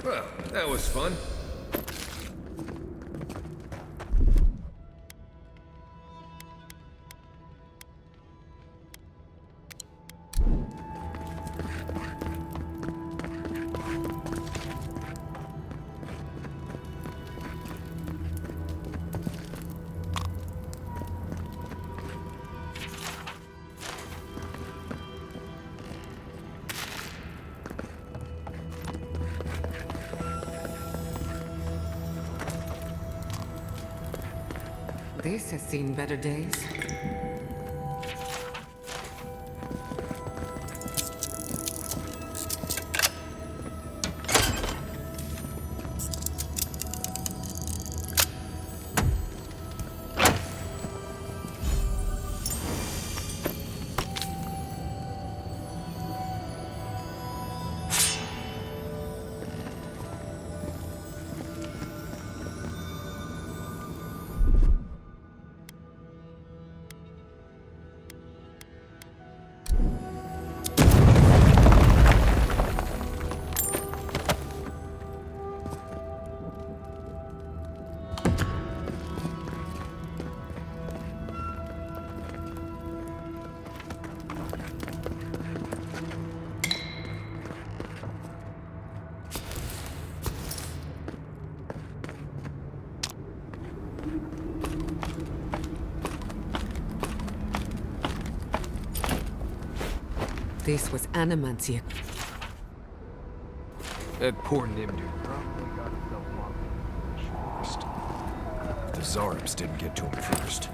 Speaker 12: Well, that was fun.
Speaker 5: This has seen better days. This was Animantia.
Speaker 12: That poor Nimdu probably got himself locked first. The Zarabs didn't get to him first.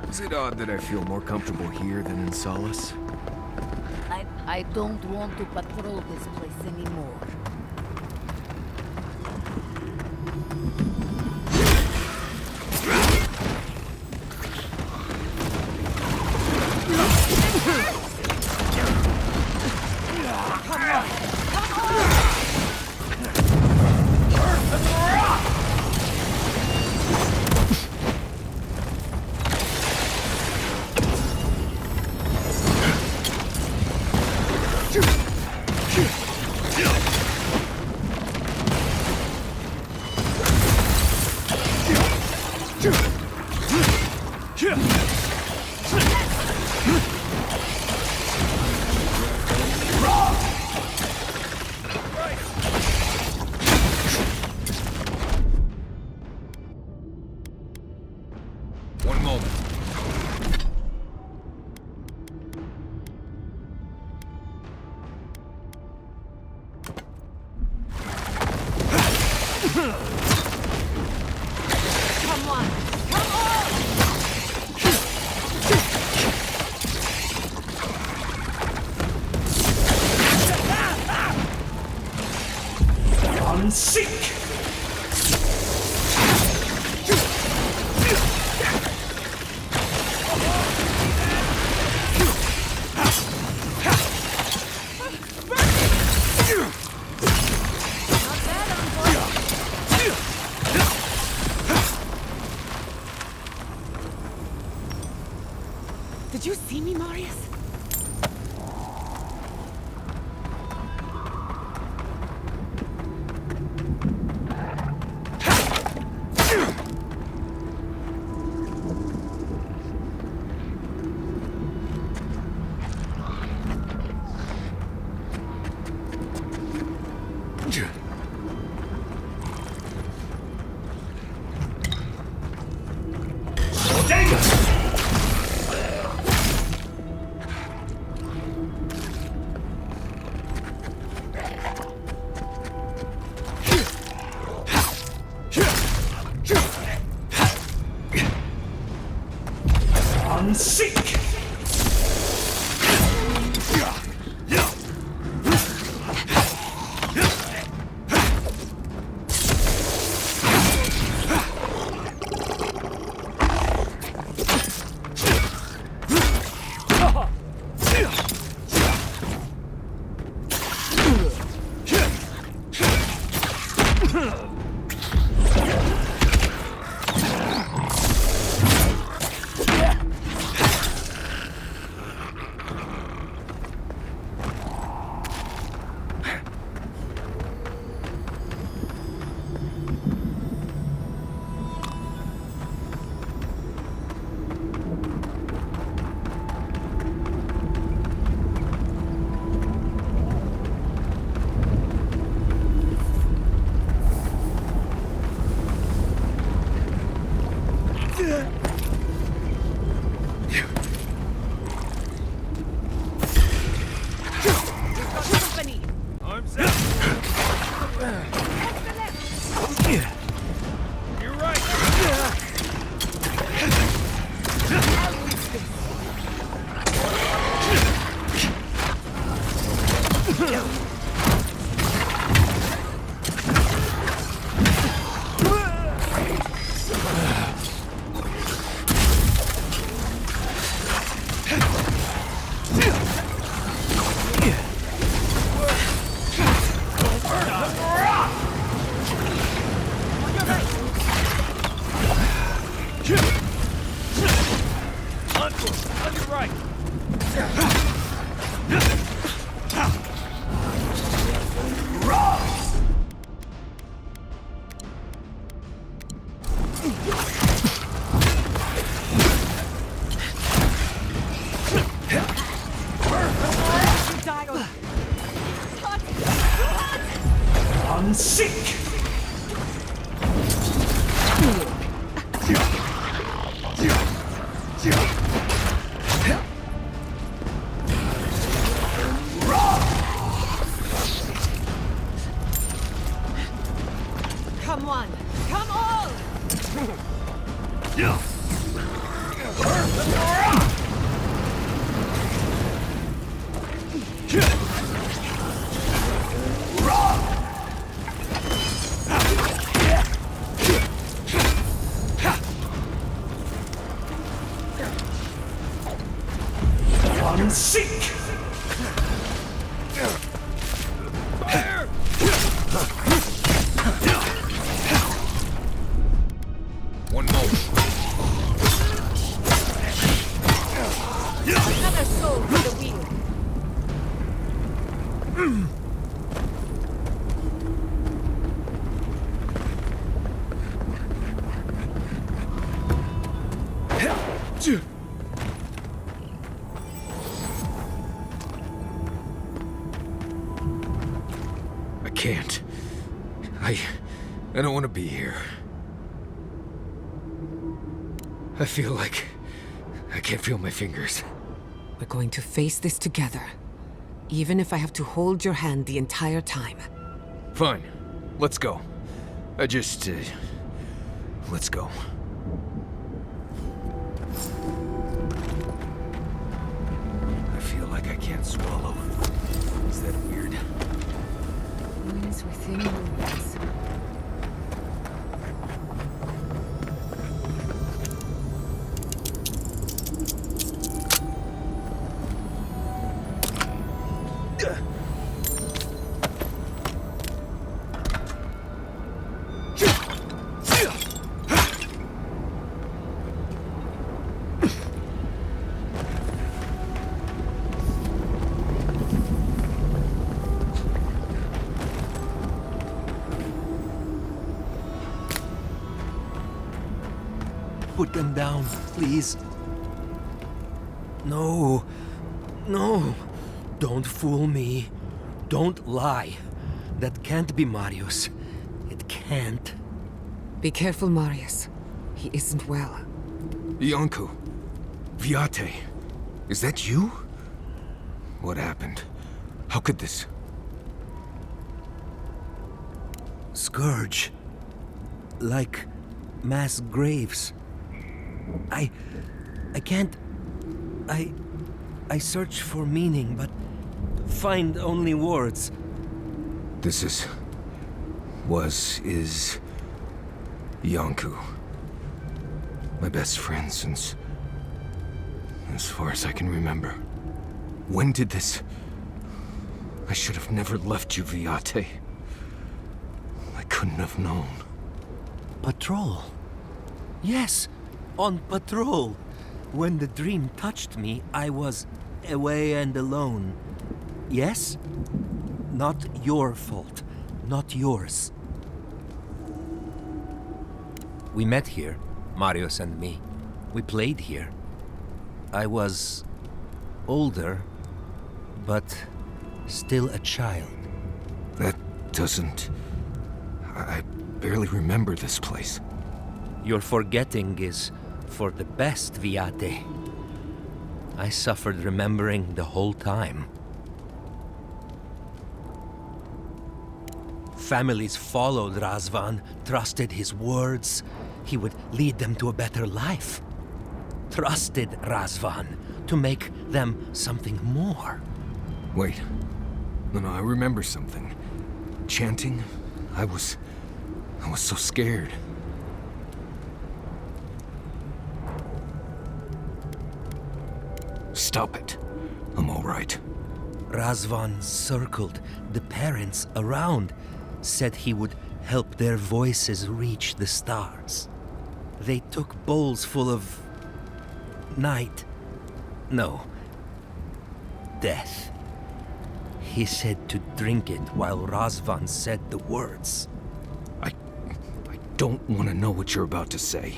Speaker 12: Is it odd that I feel more comfortable here than in Solace?
Speaker 3: I don't want to patrol this place anymore.
Speaker 12: One moment.
Speaker 5: Come on! Come on!
Speaker 9: Seek!
Speaker 5: Did you see me, Marius? Seek! Seek! Come on! Come on!
Speaker 9: Seek!
Speaker 12: One moment.
Speaker 5: Another soul for the wheel.
Speaker 12: I can't. I don't want to be here. I feel like I can't feel my fingers.
Speaker 5: We're going to face this together, even if I have to hold your hand the entire time.
Speaker 12: Fine. Let's go. Let's go. I feel like I can't swallow. Is that weird?
Speaker 5: Ruins within ruins.
Speaker 17: put them down, please. No. No. Don't fool me. Don't lie. That can't be Marius. It can't.
Speaker 5: Be careful, Marius. He isn't well.
Speaker 11: Iancu. Viate. Is that you? What happened? How could this...
Speaker 17: Scourge. Like mass graves. I can't... I search for meaning, but find only words.
Speaker 11: This is... is... Iancu. My best friend since... as far as I can remember. When did this... I should have never left you, Viate. I couldn't have known.
Speaker 17: Patrol. Yes, on patrol. When the dream touched me, I was away and alone. Yes? Not your fault. Not yours. We met here, Marius and me. We played here. I was older, but still a child.
Speaker 11: That doesn't... I barely remember this place.
Speaker 17: Your forgetting is for the best, Viate. I suffered remembering the whole time. Families followed Razvan, trusted his words. He would lead them to a better life. Trusted Razvan to make them something more.
Speaker 11: Wait. No, I remember something. Chanting? I was so scared. Stop it. I'm all right.
Speaker 17: Razvan circled the parents around, said he would help their voices reach the stars. They took bowls full of... night. No. Death. He said to drink it while Razvan said the words.
Speaker 11: I don't want to know what you're about to say.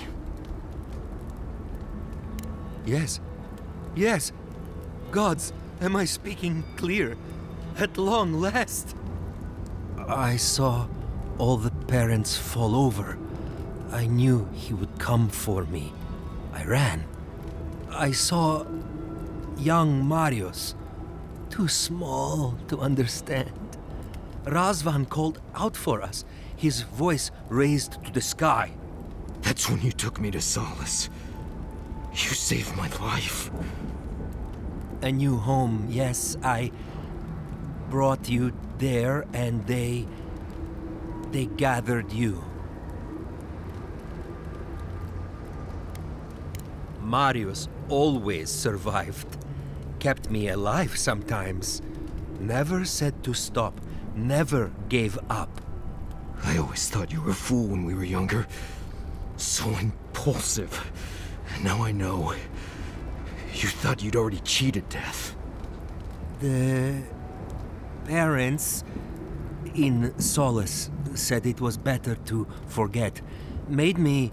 Speaker 17: Yes. Yes. Gods, am I speaking clear? At long last. I saw all the parents fall over. I knew he would come for me. I ran. I saw young Marius, too small to understand. Razvan called out for us, his voice raised to the sky.
Speaker 11: That's when you took me to Solace. You saved my life.
Speaker 17: A new home, yes, I brought you there and they gathered you. Marius always survived. Kept me alive sometimes. Never said to stop. Never gave up.
Speaker 11: I always thought you were a fool when we were younger. So impulsive. Now I know. You thought you'd already cheated death.
Speaker 17: The parents in Solace said it was better to forget. Made me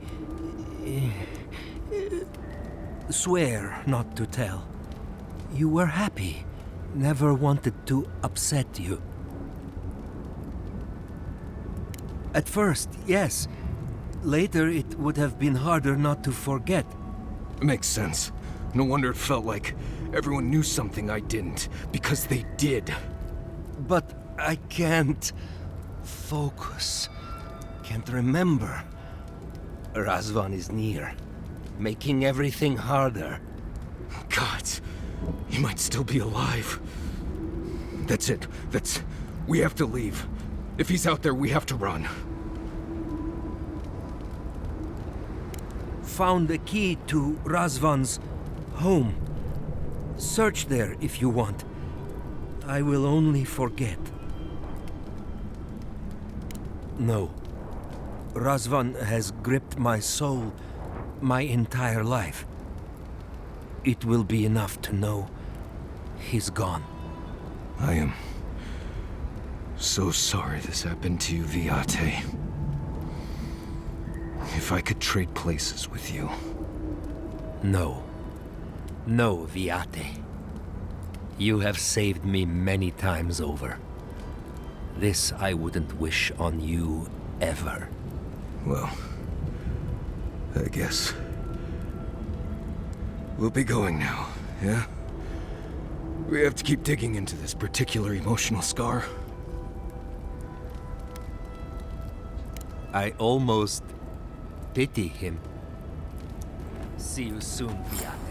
Speaker 17: swear not to tell. You were happy. Never wanted to upset you. At first, yes. Later, it would have been harder not to forget.
Speaker 11: Makes sense. No wonder it felt like everyone knew something I didn't, because they did.
Speaker 17: But I can't focus. Can't remember. Razvan is near, making everything harder.
Speaker 11: God, he might still be alive. That's it. We have to leave. If he's out there, we have to run.
Speaker 17: Found a key to Razvan's home. Search there if you want. I will only forget. No. Razvan has gripped my soul my entire life. It will be enough to know he's gone.
Speaker 11: I am so sorry this happened to you, Viate. If if I could trade places with you.
Speaker 17: No. No, Viate. You have saved me many times over. This I wouldn't wish on you ever.
Speaker 12: Well, I guess we'll be going now, yeah? We have to keep digging into this particular emotional scar.
Speaker 17: I almost pity him. See you soon, Viate.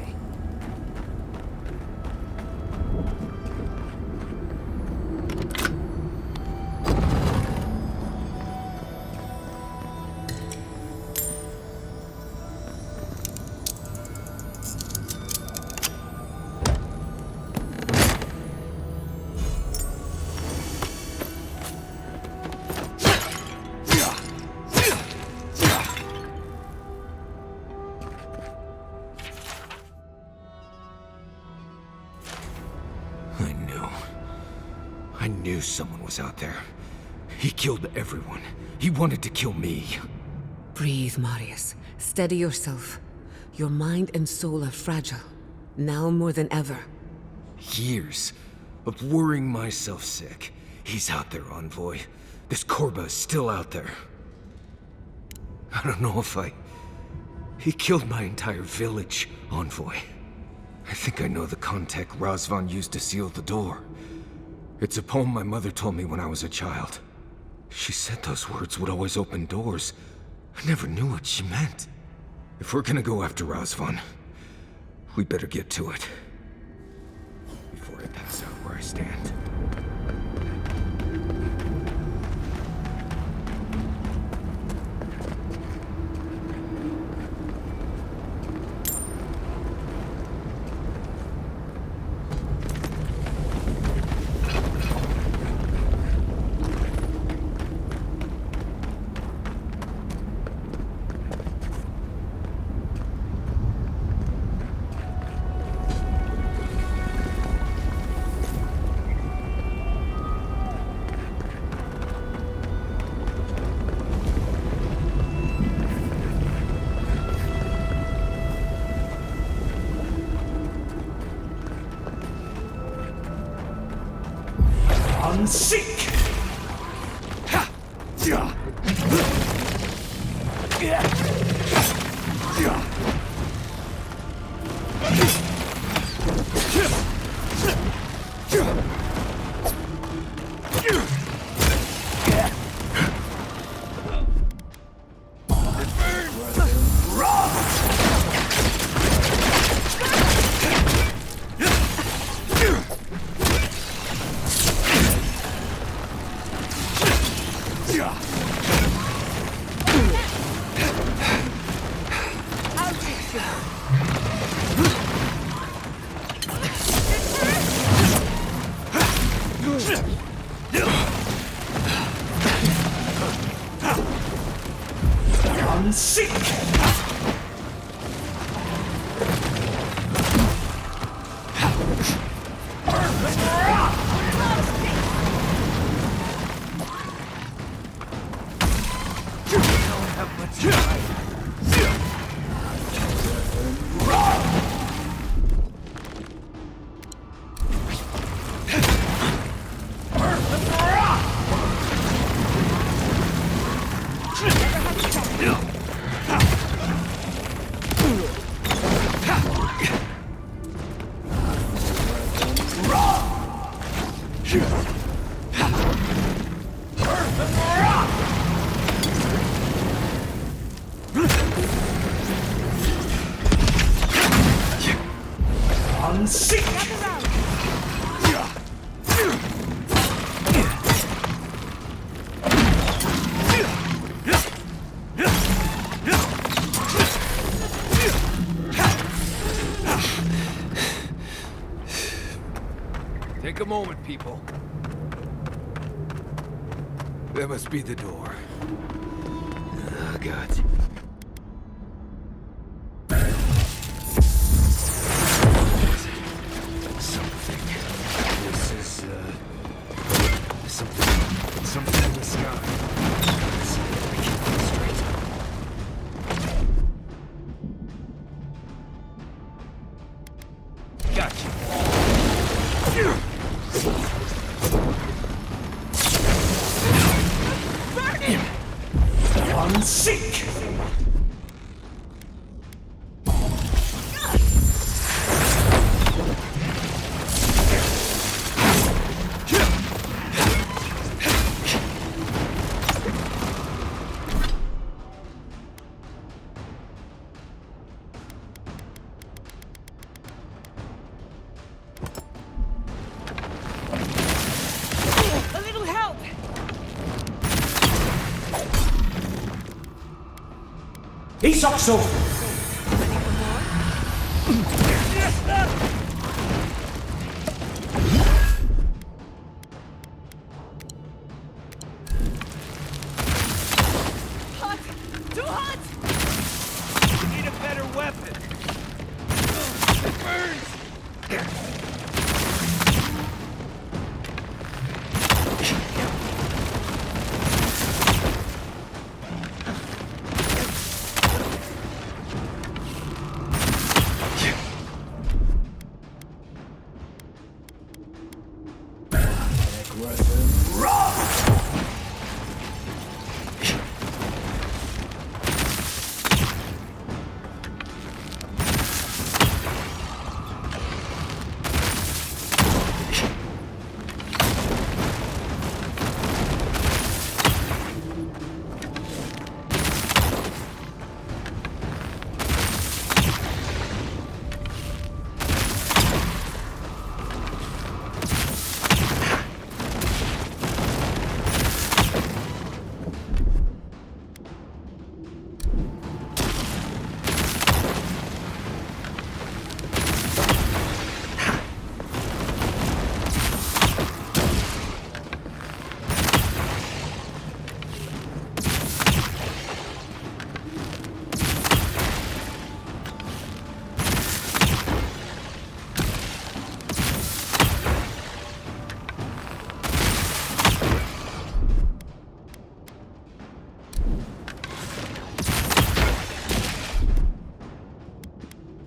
Speaker 12: I knew someone was out there. He killed everyone. He wanted to kill me.
Speaker 5: Breathe, Marius. Steady yourself. Your mind and soul are fragile. Now more than ever.
Speaker 12: Years of worrying myself sick. He's out there, Envoy. This Korba is still out there. I don't know if He killed my entire village, Envoy. I think I know the contact Razvan used to seal the door. It's a poem my mother told me when I was a child. She said those words would always open doors. I never knew what she meant. If we're gonna go after Razvan, we better get to it. Before I pass out where I stand.
Speaker 9: Seek!
Speaker 12: Take a moment, people. That must be the door. Oh, God. Something. This is, something in the sky. I can't get straight.
Speaker 13: I'm sick!
Speaker 4: A little help!
Speaker 13: Isokso!
Speaker 4: Hot! Too hot!
Speaker 13: You need a better weapon. It burns!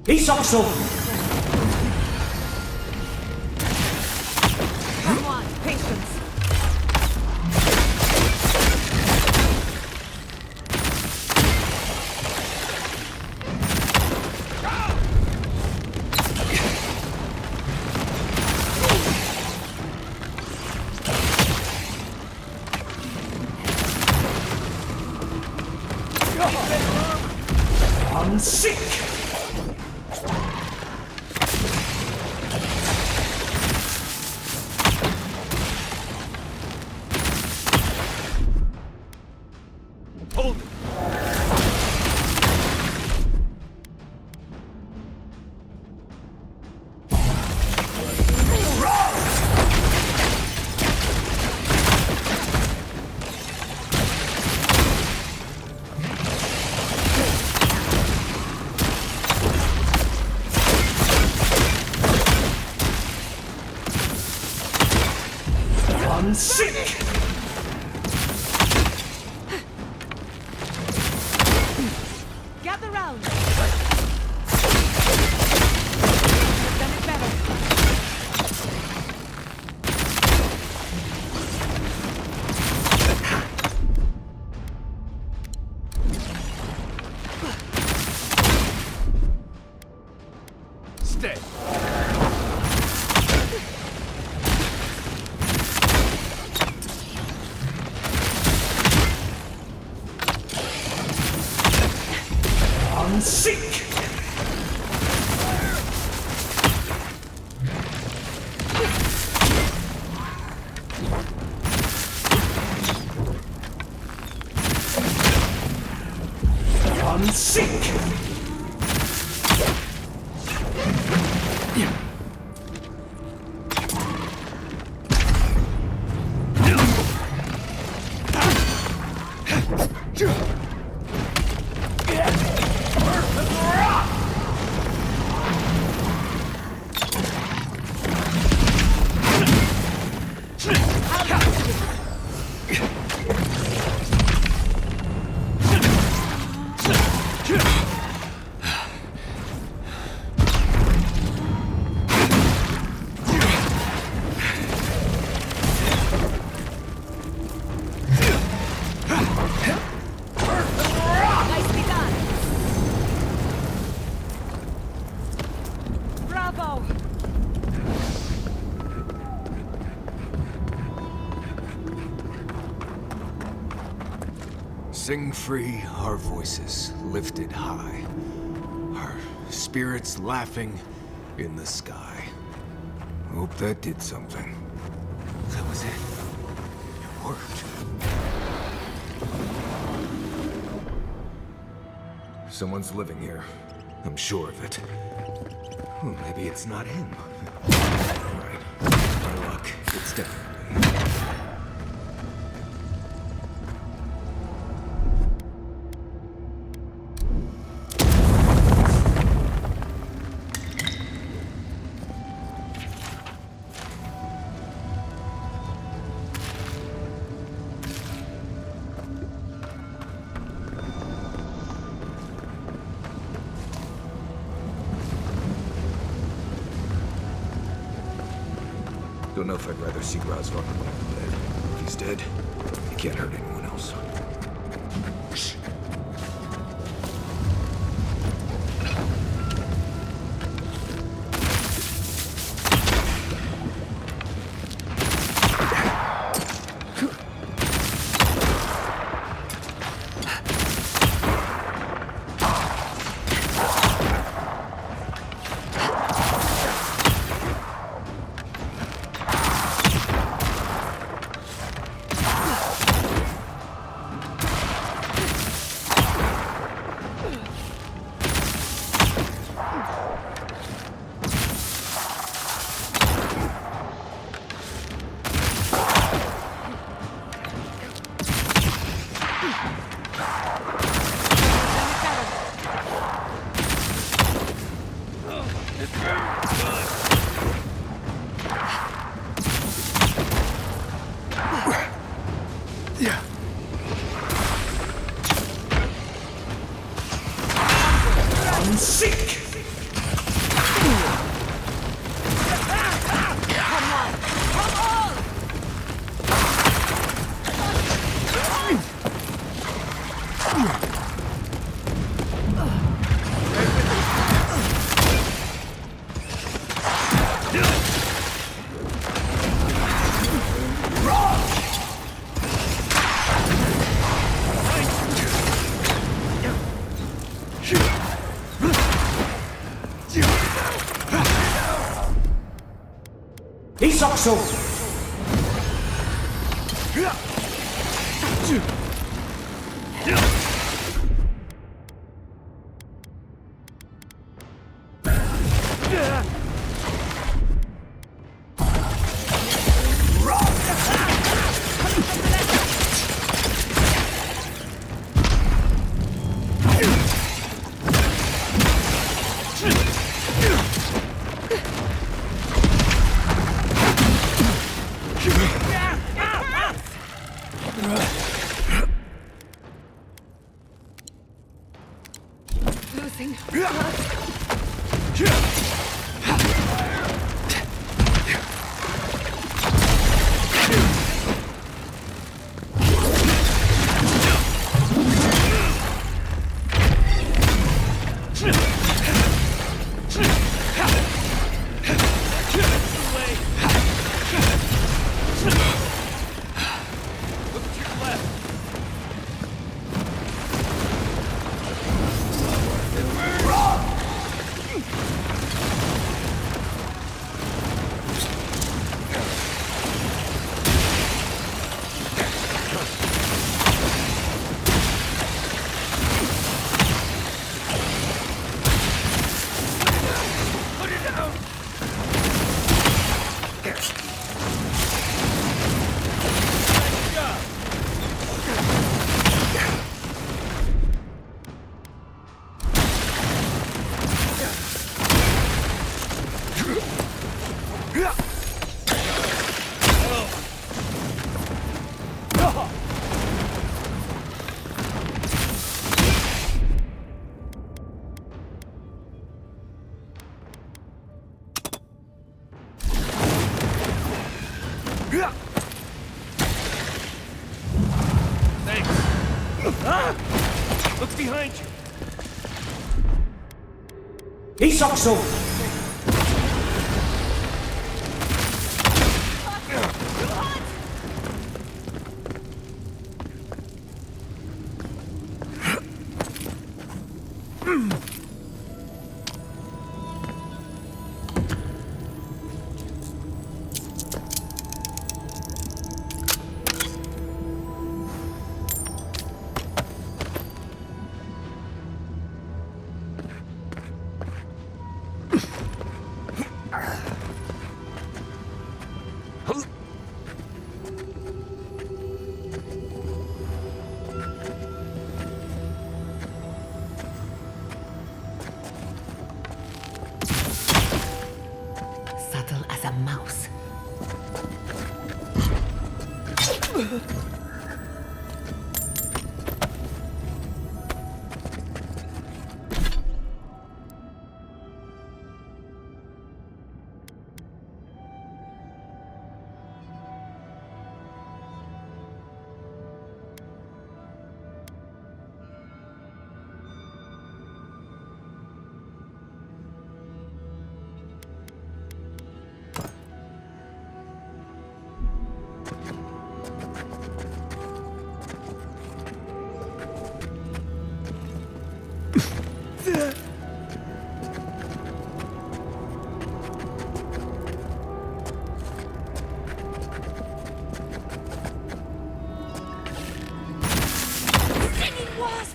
Speaker 13: Isokso!
Speaker 4: Come on, patience!
Speaker 13: I'm sick! Hold it! I'm sick!
Speaker 4: Gather round! Done it better!
Speaker 13: Stay! I'm sick! I'm sick!
Speaker 12: sing free, our voices lifted high. Our spirits laughing in the sky. Hope that did something. That was it. It worked. Someone's living here. I'm sure of it. Well, maybe it's not him. Right. My luck. It's definitely. Don't know if I'd rather see Razvan alive than dead. If he's dead, he can't hurt anyone else.
Speaker 13: Isaacso!
Speaker 14: Look behind you!
Speaker 13: Isaacso!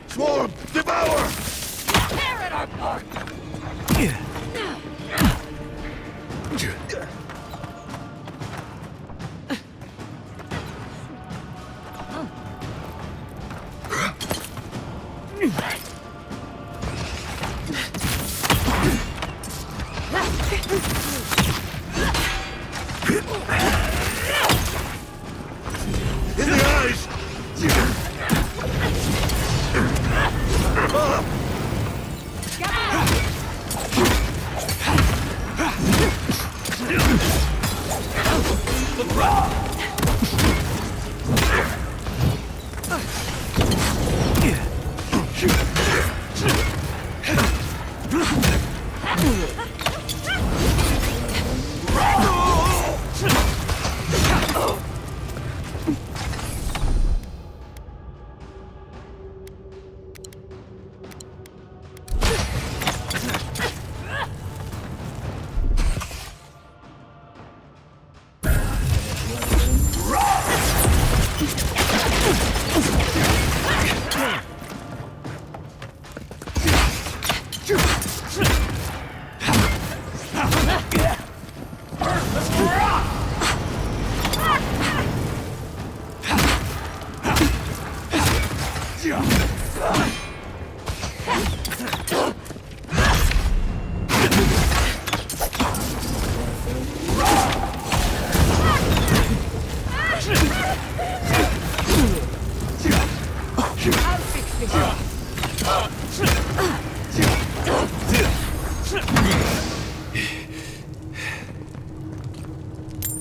Speaker 20: Swarm! Devour!
Speaker 13: Tear it apart!
Speaker 20: In the eyes!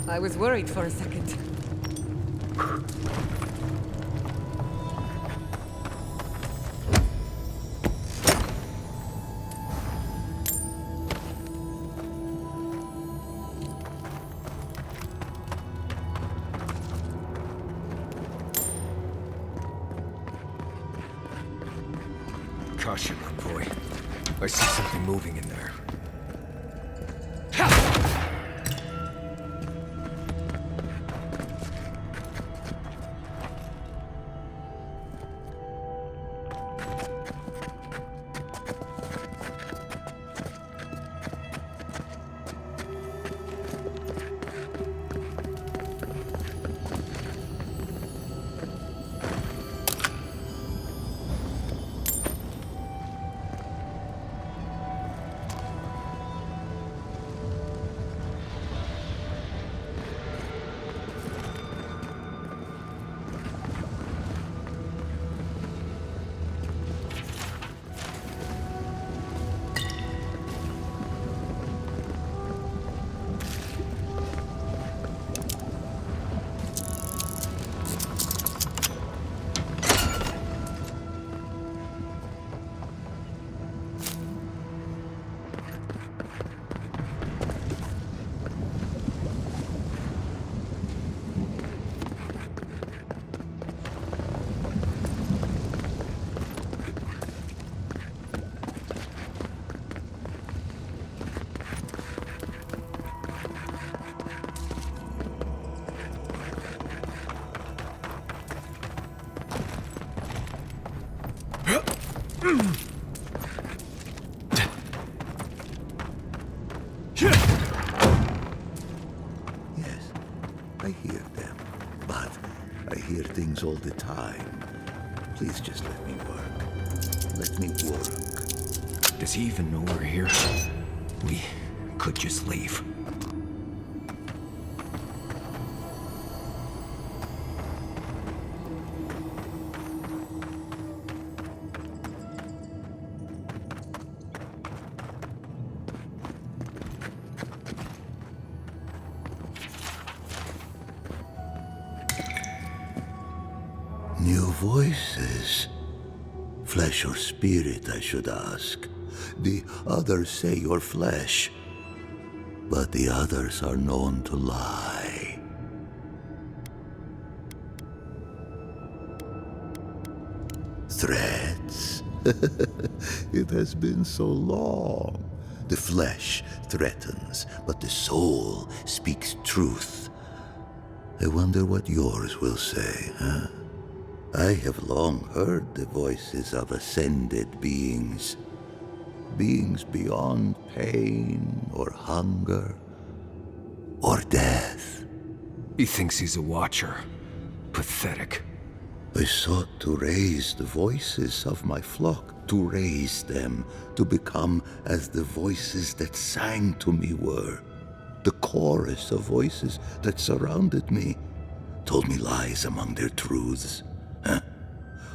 Speaker 5: I was worried for a second.
Speaker 12: Caution, boy. I see something moving in there.
Speaker 20: Yes, I hear them, but I hear things all the time. Please just let me work. Let me work.
Speaker 11: Does he even know we're here? We could just leave.
Speaker 20: voices. Flesh or spirit, I should ask. The others say you're flesh, but the others are known to lie. Threats? It has been so long. The flesh threatens, but the soul speaks truth. I wonder what yours will say, huh? I have long heard the voices of ascended beings. Beings beyond pain or hunger or death.
Speaker 12: He thinks he's a watcher. Pathetic.
Speaker 20: I sought to raise the voices of my flock, to raise them, to become as the voices that sang to me were. The chorus of voices that surrounded me told me lies among their truths.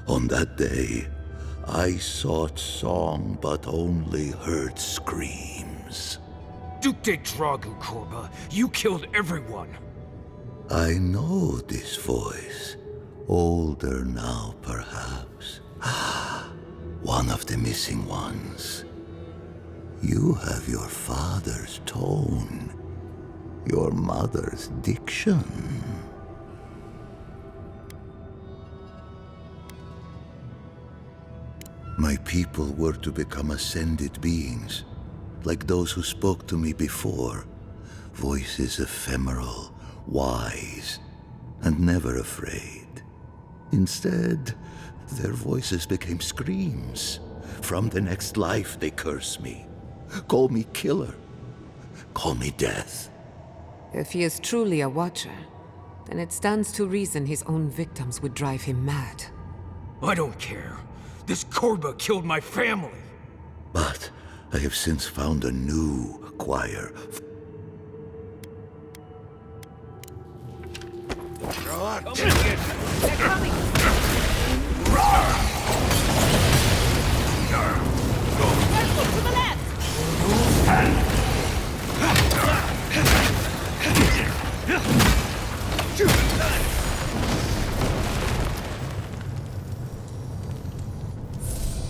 Speaker 20: On that day, I sought song but only heard screams.
Speaker 14: Duke de Dragu, Korba. You killed everyone.
Speaker 20: I know this voice. Older now, perhaps. One of the missing ones. You have your father's tone, your mother's diction. My people were to become ascended beings, like those who spoke to me before. Voices ephemeral, wise, and never afraid. Instead, their voices became screams. From the next life they curse me. Call me killer. Call me death.
Speaker 5: If he is truly a watcher, then it stands to reason his own victims would drive him mad.
Speaker 14: I don't care. This Korba killed my family.
Speaker 20: But I have since found a new choir.
Speaker 13: They're coming! Look to the left!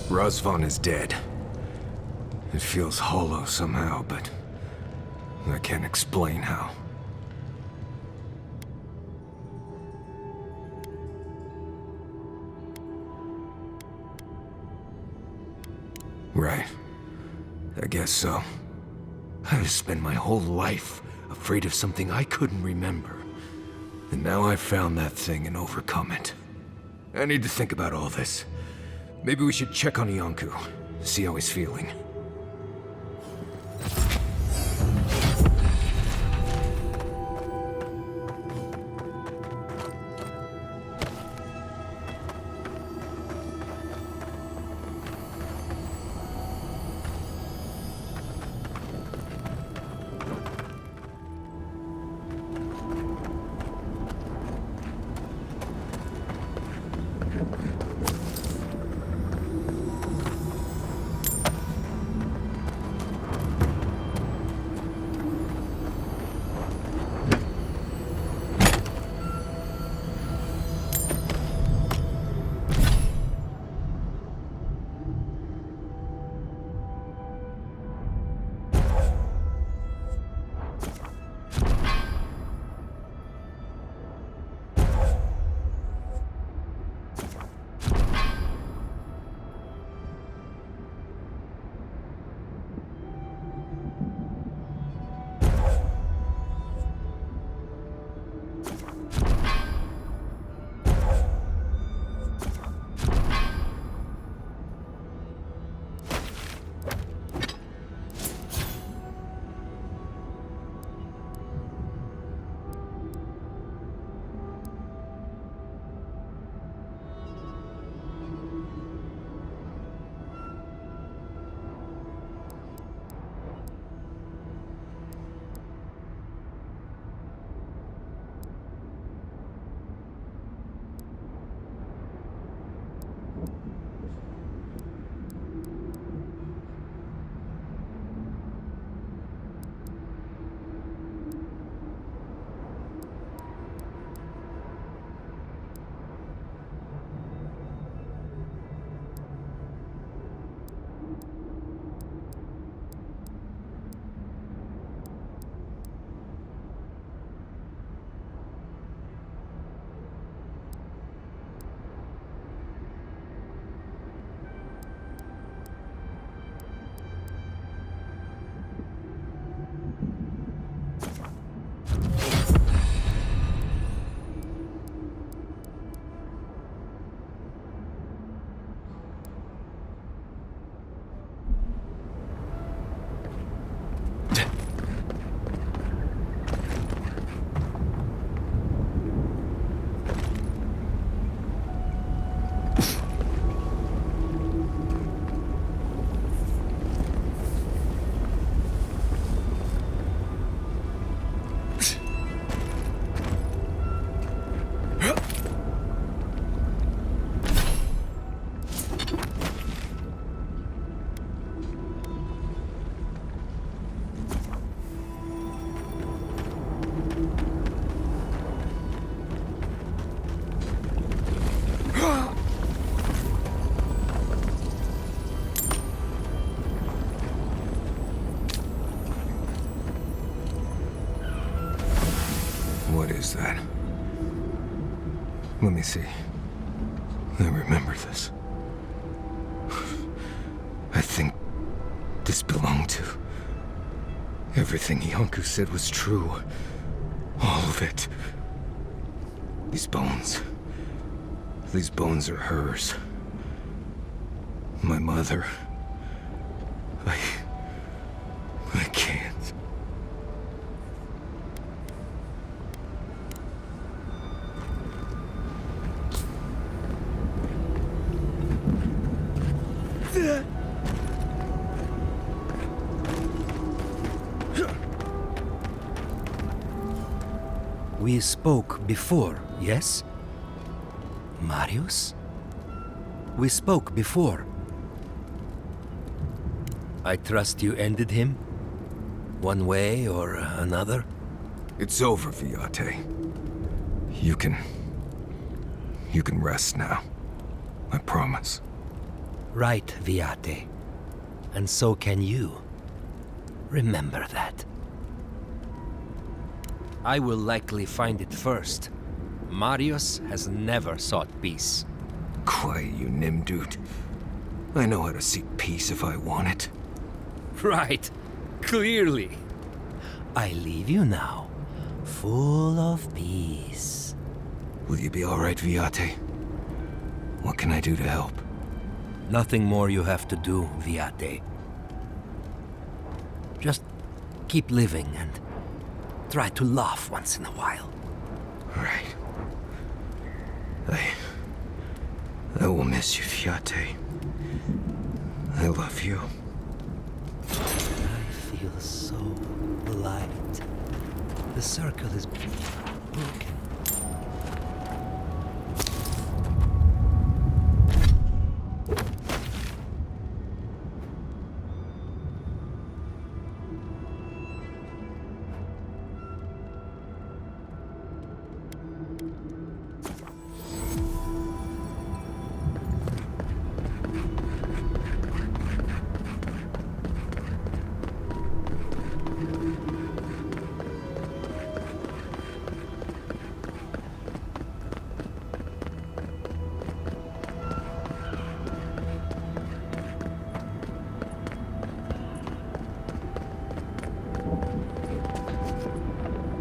Speaker 12: Razvan is dead. It feels hollow somehow, but I can't explain how. Right. I guess so. I spent my whole life afraid of something I couldn't remember. And now I've found that thing and overcome it. I need to think about all this. Maybe we should check on Iancu, see how he's feeling. was that? Let me see. I remember this. I think this belonged to... Everything Yonku said was true. All of it. These bones are hers. My mother. I can't.
Speaker 17: We spoke before, yes? Marius? We spoke before. I trust you ended him? One way or another?
Speaker 12: It's over, Viate. You can rest now. I promise.
Speaker 17: Right, Viate. And so can you. Remember that. I will likely find it first. Marius has never sought peace.
Speaker 12: Quiet, you Nimdude. I know how to seek peace if I want it.
Speaker 17: Right. Clearly. I leave you now, full of peace.
Speaker 12: Will you be all right, Viate? What can I do to help?
Speaker 17: Nothing more you have to do, Viate. Just keep living and try to laugh once in a while.
Speaker 12: Right. I will miss you, Viate. I love you.
Speaker 17: I feel so light. The circle is broken.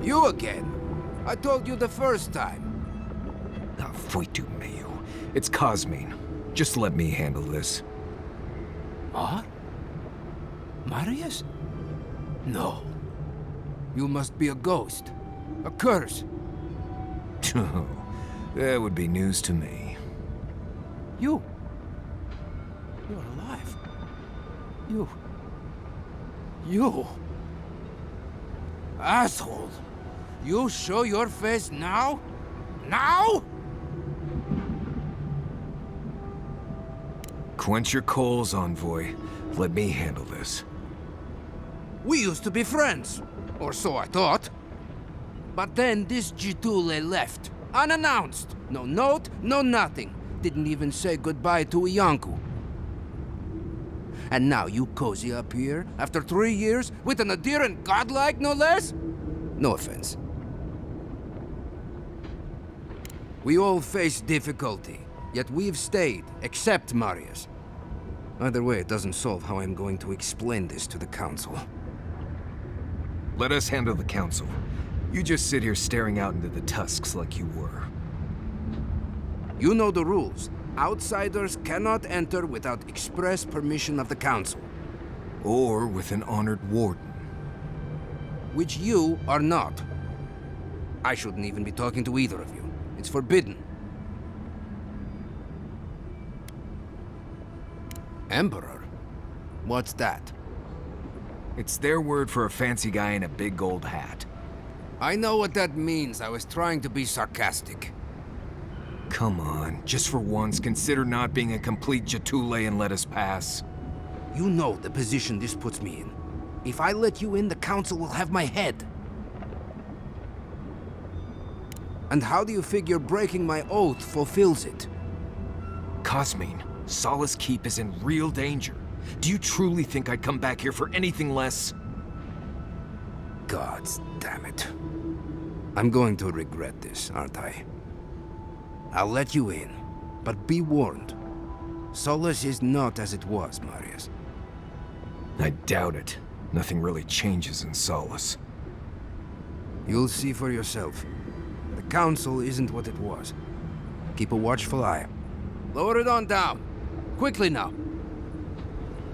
Speaker 15: You again? I told you the first time.
Speaker 12: Foitu Mayu. It's Cosmine. Just let me handle this.
Speaker 15: What? Marius? No. You must be a ghost. A curse.
Speaker 12: Oh, that would be news to me.
Speaker 15: You're alive. You... Asshole! You show your face now? Now?
Speaker 12: Quench your coals, Envoy. Let me handle this.
Speaker 15: We used to be friends. Or so I thought. But then this Jitule left. Unannounced. No note, no nothing. Didn't even say goodbye to Iancu. And now you cozy up here, after 3 years, with an adherent godlike, no less? No offense. We all face difficulty, yet we've stayed, except Marius. Either way, it doesn't solve how I'm going to explain this to the Council.
Speaker 12: Let us handle the Council. You just sit here staring out into the tusks like you were.
Speaker 15: You know the rules. Outsiders cannot enter without express permission of the Council.
Speaker 12: Or with an honored warden.
Speaker 15: Which you are not. I shouldn't even be talking to either of you. It's forbidden. Emperor? What's that?
Speaker 12: It's their word for a fancy guy in a big gold hat.
Speaker 15: I know what that means. I was trying to be sarcastic.
Speaker 12: Come on, just for once, consider not being a complete Jatule and let us pass.
Speaker 15: You know the position this puts me in. If I let you in, the Council will have my head. And how do you figure breaking my oath fulfills it?
Speaker 12: Cosmine, Solace Keep is in real danger. Do you truly think I'd come back here for anything less?
Speaker 15: Gods damn it. I'm going to regret this, aren't I? I'll let you in, but be warned. Solace is not as it was, Marius.
Speaker 12: I doubt it. Nothing really changes in Solace.
Speaker 15: You'll see for yourself. The Council isn't what it was. Keep a watchful eye. Lower it on down. Quickly now.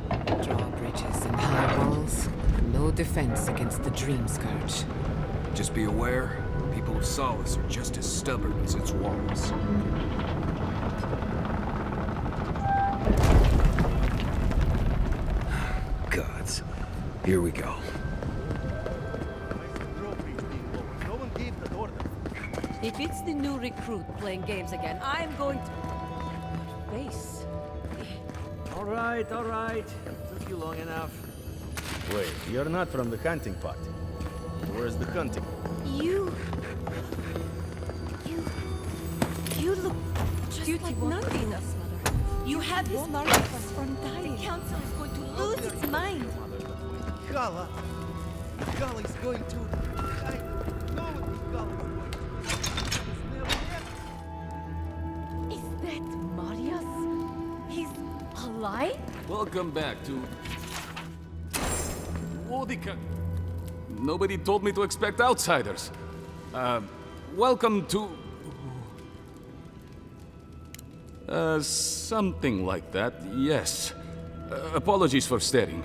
Speaker 5: Drawbridges and high walls. No defense against the Dream Scourge.
Speaker 14: Just be aware, people of Solace are just as stubborn as its walls.
Speaker 12: Gods. Here we go.
Speaker 8: If it's the new recruit playing games again, I'm going to... Face.
Speaker 16: All right. Took you long enough. Wait, you're not from the hunting party. Where's the hunting?
Speaker 8: You look just like nothing. You have this mark us from dying. The council is going to lose its mind.
Speaker 9: Gala is going to... I know what Gala is going to...
Speaker 8: Is that Marius? He's alive?
Speaker 6: Welcome back to... Vodica. Nobody told me to expect outsiders. Welcome to... something like that, yes. Apologies for staring.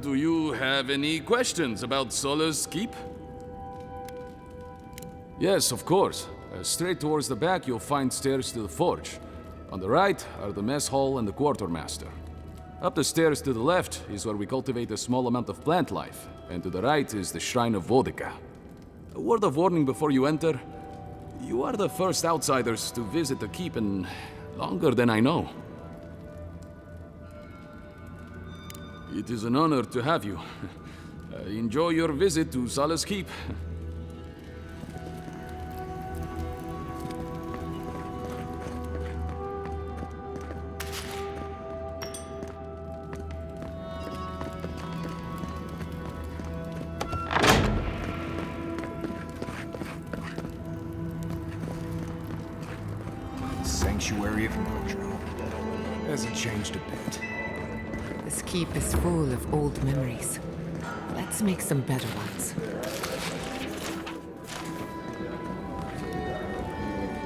Speaker 6: Do you have any questions about Solace Keep? Yes, of course. Straight towards the back, you'll find stairs to the forge. On the right are the mess hall and the quartermaster. Up the stairs to the left is where we cultivate a small amount of plant life, and to the right is the Shrine of Vodica. A word of warning before you enter. You are the first outsiders to visit the keep in longer than I know. It is an honor to have you. Enjoy your visit to Solace Keep.
Speaker 14: Sanctuary of Mordro. Hasn't changed a bit.
Speaker 5: This keep is full of old memories. Let's make some better ones.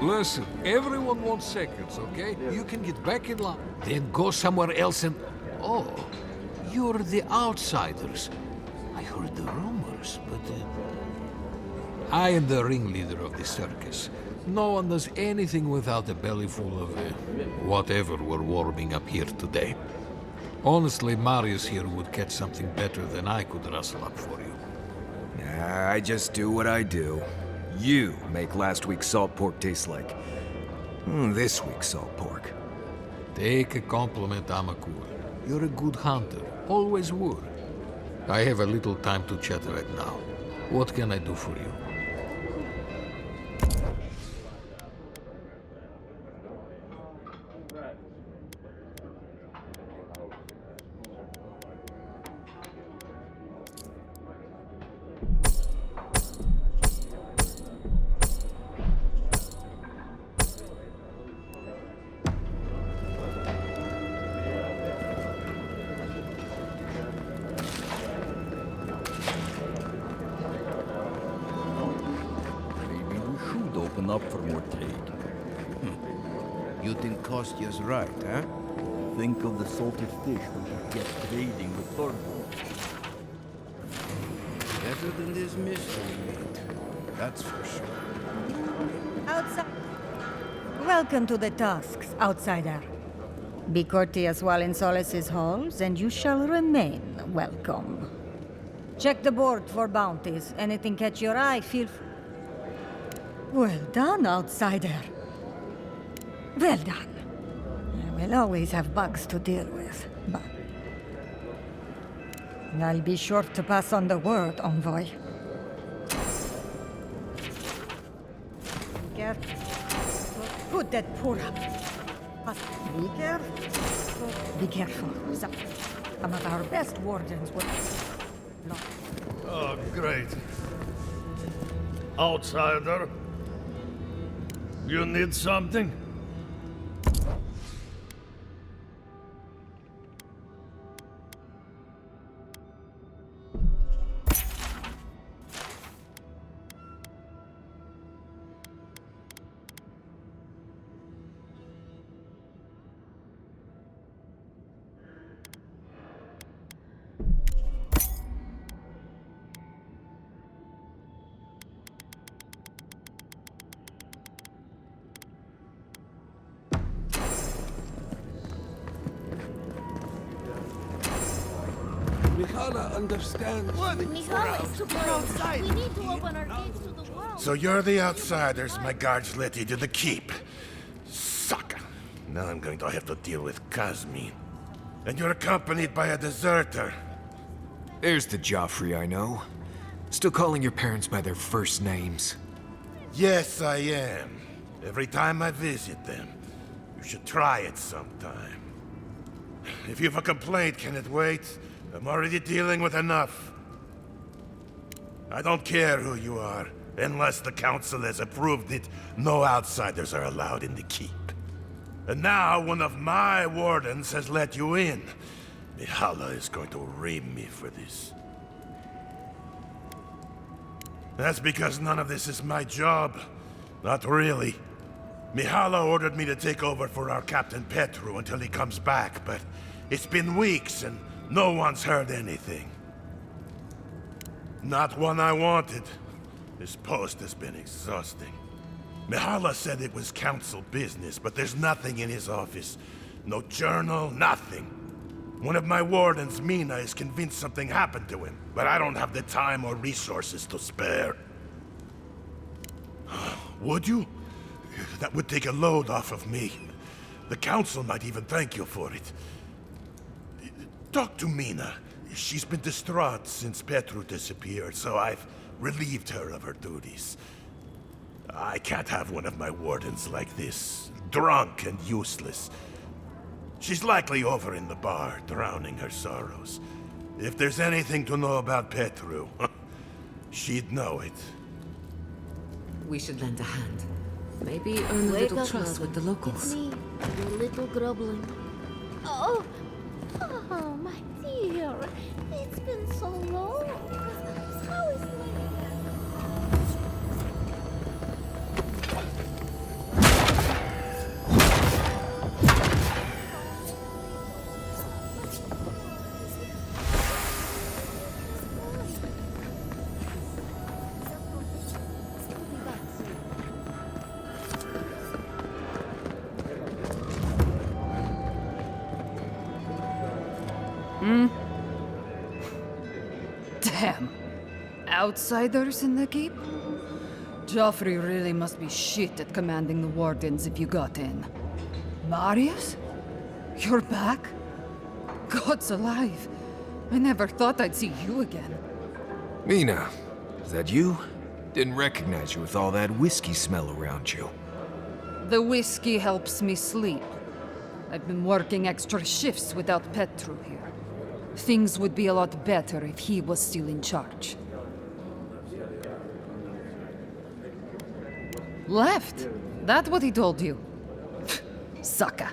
Speaker 23: Listen, everyone wants seconds, okay? You can get back in line, then go somewhere else and... Oh, you're the outsiders. I heard the rumors, but... I am the ringleader of the circus. No one does anything without a belly full of whatever we're warming up here today. Honestly, Marius here would catch something better than I could rustle up for you.
Speaker 12: I just do what I do. You make last week's salt pork taste like this week's salt pork.
Speaker 23: Take a compliment, Amakul. You're a good hunter. Always were. I have a little time to chat right now. What can I do for you?
Speaker 15: Up for more trade. You think Kostya's right, huh?
Speaker 24: Think of the salted fish we could get trading with Thornborn.
Speaker 15: Better than this mystery meat. That's for sure.
Speaker 25: Outside. Welcome to the Tusks, outsider. Be courteous while in Solace's halls, and you shall remain welcome. Check the board for bounties. Anything catch your eye, feel free. Well done, outsider. Well done. We'll always have bugs to deal with, but... I'll be sure to pass on the word, envoy. Careful. Put that poor up. Be careful. Be careful. Some of our best wardens will...
Speaker 23: Oh, great.
Speaker 7: outsider. You need something?
Speaker 10: Mihala understands.
Speaker 8: Mihala is too outside. We need to open our gates to the world.
Speaker 18: So you're the outsiders my guards led you to the keep. Sucker. Now I'm going to have to deal with Kazmin. And you're accompanied by a deserter.
Speaker 14: There's the Joffrey I know. Still calling your parents by their first names.
Speaker 18: Yes, I am. Every time I visit them. You should try it sometime. If you have a complaint, can it wait? I'm already dealing with enough. I don't care who you are. Unless the council has approved it, no outsiders are allowed in the keep. And now one of my wardens has let you in. Mihala is going to ream me for this. That's because none of this is my job. Not really. Mihala ordered me to take over for our Captain Petru until he comes back, but it's been weeks and no one's heard anything. Not one I wanted. This post has been exhausting. Mihala said it was council business, but there's nothing in his office. No journal, nothing. One of my wardens, Mina, is convinced something happened to him, but I don't have the time or resources to spare. Would you? That would take a load off of me. The council might even thank you for it. Talk to Mina. She's been distraught since Petru disappeared, so I've relieved her of her duties. I can't have one of my wardens like this, drunk and useless. She's likely over in the bar, drowning her sorrows. If there's anything to know about Petru, she'd know it.
Speaker 5: We should lend a hand. Maybe earn a
Speaker 8: Wake
Speaker 5: little
Speaker 8: up,
Speaker 5: trust with the locals.
Speaker 8: It's me, your little grubbling. Oh, my dear. It's been so long. How is
Speaker 19: Damn. Outsiders in the keep? Joffrey really must be shit at commanding the wardens if you got in. Marius? You're back? God's alive. I never thought I'd see you again.
Speaker 14: Mina, is that you? Didn't recognize you with all that whiskey smell around you.
Speaker 19: The whiskey helps me sleep. I've been working extra shifts without Petru here. Things would be a lot better if he was still in charge. Left? That what he told you? Sucker.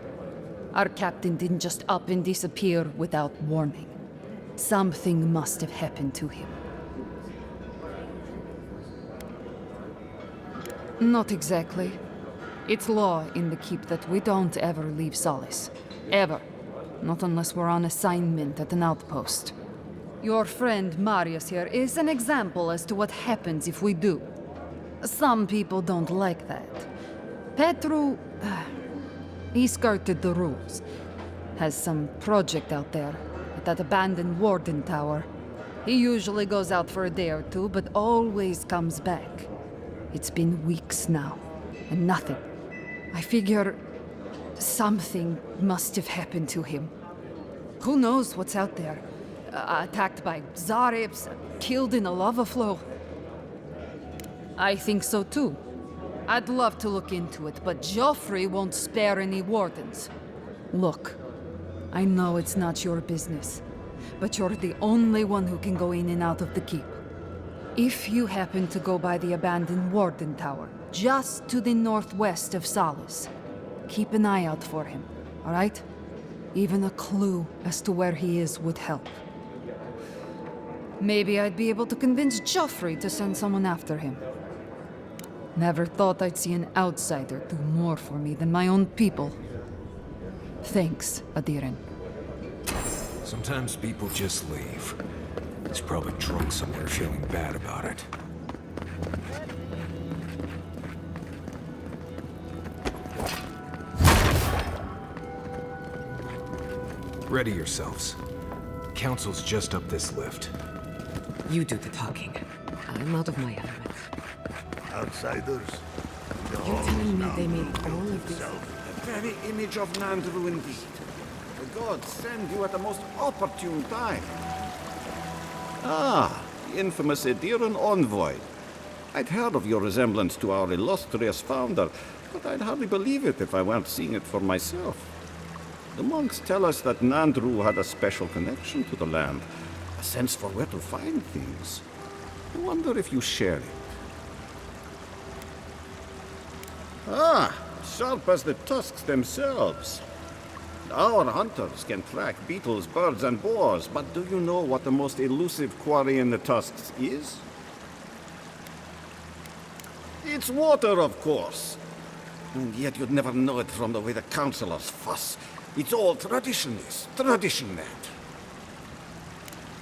Speaker 19: Our captain didn't just up and disappear without warning. Something must have happened to him. Not exactly. It's law in the keep that we don't ever leave Solace. Ever. Not unless we're on assignment at an outpost. Your friend Marius here is an example as to what happens if we do. Some people don't like that. Petru... he skirted the rules. Has some project out there, at that abandoned warden tower. He usually goes out for a day or two, but always comes back. It's been weeks now, and nothing. I figure... something must have happened to him. Who knows what's out there? Attacked by Zarips, killed in a lava flow. I think so too. I'd love to look into it, but Joffrey won't spare any wardens. Look, I know it's not your business, but you're the only one who can go in and out of the keep. If you happen to go by the abandoned Warden Tower, just to the northwest of Solace, keep an eye out for him, all right? Even a clue as to where he is would help. Maybe I'd be able to convince Joffrey to send someone after him. Never thought I'd see an outsider do more for me than my own people. Thanks, Adiren.
Speaker 14: Sometimes people just leave. He's probably drunk somewhere feeling bad about it. Ready yourselves. Council's just up this lift.
Speaker 5: You do the talking. I'm out of my element.
Speaker 18: Outsiders?
Speaker 5: You're telling me they made all of this?
Speaker 11: The very image of Nandru indeed. The gods send you at the most opportune time. Ah, the infamous Ediran envoy. I'd heard of your resemblance to our illustrious founder, but I'd hardly believe it if I weren't seeing it for myself. The monks tell us that Nandru had a special connection to the land, a sense for where to find things. I wonder if you share it. Ah, sharp as the tusks themselves. Our hunters can track beetles, birds, and boars, but do you know what the most elusive quarry in the tusks is? It's water, of course. And yet you'd never know it from the way the councillors fuss. It's all traditionist, tradition that.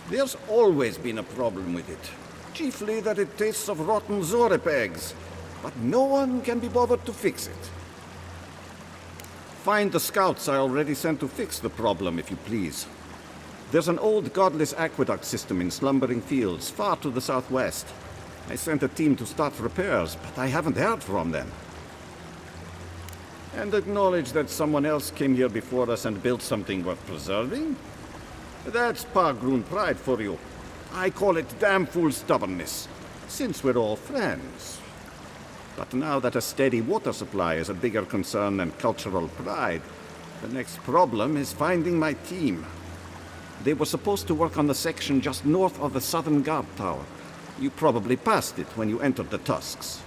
Speaker 11: There's always been a problem with it. Chiefly that it tastes of rotten Zorip eggs. But no one can be bothered to fix it. Find the scouts I already sent to fix the problem, if you please. There's an old godless aqueduct system in Slumbering Fields, far to the southwest. I sent a team to start repairs, but I haven't heard from them. And acknowledge that someone else came here before us and built something worth preserving? That's Pargroon pride for you. I call it damn fool stubbornness, since we're all friends. But now that a steady water supply is a bigger concern than cultural pride, the next problem is finding my team. They were supposed to work on the section just north of the southern guard tower. You probably passed it when you entered the Tusks.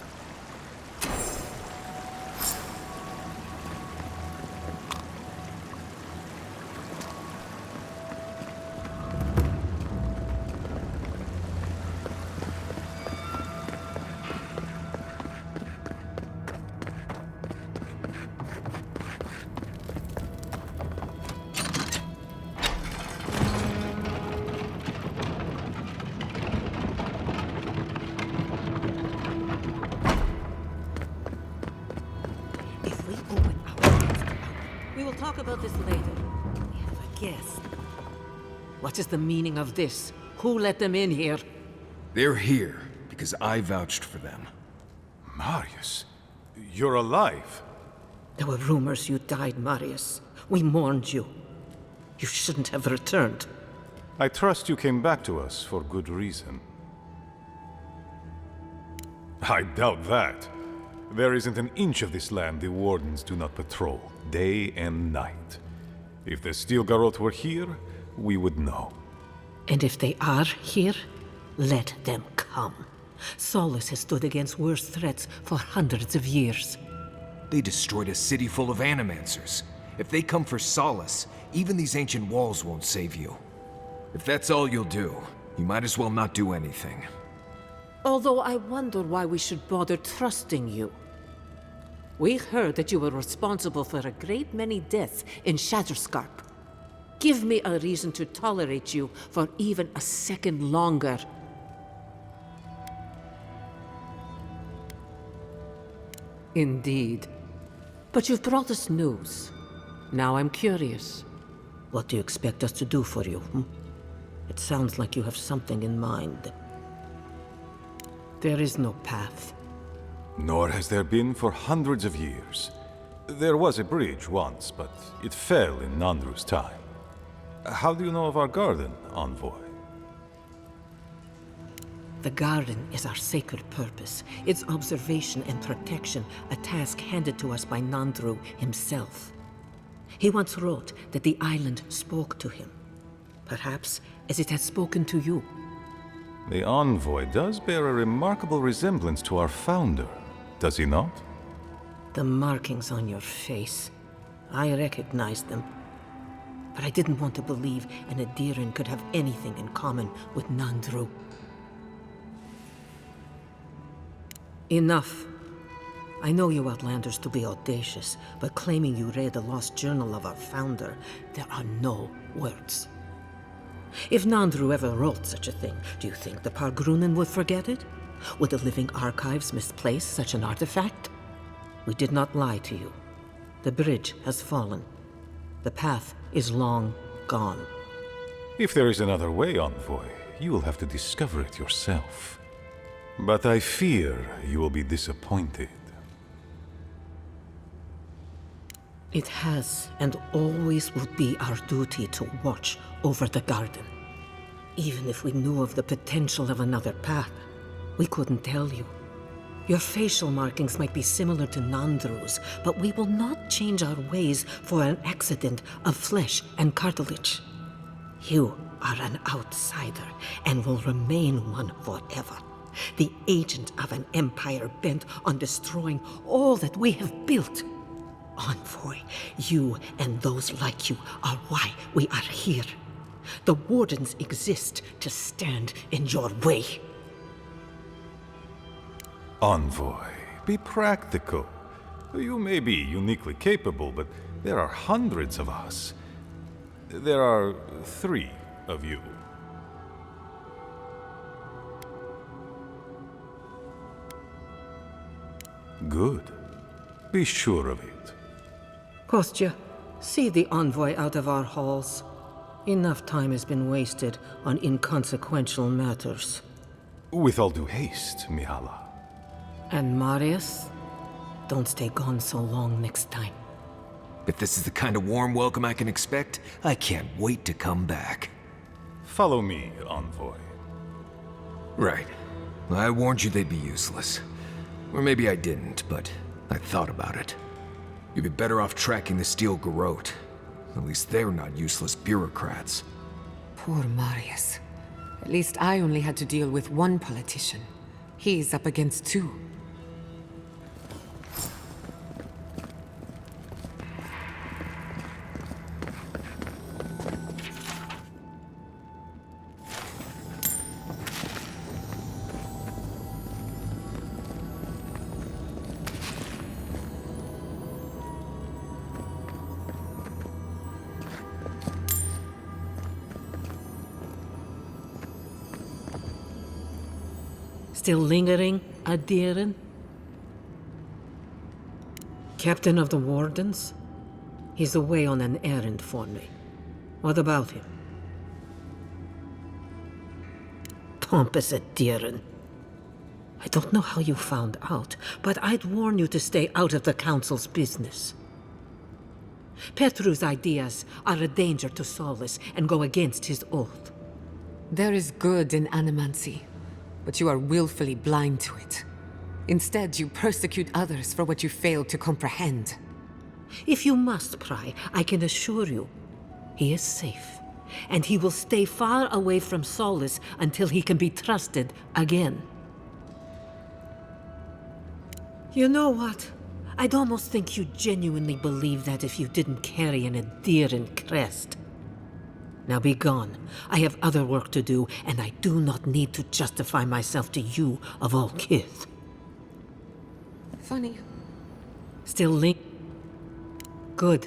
Speaker 4: Talk about this later. We have a guest. What is the meaning of this? Who let them in here?
Speaker 14: They're here because I vouched for them.
Speaker 12: Marius, you're alive.
Speaker 4: There were rumors you died, Marius. We mourned you. You shouldn't have returned.
Speaker 12: I trust you came back to us for good reason. I doubt that. There isn't an inch of this land the Wardens do not patrol, day and night. If the Stilgarroth were here, we would know.
Speaker 4: And if they are here, let them come. Solace has stood against worse threats for hundreds of years.
Speaker 14: They destroyed a city full of animancers. If they come for Solace, even these ancient walls won't save you. If that's all you'll do, you might as well not do anything.
Speaker 4: Although I wonder why we should bother trusting you. We heard that you were responsible for a great many deaths in Shatterscarp. Give me a reason to tolerate you for even a second longer. Indeed. But you've brought us news. Now I'm curious. What do you expect us to do for you? It sounds like you have something in mind. There is no path.
Speaker 12: Nor has there been for hundreds of years. There was a bridge once, but it fell in Nandru's time. How do you know of our garden, Envoy?
Speaker 4: The garden is our sacred purpose, its observation and protection, a task handed to us by Nandru himself. He once wrote that the island spoke to him, perhaps as it has spoken to you.
Speaker 1: The envoy does bear a remarkable resemblance to our founder, does he not?
Speaker 2: The markings on your face. I recognized them. But I didn't want to believe an Adiran could have anything in common with Nandru. Enough. I know you Outlanders to be audacious, but claiming you read the lost journal of our founder, there are no words. If Nandru ever wrote such a thing, do you think the Pargrunen would forget it? Would the living archives misplace such an artifact? We did not lie to you. The bridge has fallen. The path is long gone.
Speaker 1: If there is another way, Envoy, you will have to discover it yourself. But I fear you will be disappointed.
Speaker 2: It has and always will be our duty to watch over the garden. Even if we knew of the potential of another path, we couldn't tell you. Your facial markings might be similar to Nandru's, but we will not change our ways for an accident of flesh and cartilage. You are an outsider and will remain one forever. The agent of an empire bent on destroying all that we have built. Envoy, you and those like you are why we are here. The Wardens exist to stand in your way.
Speaker 1: Envoy, be practical. You may be uniquely capable, but there are hundreds of us. There are 3 of you. Good. Be sure of it.
Speaker 2: Kostya, see the envoy out of our halls. Enough time has been wasted on inconsequential matters.
Speaker 1: With all due haste, Mihala.
Speaker 2: And Marius? Don't stay gone so long next time.
Speaker 14: If this is the kind of warm welcome I can expect, I can't wait to come back.
Speaker 1: Follow me, Envoy.
Speaker 14: Right. I warned you they'd be useless. Or maybe I didn't, but I thought about it. You'd be better off tracking the Steel Garrote. At least they're not useless bureaucrats.
Speaker 5: Poor Marius. At least I only had to deal with one politician. He's up against 2.
Speaker 2: Still lingering, Adiran? Captain of the Wardens? He's away on an errand for me. What about him? Pompous Adiran. I don't know how you found out, but I'd warn you to stay out of the Council's business. Petru's ideas are a danger to Solus and go against his oath.
Speaker 5: There is good in animancy, but you are willfully blind to it. Instead, you persecute others for what you fail to comprehend.
Speaker 2: If you must pry, I can assure you, he is safe, and he will stay far away from Solus until he can be trusted again. You know what? I'd almost think you genuinely believe that if you didn't carry an Adiran crest. Now be gone. I have other work to do, and I do not need to justify myself to you of all kith.
Speaker 5: Funny.
Speaker 2: Still link? Good.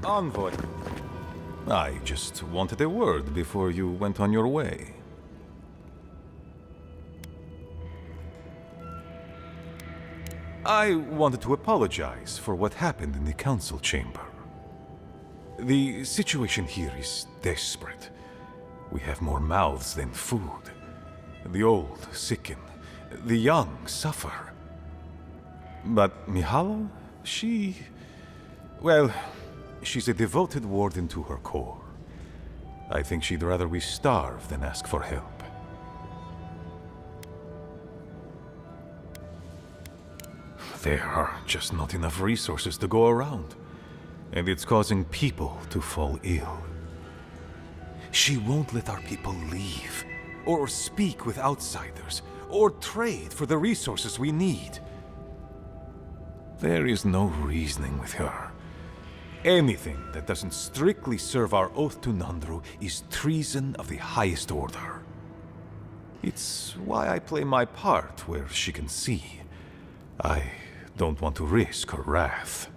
Speaker 1: Envoy. I just wanted a word before you went on your way. I wanted to apologize for what happened in the council chamber. The situation here is desperate. We have more mouths than food. The old sicken, the young suffer. But Mihala, well, she's a devoted warden to her core. I think she'd rather we starve than ask for help. There are just not enough resources to go around, and it's causing people to fall ill. She won't let our people leave, or speak with outsiders, or trade for the resources we need. There is no reasoning with her. Anything that doesn't strictly serve our oath to Nandru is treason of the highest order. It's why I play my part where she can see. I don't want to risk her wrath.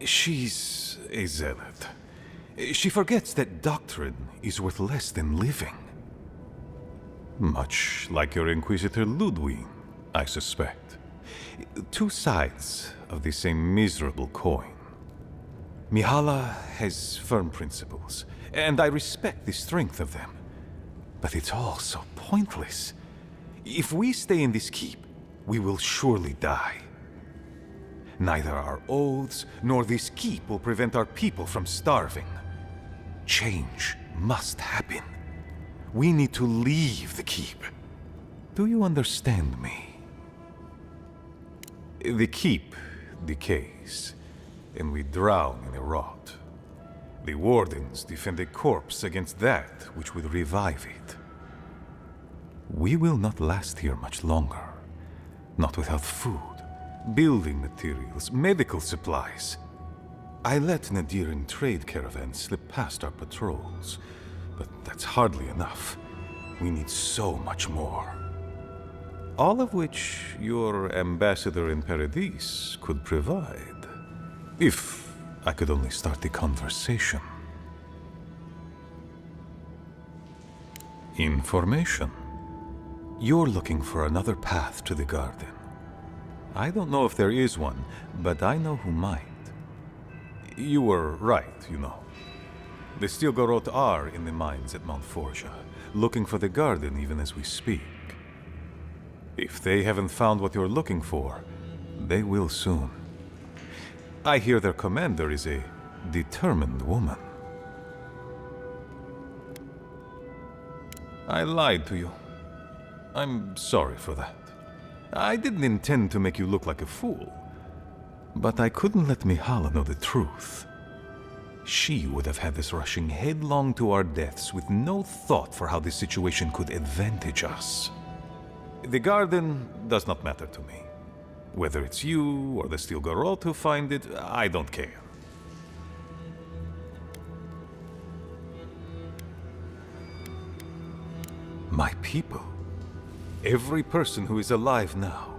Speaker 1: She's a zealot. She forgets that doctrine is worth less than living. Much like your Inquisitor Ludwig, I suspect. Two sides of the same miserable coin. Mihala has firm principles, and I respect the strength of them. But it's all so pointless. If we stay in this keep, we will surely die. Neither our oaths nor this keep will prevent our people from starving. Change must happen. We need to leave the keep. Do you understand me? The keep decays, and we drown in a rot. The wardens defend a corpse against that which would revive it. We will not last here much longer. Not without food, building materials, medical supplies. I let Nadiran trade caravans slip past our patrols, but that's hardly enough. We need so much more. All of which your ambassador in Paradis could provide. If I could only start the conversation. Information. You're looking for another path to the garden. I don't know if there is one, but I know who might. You were right, you know. The Stilgarot are in the mines at Mount Forja, looking for the garden even as we speak. If they haven't found what you're looking for, they will soon. I hear their commander is a determined woman. I lied to you. I'm sorry for that. I didn't intend to make you look like a fool. But I couldn't let Mihala know the truth. She would have had us rushing headlong to our deaths with no thought for how this situation could advantage us. The garden does not matter to me. Whether it's you or the Stilgarot who find it, I don't care. My people. Every person who is alive now,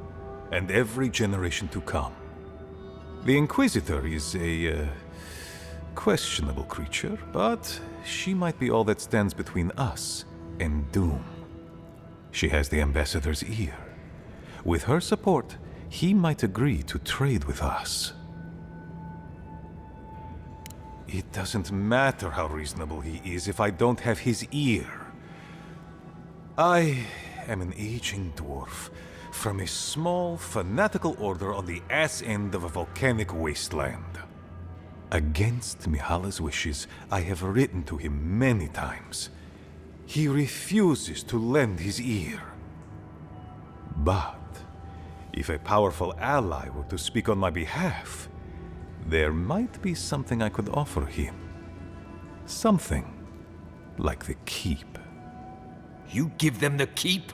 Speaker 1: and every generation to come. The Inquisitor is a questionable creature, but she might be all that stands between us and doom. She has the Ambassador's ear. With her support, he might agree to trade with us. It doesn't matter how reasonable he is if I don't have his ear. I am an aging dwarf from a small, fanatical order on the ass end of a volcanic wasteland. Against Mihala's wishes, I have written to him many times. He refuses to lend his ear. But if a powerful ally were to speak on my behalf, there might be something I could offer him. Something like the keep.
Speaker 12: You give them the keep?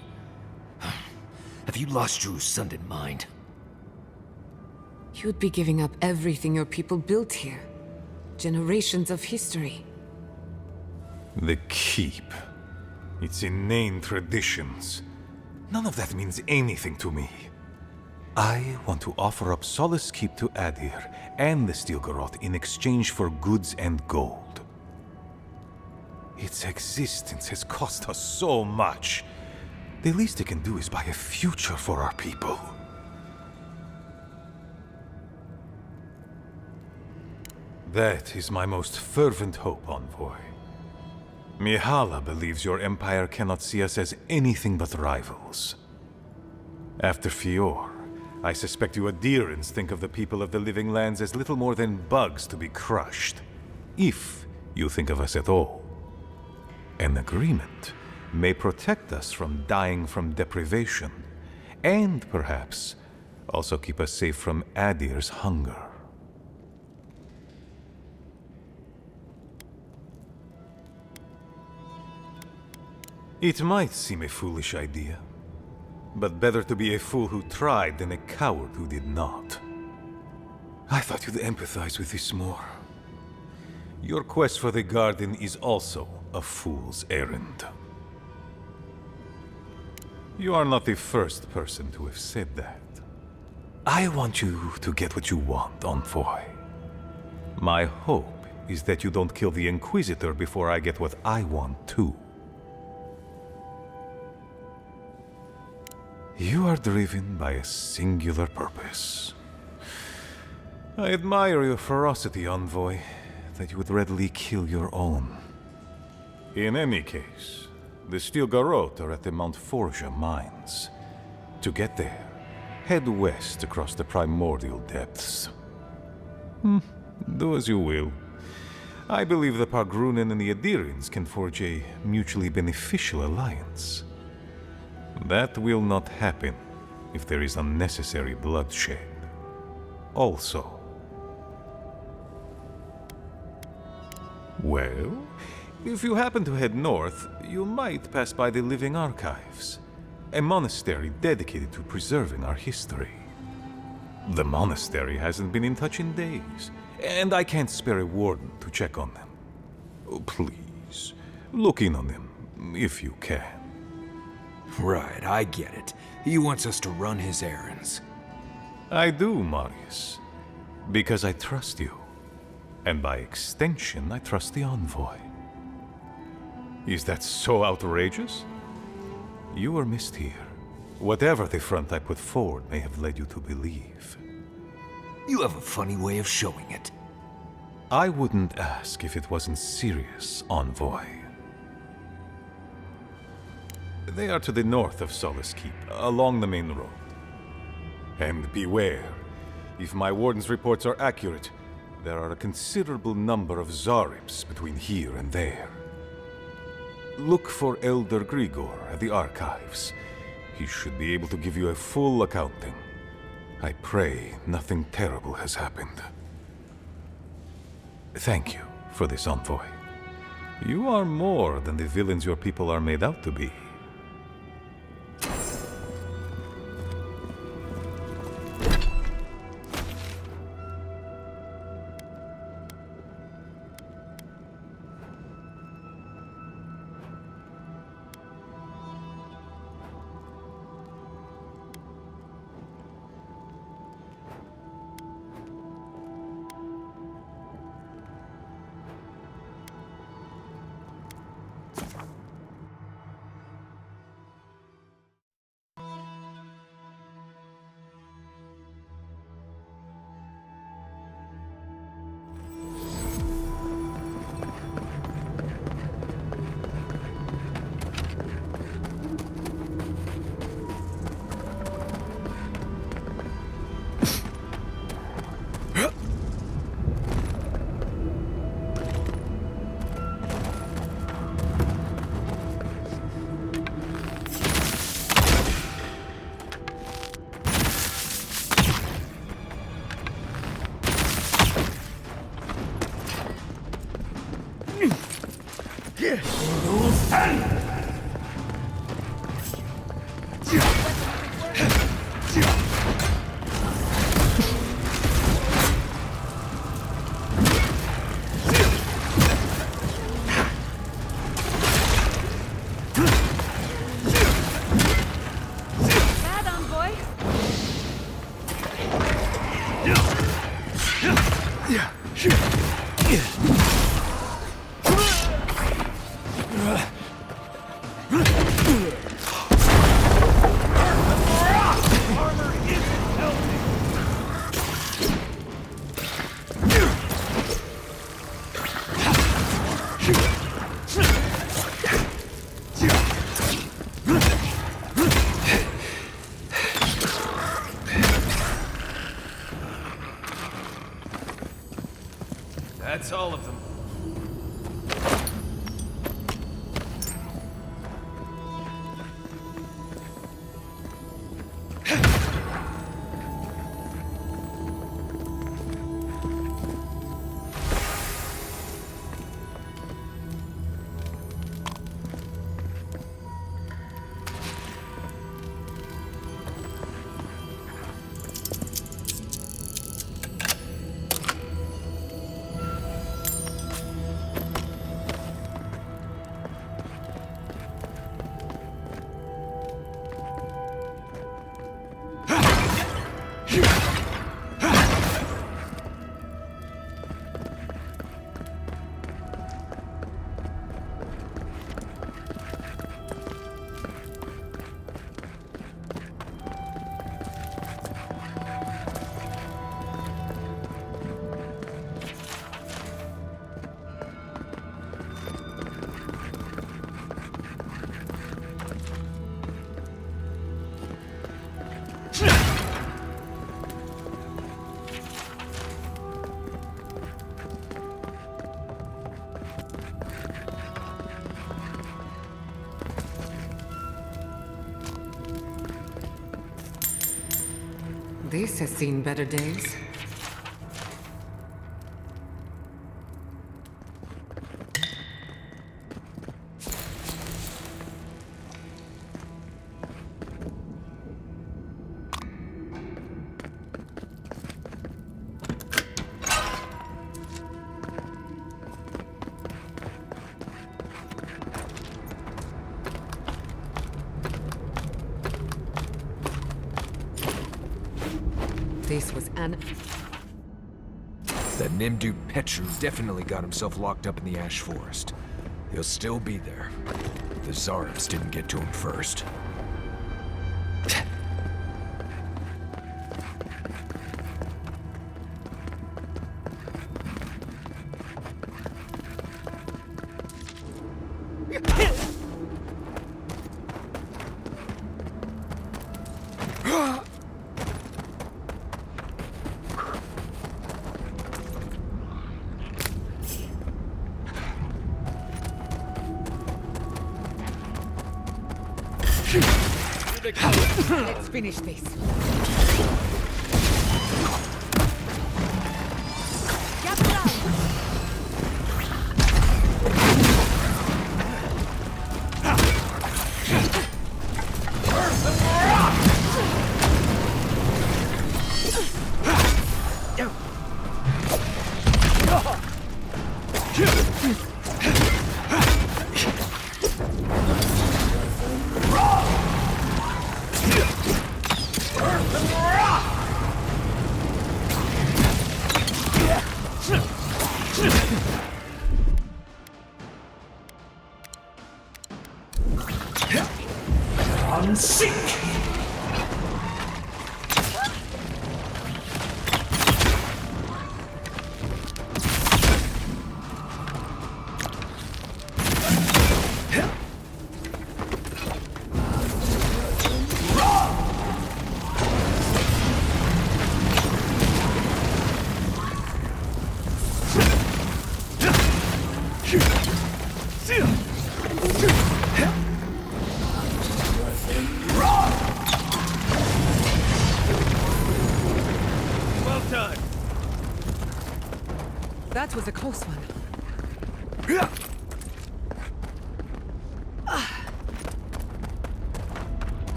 Speaker 12: Have you lost your Sundan mind?
Speaker 5: You'd be giving up everything your people built here. Generations of history.
Speaker 1: The keep. Its inane traditions. None of that means anything to me. I want to offer up Solace Keep to Adir and the Stilgarot in exchange for goods and gold. Its existence has cost us so much. The least they can do is buy a future for our people. That is my most fervent hope, Envoy. Mihala believes your empire cannot see us as anything but rivals. After Fior, I suspect you Adherents think of the people of the Living Lands as little more than bugs to be crushed. If you think of us at all. An agreement may protect us from dying from deprivation, and perhaps also keep us safe from Adir's hunger. It might seem a foolish idea, but better to be a fool who tried than a coward who did not. I thought you'd empathize with this more. Your quest for the garden is also a fool's errand. You are not the first person to have said that. I want you to get what you want, Envoy. My hope is that you don't kill the Inquisitor before I get what I want too. You are driven by a singular purpose. I admire your ferocity, Envoy, that you would readily kill your own. In any case, the Steel Garrote are at the Mount Forja mines. To get there, head west across the primordial depths. Do as you will. I believe the Pargrunen and the Adirians can forge a mutually beneficial alliance. That will not happen if there is unnecessary bloodshed. Also. Well, if you happen to head north, you might pass by the Living Archives, a monastery dedicated to preserving our history. The monastery hasn't been in touch in days, and I can't spare a warden to check on them. Oh, please, look in on them, if you can.
Speaker 14: Right, I get it. He wants us to run his errands.
Speaker 1: I do, Marius. Because I trust you. And by extension, I trust the Envoy. Is that so outrageous? You were missed here. Whatever the front I put forward may have led you to believe.
Speaker 14: You have a funny way of showing it.
Speaker 1: I wouldn't ask if it wasn't serious, Envoy. They are to the north of Solace Keep, along the main road. And beware, if my warden's reports are accurate, there are a considerable number of Zarips between here and there. Look for Elder Grigor at the archives. He should be able to give you a full accounting. I pray nothing terrible has happened. Thank you for this, Envoy. You are more than the villains your people are made out to be.
Speaker 5: This has seen better days. This was an...
Speaker 14: That Nimdu Petru definitely got himself locked up in the Ash Forest. He'll still be there. The Zarabs didn't get to him first.
Speaker 5: Let's finish this. That was a close one.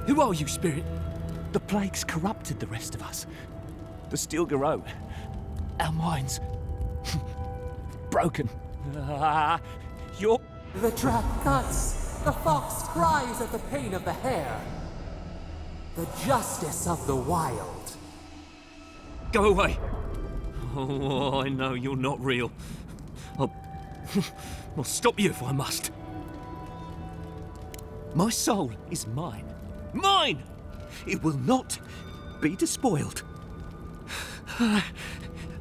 Speaker 3: Who are you, Spirit? The plague's corrupted the rest of us. The steel garrote. Our minds. Broken. You're...
Speaker 13: The trap cuts. The fox cries at the pain of the hare. The justice of the wild.
Speaker 3: Go away. Oh, I know you're not real. I'll stop you if I must. My soul is mine. Mine! It will not be despoiled.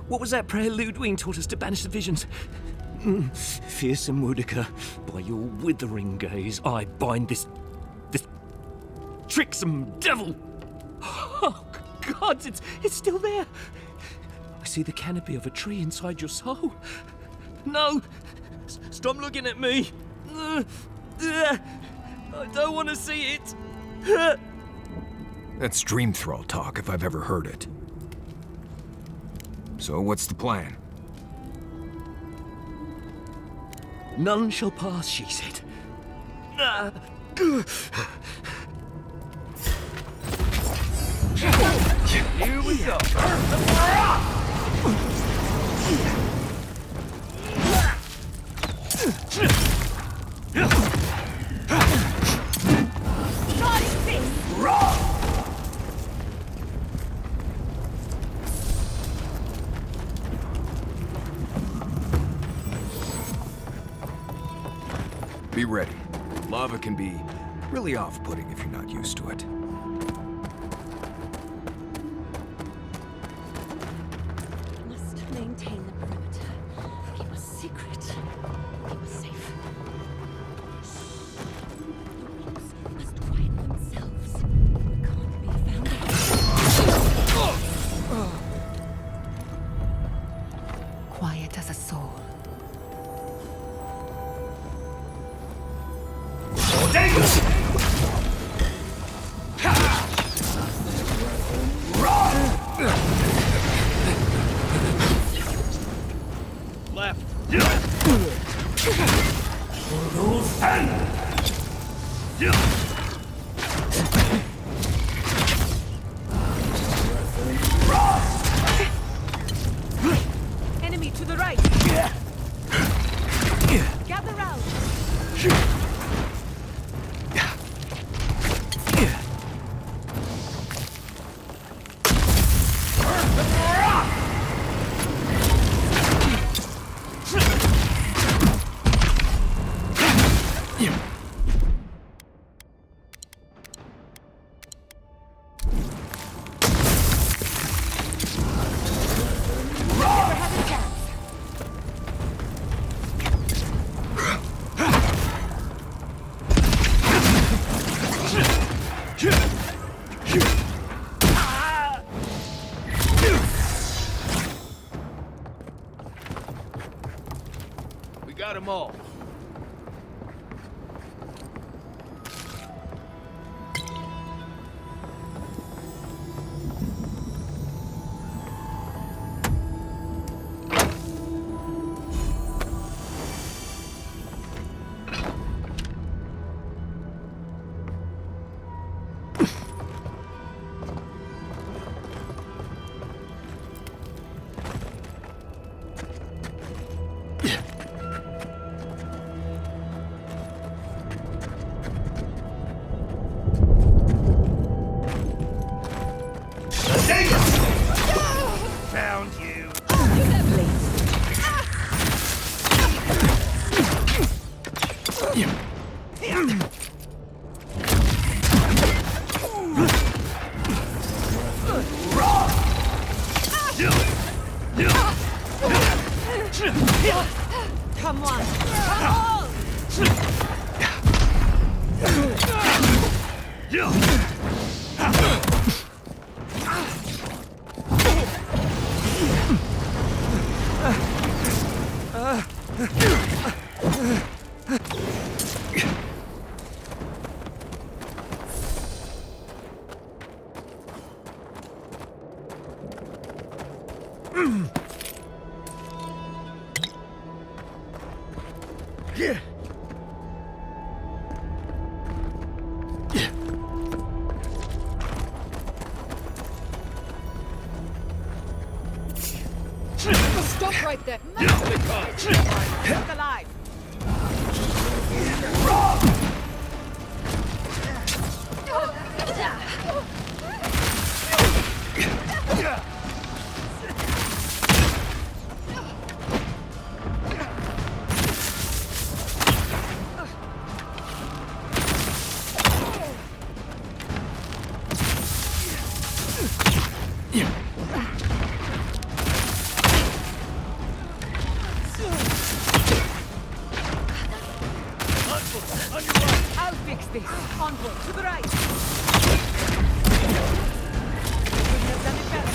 Speaker 3: What was that prayer Ludwig taught us to banish the visions? Fearsome Woodiker, by your withering gaze, I bind this tricksome devil. Oh, God, it's still there. I see the canopy of a tree inside your soul. No! Stop looking at me! I don't want to see it!
Speaker 14: That's dream thrall talk, if I've ever heard it. So what's the plan?
Speaker 3: None shall pass, she said.
Speaker 13: Here we go.
Speaker 14: Be ready. Lava can be really off-putting if you're not used to it.
Speaker 20: Must maintain the perimeter. Keep
Speaker 3: got them all.
Speaker 18: Found you.
Speaker 5: Come on! Come on!
Speaker 19: Stop right there! Look alive! I'll fix this. Onward, to the right. Couldn't have done it better.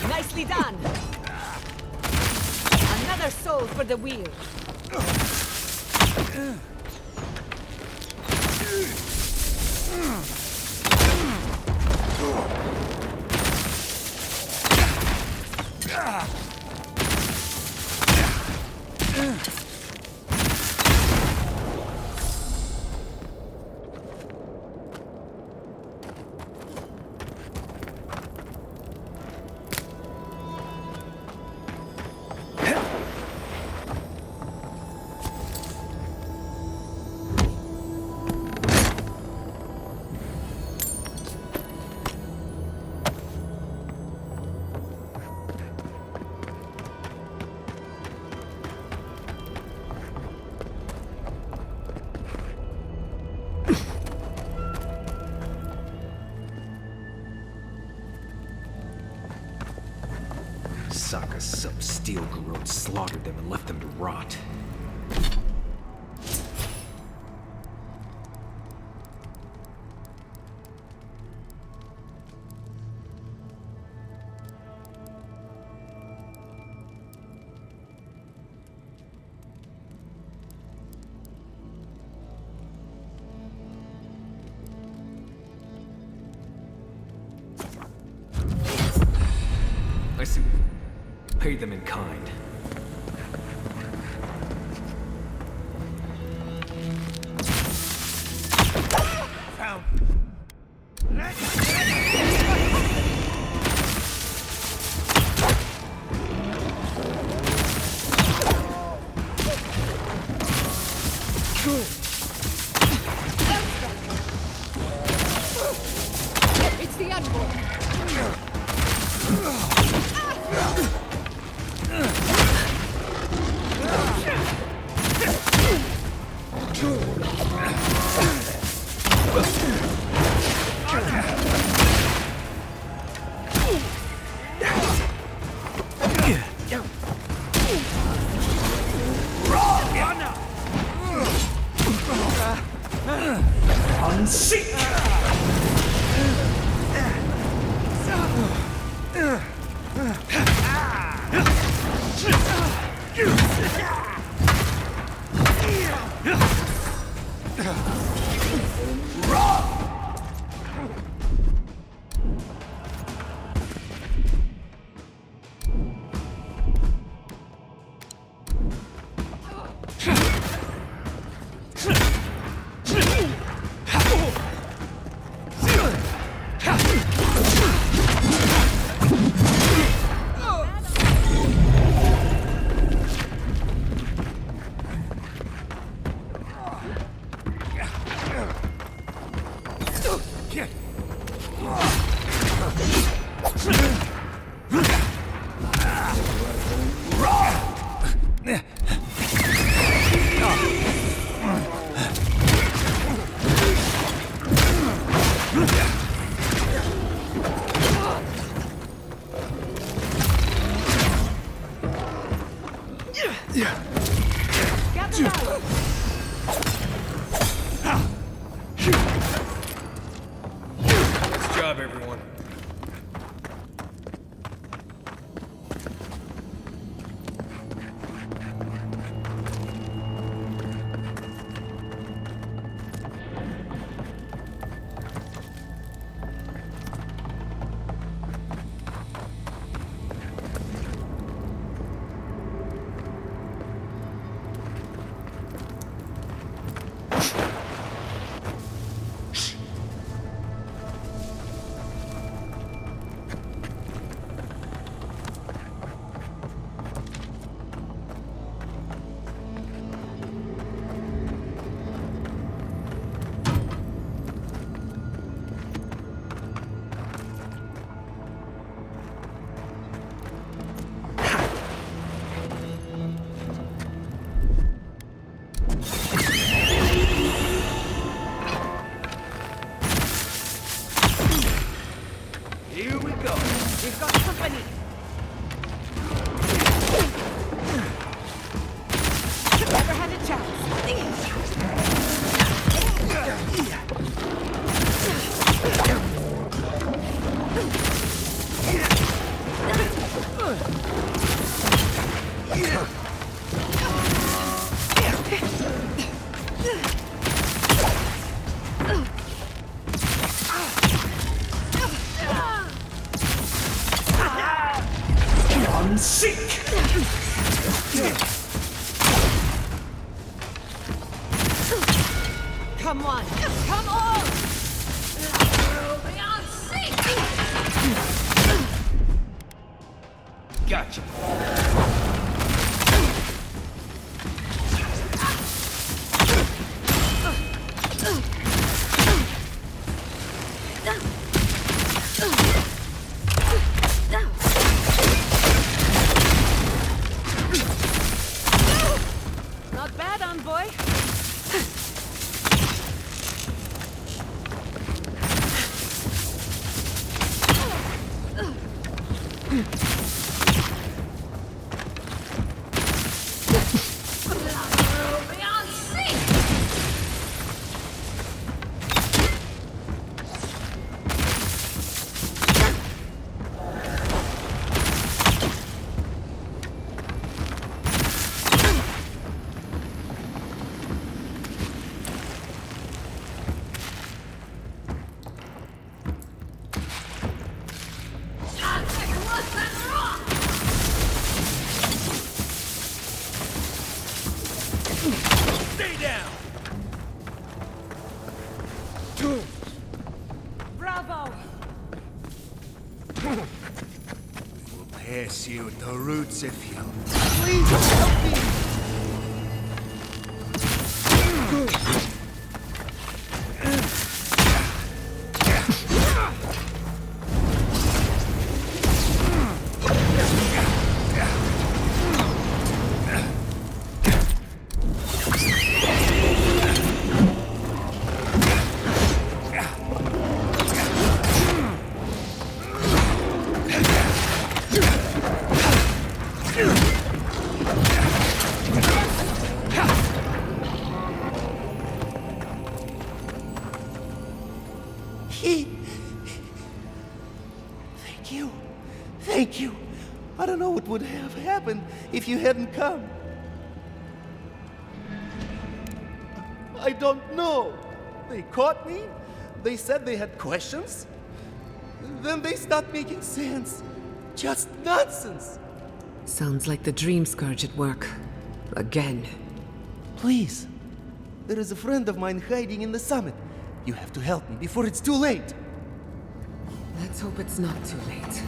Speaker 5: Nicely done! soul for the wheel.
Speaker 14: Sokka's sub-steel garrote slaughtered them and left them to rot. I see. Pay them in kind.
Speaker 18: Found.
Speaker 19: It's the envoy.
Speaker 14: Nice job, everyone.
Speaker 9: Here we go. We've got company. Never had a chance. Stay down!
Speaker 25: Bravo!
Speaker 9: We'll pass you at the roots if you...
Speaker 16: Please help me! Thank you. Thank you. I don't know what would have happened if you hadn't come. I don't know. They caught me. They said they had questions. Then they stopped making sense. Just nonsense.
Speaker 5: Sounds like the Dream Scourge at work. Again.
Speaker 16: Please. There is a friend of mine hiding in the summit. You have to help me before it's too late.
Speaker 5: Let's hope it's not too late.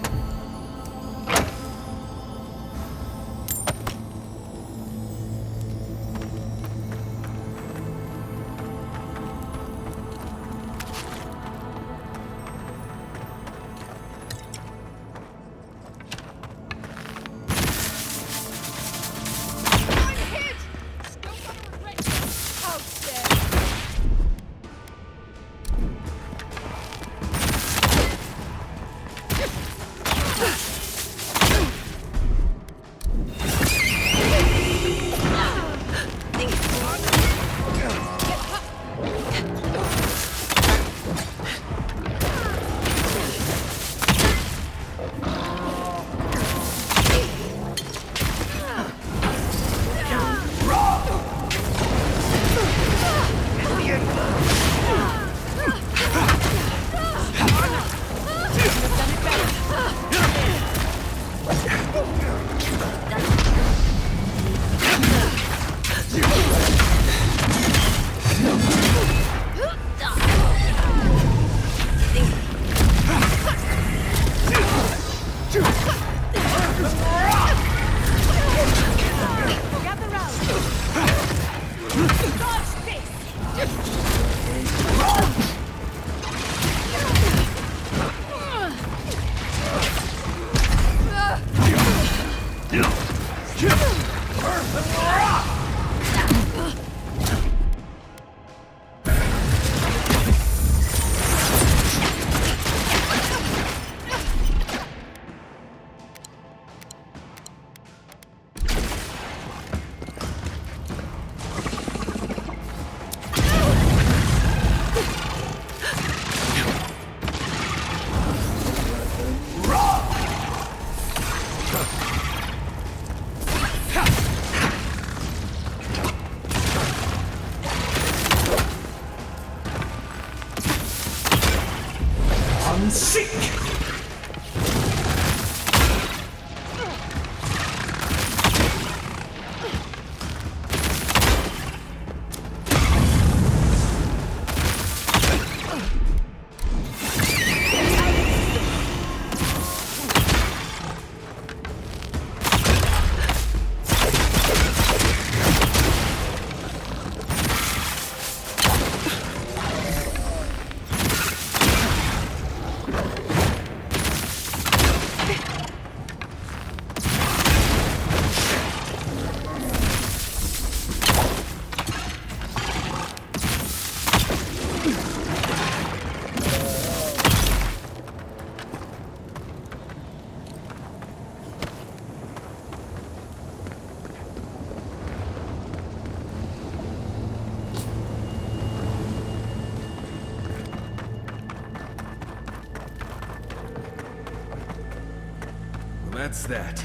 Speaker 14: That's that.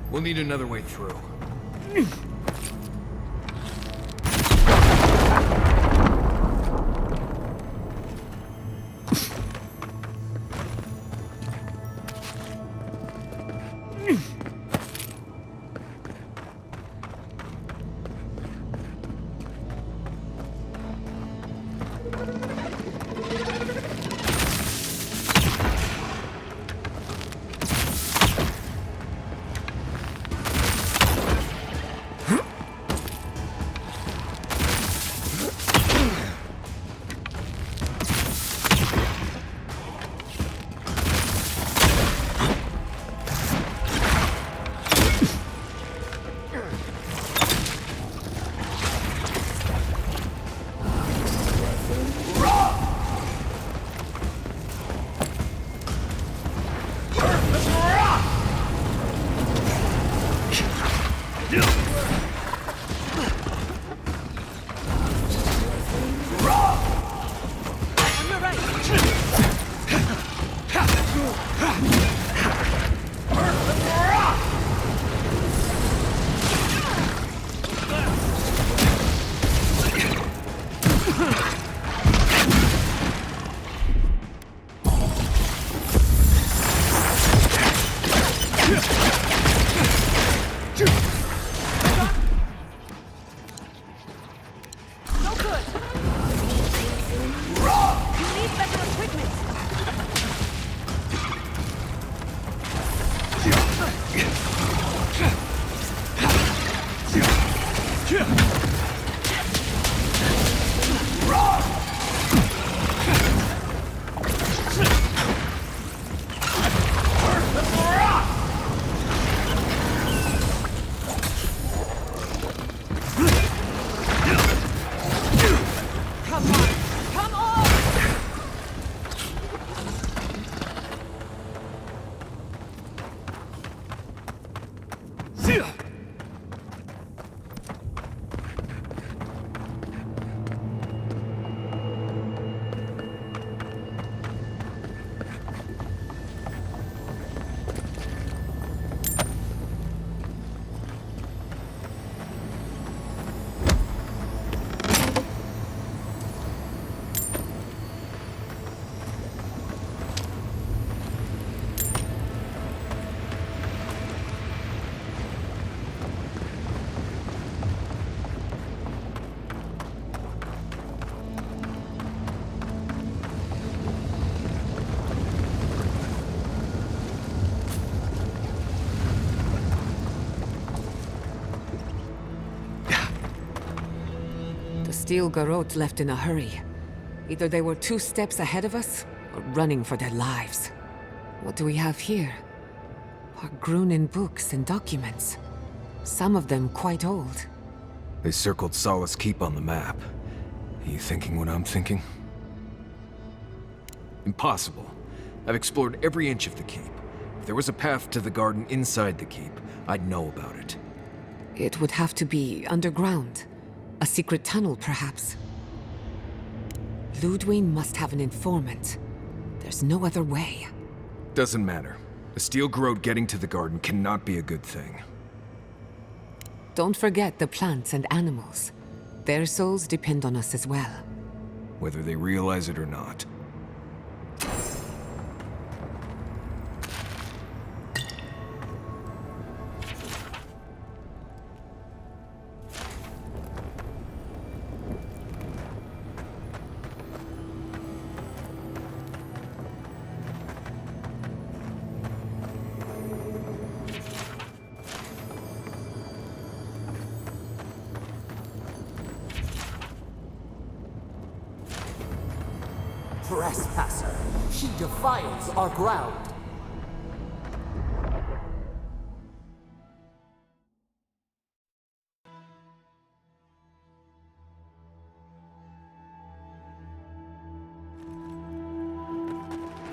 Speaker 14: We'll need another way through.
Speaker 5: Steel garrote left in a hurry. Either they were 2 steps ahead of us, or running for their lives. What do we have here? Grunin books and documents. Some of them quite old.
Speaker 14: They circled Solace Keep on the map. Are you thinking what I'm thinking? Impossible. I've explored every inch of the keep. If there was a path to the garden inside the keep, I'd know about it.
Speaker 5: It would have to be underground. A secret tunnel, perhaps. Ludwig must have an informant. There's no other way.
Speaker 14: Doesn't matter. A steel garrote getting to the garden cannot be a good thing.
Speaker 5: Don't forget the plants and animals. Their souls depend on us as well.
Speaker 14: Whether they realize it or not.
Speaker 13: Trespasser, she defiles our ground.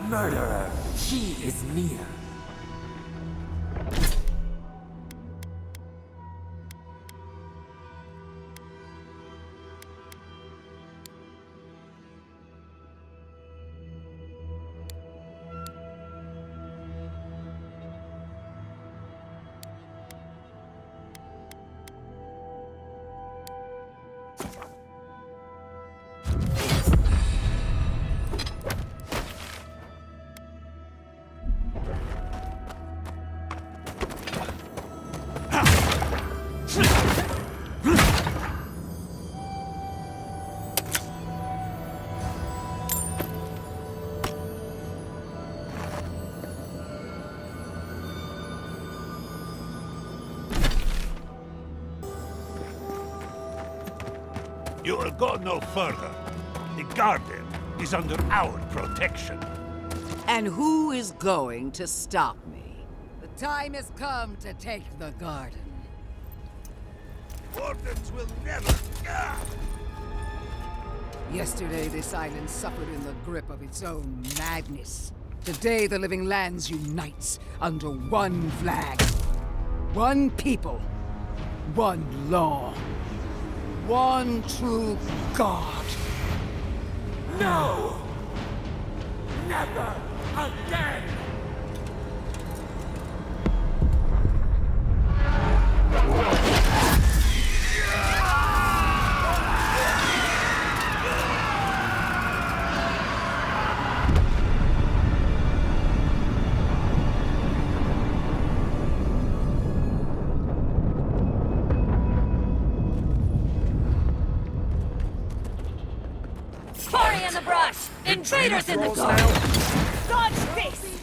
Speaker 13: Murderer, she is near.
Speaker 6: You will go no further. The garden is under our protection.
Speaker 17: And who is going to stop me? The time has come to take the garden.
Speaker 6: Wardens will never...
Speaker 17: Yesterday, this island suffered in the grip of its own madness. Today, the Living Lands unites under one flag. One people. One law. One true God.
Speaker 6: No! Never again!
Speaker 20: Party in the brush! Invaders in the garden! Dodge this!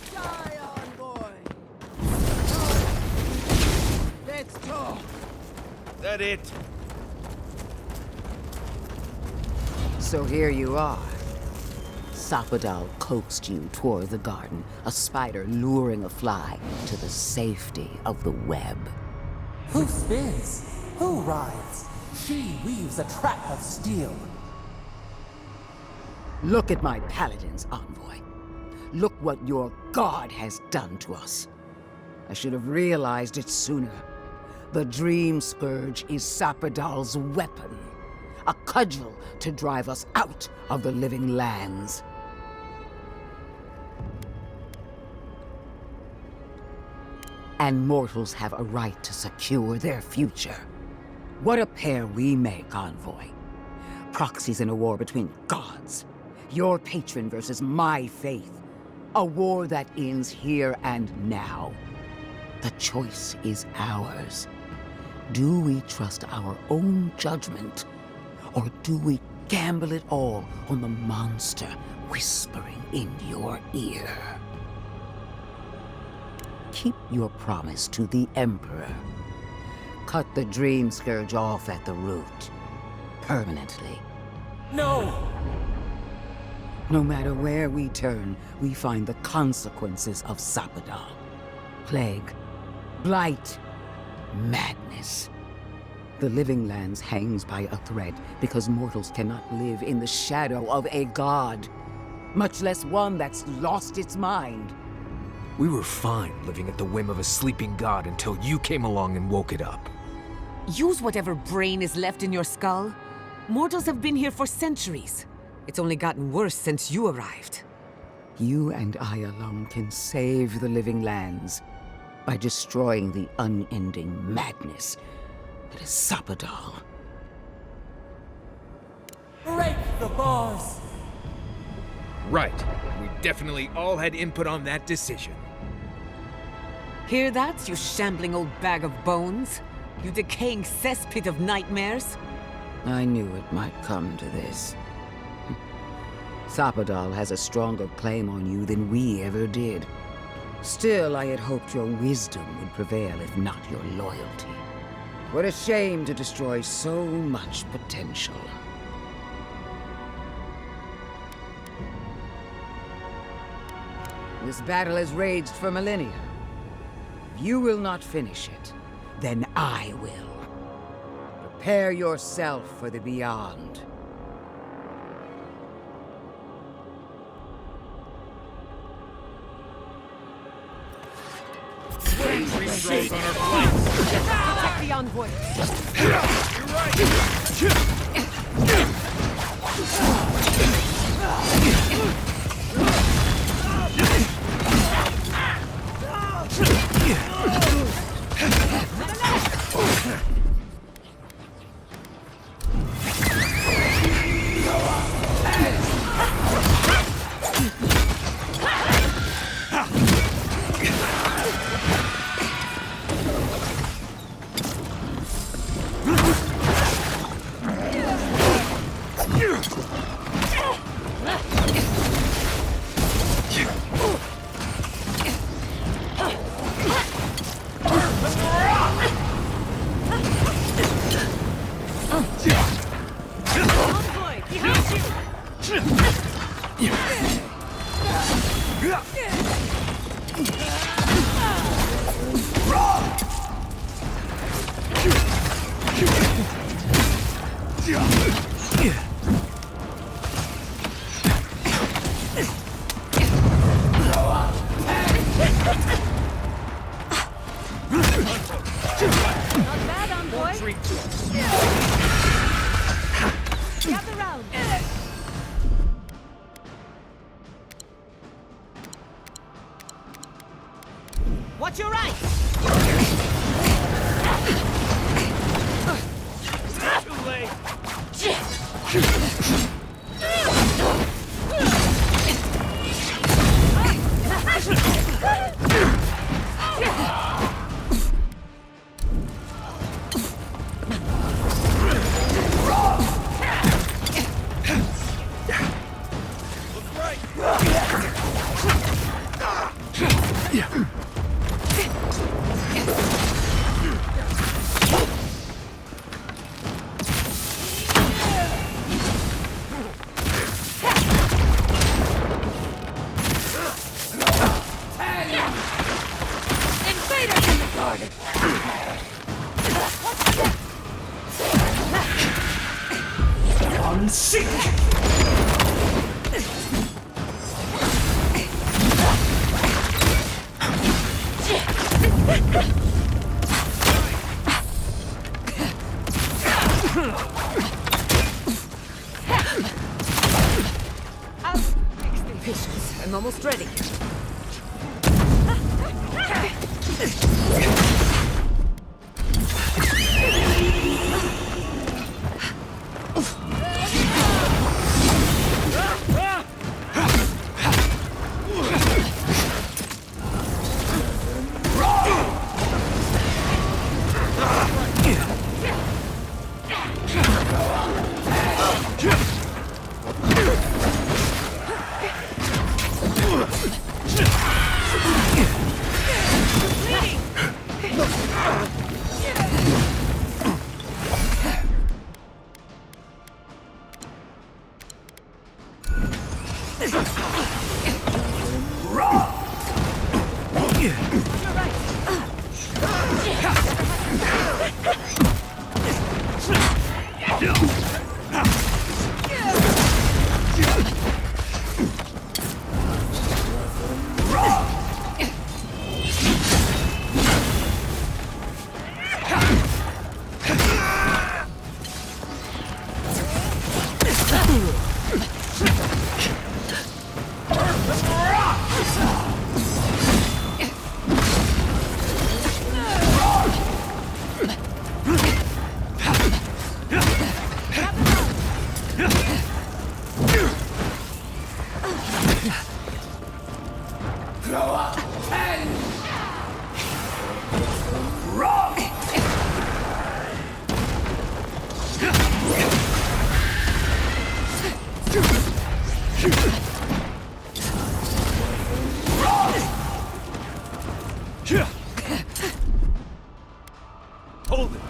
Speaker 17: Let's go!
Speaker 14: That it?
Speaker 17: So here you are. Sapadal coaxed you toward the garden, a spider luring a fly to the safety of the web.
Speaker 13: Who spins? Who rides? She weaves a trap of steel.
Speaker 17: Look at my paladin's envoy. Look what your god has done to us. I should have realized it sooner. The Dream Scourge is Sapadal's weapon. A cudgel to drive us out of the Living Lands. And mortals have a right to secure their future. What a pair we make, envoy. Proxies in a war between gods. Your patron versus my faith. A war that ends here and now. The choice is ours. Do we trust our own judgment? Or do we gamble it all on the monster whispering in your ear? Keep your promise to the Emperor. Cut the Dream Scourge off at the root. Permanently.
Speaker 13: No!
Speaker 17: No matter where we turn, we find the consequences of Sapadal. Plague, blight, madness. The Living Lands hangs by a thread because mortals cannot live in the shadow of a god, much less one that's lost its mind.
Speaker 14: We were fine living at the whim of a sleeping god until you came along and woke it up.
Speaker 5: Use whatever brain is left in your skull. Mortals have been here for centuries. It's only gotten worse since you arrived.
Speaker 17: You and I alone can save the Living Lands by destroying the unending madness that is Sapadal.
Speaker 13: Break the bars!
Speaker 14: Right. We definitely all had input on that decision.
Speaker 5: Hear that, you shambling old bag of bones? You decaying cesspit of nightmares?
Speaker 17: I knew it might come to this. Sapadal has a stronger claim on you than we ever did. Still, I had hoped your wisdom would prevail, if not your loyalty. What a shame to destroy so much potential. This battle has raged for millennia. If you will not finish it, then I will. Prepare yourself for the beyond.
Speaker 3: Protect
Speaker 5: the envoy.
Speaker 4: bad, envoy. Gather round.
Speaker 20: Watch your right!
Speaker 3: Too late!
Speaker 20: Invaders in the garden!
Speaker 5: I'll fix the fishes. I'm almost ready.
Speaker 3: Hold it!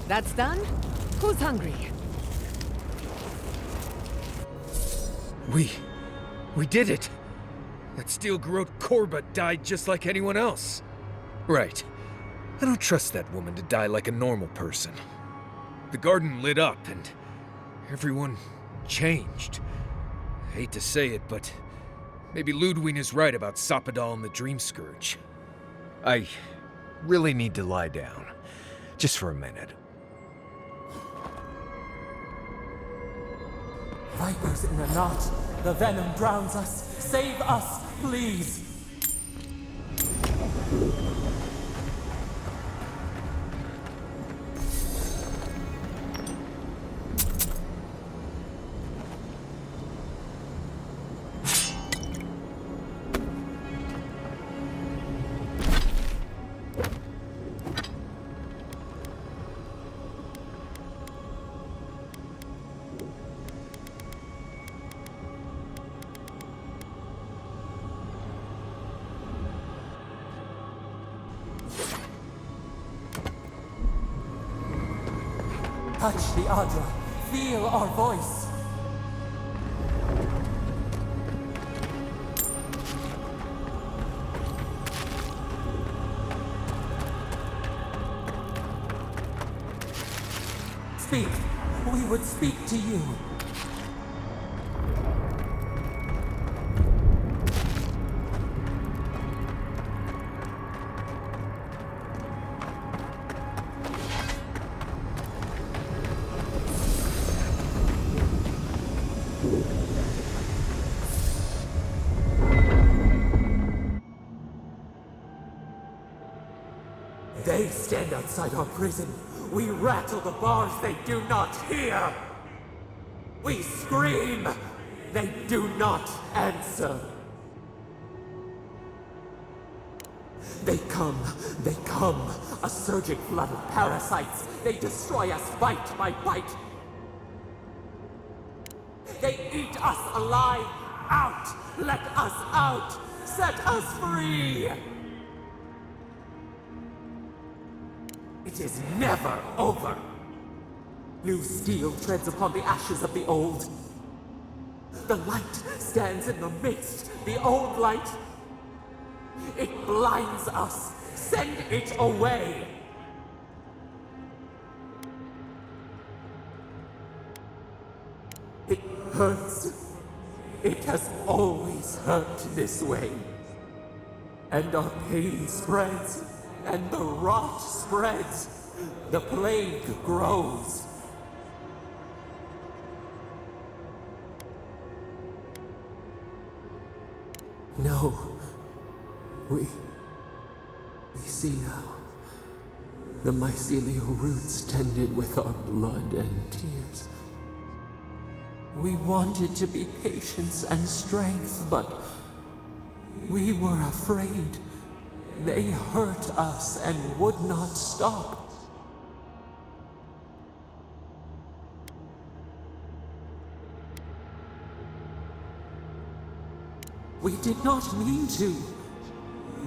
Speaker 5: That's done? Who's hungry?
Speaker 14: We did it! That steel garrote Korba died just like anyone else. Right. I don't trust that woman to die like a normal person. The garden lit up and everyone changed. I hate to say it, but maybe Ludwig is right about Sapadal and the Dream Scourge. I really need to lie down. Just for a minute.
Speaker 13: Vipers in a knot. The venom drowns us. Save us, please. Touch the Adra. Feel our voice. Speak. We would speak to you. They stand outside our prison. We rattle the bars they do not hear. We scream. They do not answer. They come, a surging flood of parasites. They destroy us bite by bite. They eat us alive. Out! Let us out! Set us free! It is never over. New steel treads upon the ashes of the old. The light stands in the midst, the old light. It blinds us. Send it away. It hurts. It has always hurt this way. And our pain spreads. And the rot spreads. The plague grows. No. We see now. The mycelial roots tended with our blood and tears. We wanted to be patience and strength, but we were afraid. They hurt us and would not stop. We did not mean to.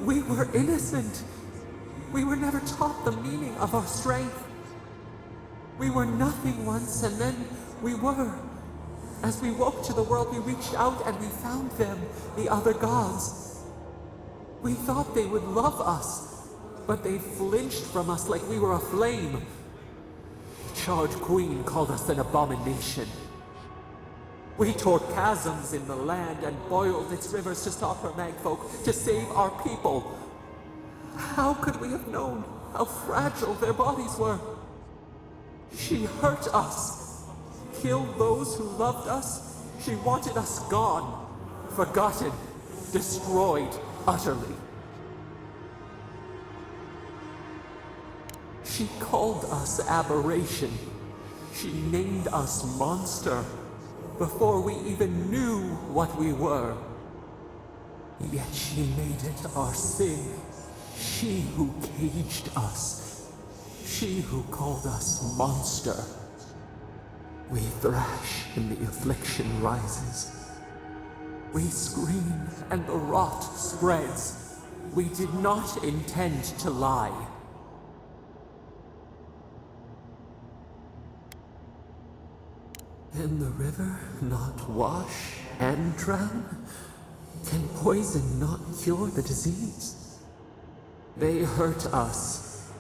Speaker 13: We were innocent. We were never taught the meaning of our strength. We were nothing once, and then we were. As we woke to the world, we reached out and we found them, the other gods. We thought they would love us, but they flinched from us like we were a flame. The Charred Queen called us an abomination. We tore chasms in the land and boiled its rivers to stop her magfolk, to save our people. How could we have known how fragile their bodies were? She hurt us, killed those who loved us. She wanted us gone, forgotten, destroyed utterly. She called us aberration. She named us monster before we even knew what we were. Yet she made it our sin. She who caged us. She who called us monster. We thrash and the affliction rises. We scream and the rot spreads. We did not intend to lie. Can the river not wash and drown? Can poison not cure the disease? They hurt us.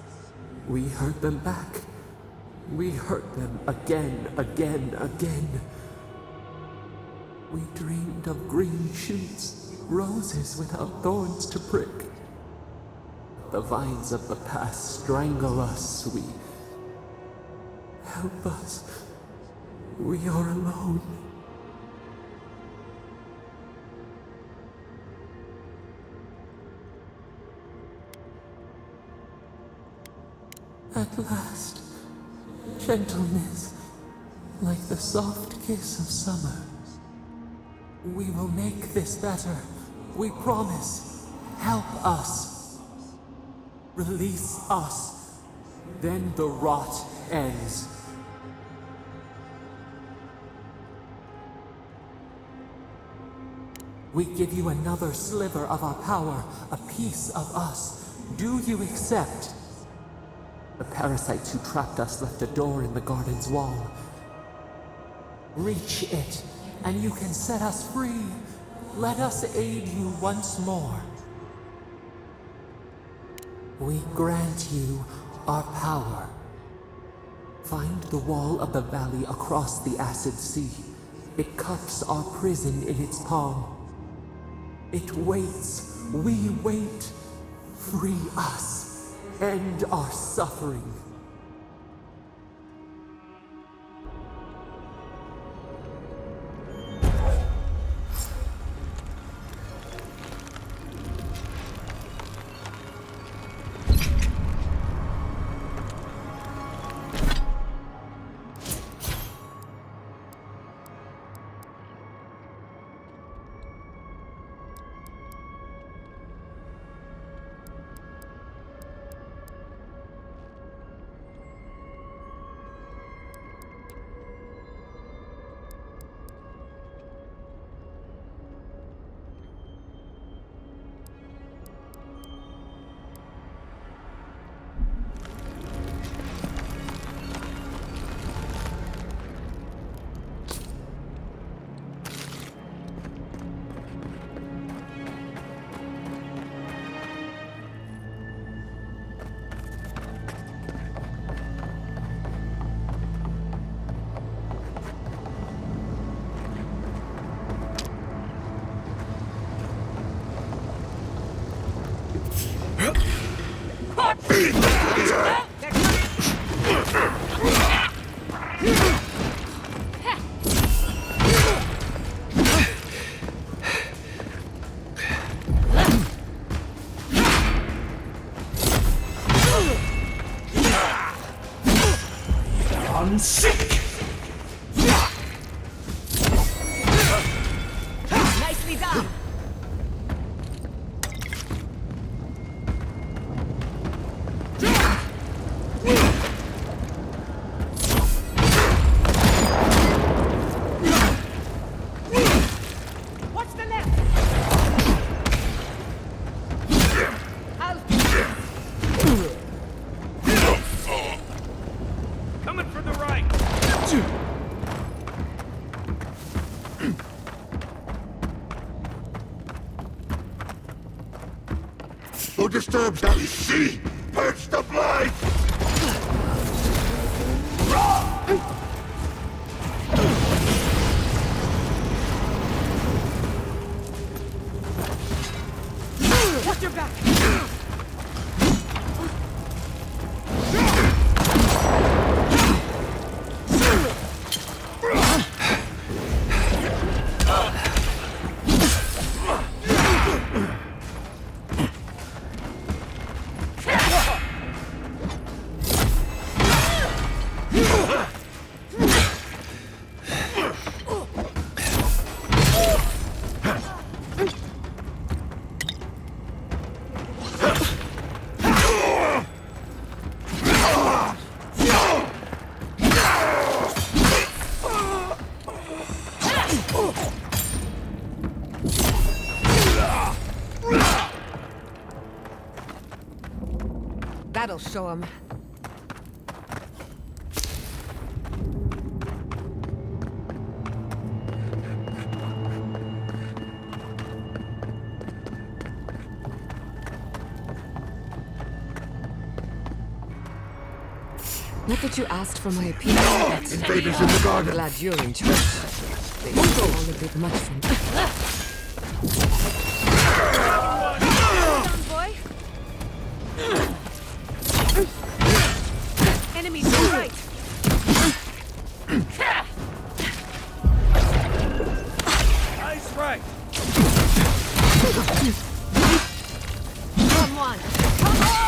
Speaker 13: We hurt them back. We hurt them again, again, again. We dreamed of green shoots, roses without thorns to prick. The vines of the past strangle us. We... Help us. We are alone. At last, gentleness, like the soft kiss of summer. We will make this better. We promise. Help us. Release us. Then the rot ends. We give you another sliver of our power, a piece of us. Do you accept? The parasites who trapped us left a door in the garden's wall. Reach it, and you can set us free. Let us aid you once more. We grant you our power. Find the wall of the valley across the acid sea. It cups our prison in its palm. It waits. We wait. Free us. End our suffering.
Speaker 15: I'm sick!
Speaker 5: Nicely done!
Speaker 15: What's the left? Coming from the right!
Speaker 18: Who disturbs the sea? Purge the blight!
Speaker 20: Watch your back!
Speaker 5: That'll show him. Not that you asked for my opinion, but
Speaker 18: Invaders in the garden.
Speaker 5: I'm glad you're in charge. They all a bit much for me.
Speaker 20: Enemy to the right!
Speaker 3: Nice right!
Speaker 20: Someone! Come on!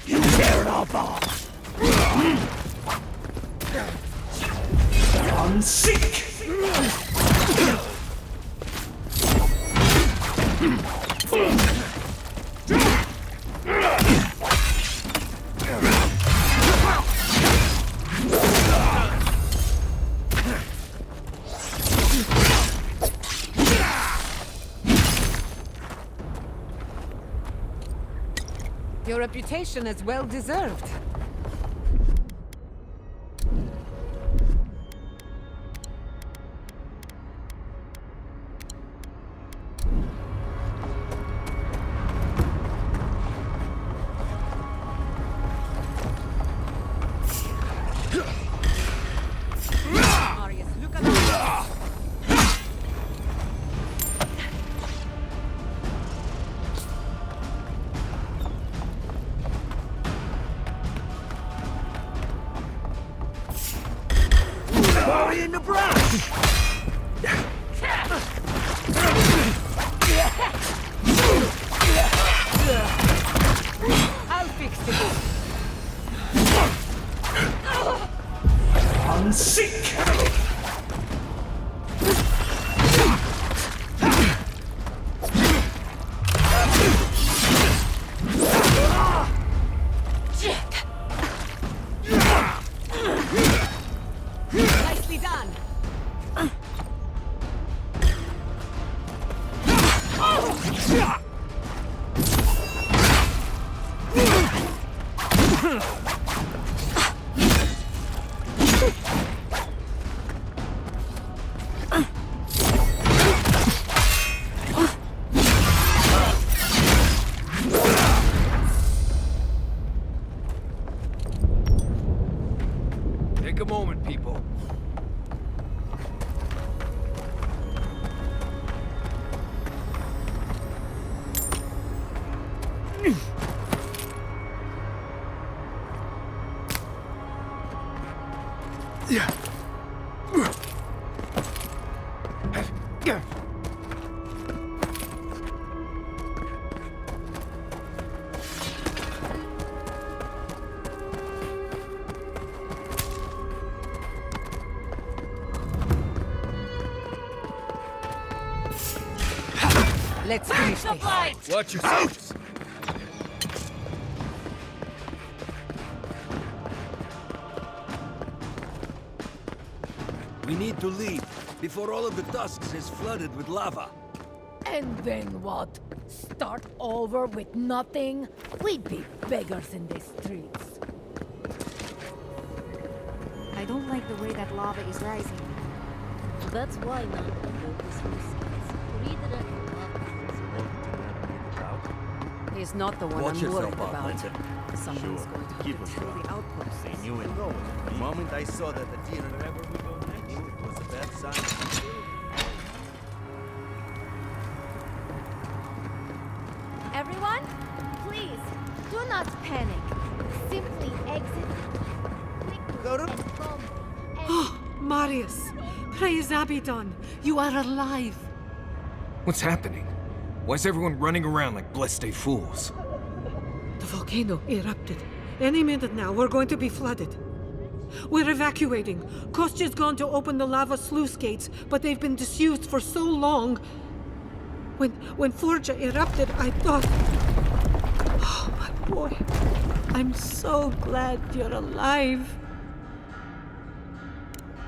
Speaker 18: You dare not fall! I'm sick!
Speaker 5: Your reputation is well deserved.
Speaker 18: Body in the brush!
Speaker 20: I'll fix it.
Speaker 18: I'm sick!
Speaker 20: Nicely done.
Speaker 14: Take a moment, people.
Speaker 17: Let's finish this.
Speaker 14: Watch yourselves!
Speaker 10: We need to leave before all of the tusks is flooded with lava.
Speaker 20: And then what? Start over with nothing? We'd be beggars in the streets.
Speaker 15: I don't like the way that lava is rising.
Speaker 8: That's why none of built this resistance. Redirect the lava.
Speaker 15: He's not the one
Speaker 16: Watch
Speaker 15: I'm
Speaker 16: yourself
Speaker 15: worried
Speaker 16: out,
Speaker 15: about.
Speaker 16: Linton.
Speaker 15: Someone's
Speaker 16: Sure.
Speaker 15: going to
Speaker 16: Keep
Speaker 15: have
Speaker 16: us
Speaker 15: to kill
Speaker 16: sharp.
Speaker 15: the outposts.
Speaker 16: They knew it. The moment I saw that the deer I knew it was a bad sign.
Speaker 8: Everyone, please, do not panic. Simply exit.
Speaker 2: Oh, Marius! Praise Abaddon! You are alive!
Speaker 14: What's happening? Why is everyone running around like blessed fools?
Speaker 2: The volcano erupted. Any minute now, we're going to be flooded. We're evacuating. Kostya's gone to open the lava sluice gates, but they've been disused for so long. When Forja erupted, I thought... Oh, my boy. I'm so glad you're alive.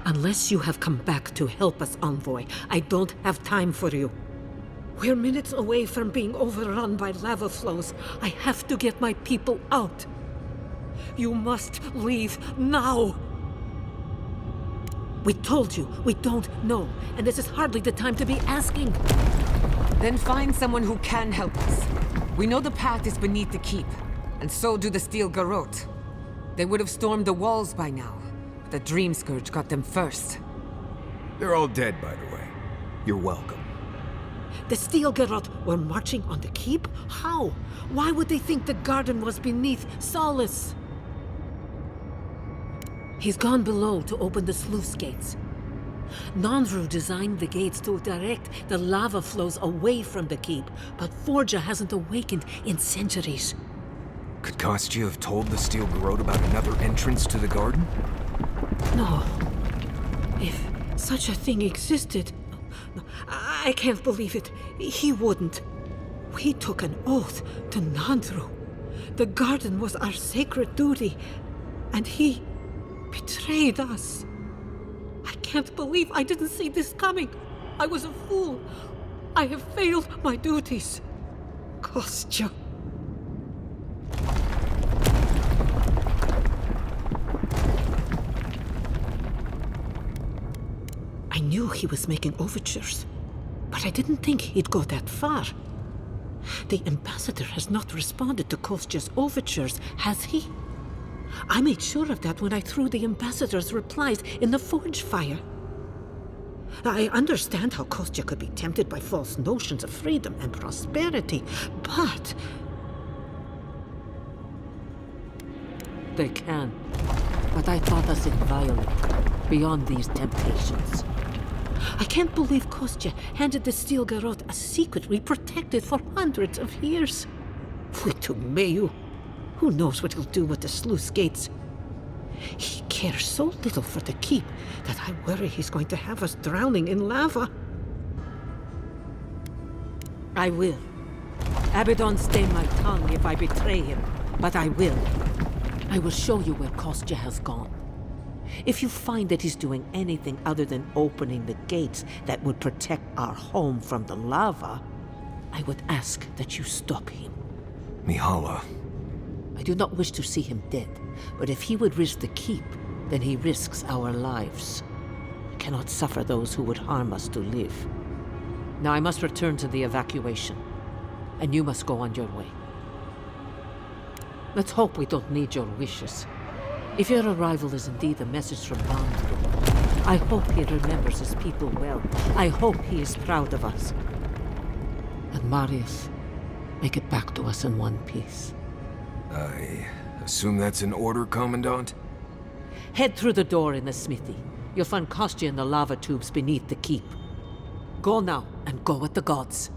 Speaker 2: Unless you have come back to help us, Envoy, I don't have time for you. We're minutes away from being overrun by lava flows. I have to get my people out. You must leave now. We told you, we don't know, and this is hardly the time to be asking.
Speaker 5: Then find someone who can help us. We know the path is beneath the keep, and so do the Steel Garrote. They would have stormed the walls by now, but the Dream Scourge got them first.
Speaker 14: They're all dead, by the way. You're welcome.
Speaker 2: The Steel Garrote were marching on the keep? How? Why would they think the garden was beneath Solace? He's gone below to open the sluice gates. Nandru designed the gates to direct the lava flows away from the keep, but Forja hasn't awakened in centuries.
Speaker 14: Could Kostya have told the Steel Garrote about another entrance to the garden?
Speaker 2: No. If such a thing existed... No, I can't believe it. He wouldn't. We took an oath to Nandru. The garden was our sacred duty, and he betrayed us. I can't believe I didn't see this coming. I was a fool. I have failed my duties. Kostya. I knew he was making overtures, but I didn't think he'd go that far. The ambassador has not responded to Kostya's overtures, has he? I made sure of that when I threw the ambassador's replies in the forge fire. I understand how Kostya could be tempted by false notions of freedom and prosperity, but... They can. But I thought us inviolate, beyond these temptations. I can't believe Kostya handed the Steel Garrote a secret we protected for hundreds of years. Mayu. Who knows what he'll do with the sluice gates? He cares so little for the keep that I worry he's going to have us drowning in lava. I will. Abaddon stay my tongue if I betray him, but I will. I will show you where Kostya has gone. If you find that he's doing anything other than opening the gates that would protect our home from the lava, I would ask that you stop him.
Speaker 14: Mihala.
Speaker 2: I do not wish to see him dead, but if he would risk the keep, then he risks our lives. I cannot suffer those who would harm us to live. Now I must return to the evacuation, and you must go on your way. Let's hope we don't need your wishes. If your arrival is indeed a message from Nandru, I hope he remembers his people well. I hope he is proud of us. And Marius, make it back to us in one piece.
Speaker 14: I assume that's an order, Commandant?
Speaker 2: Head through the door in the smithy. You'll find Kostya in the lava tubes beneath the keep. Go now, and go with the gods.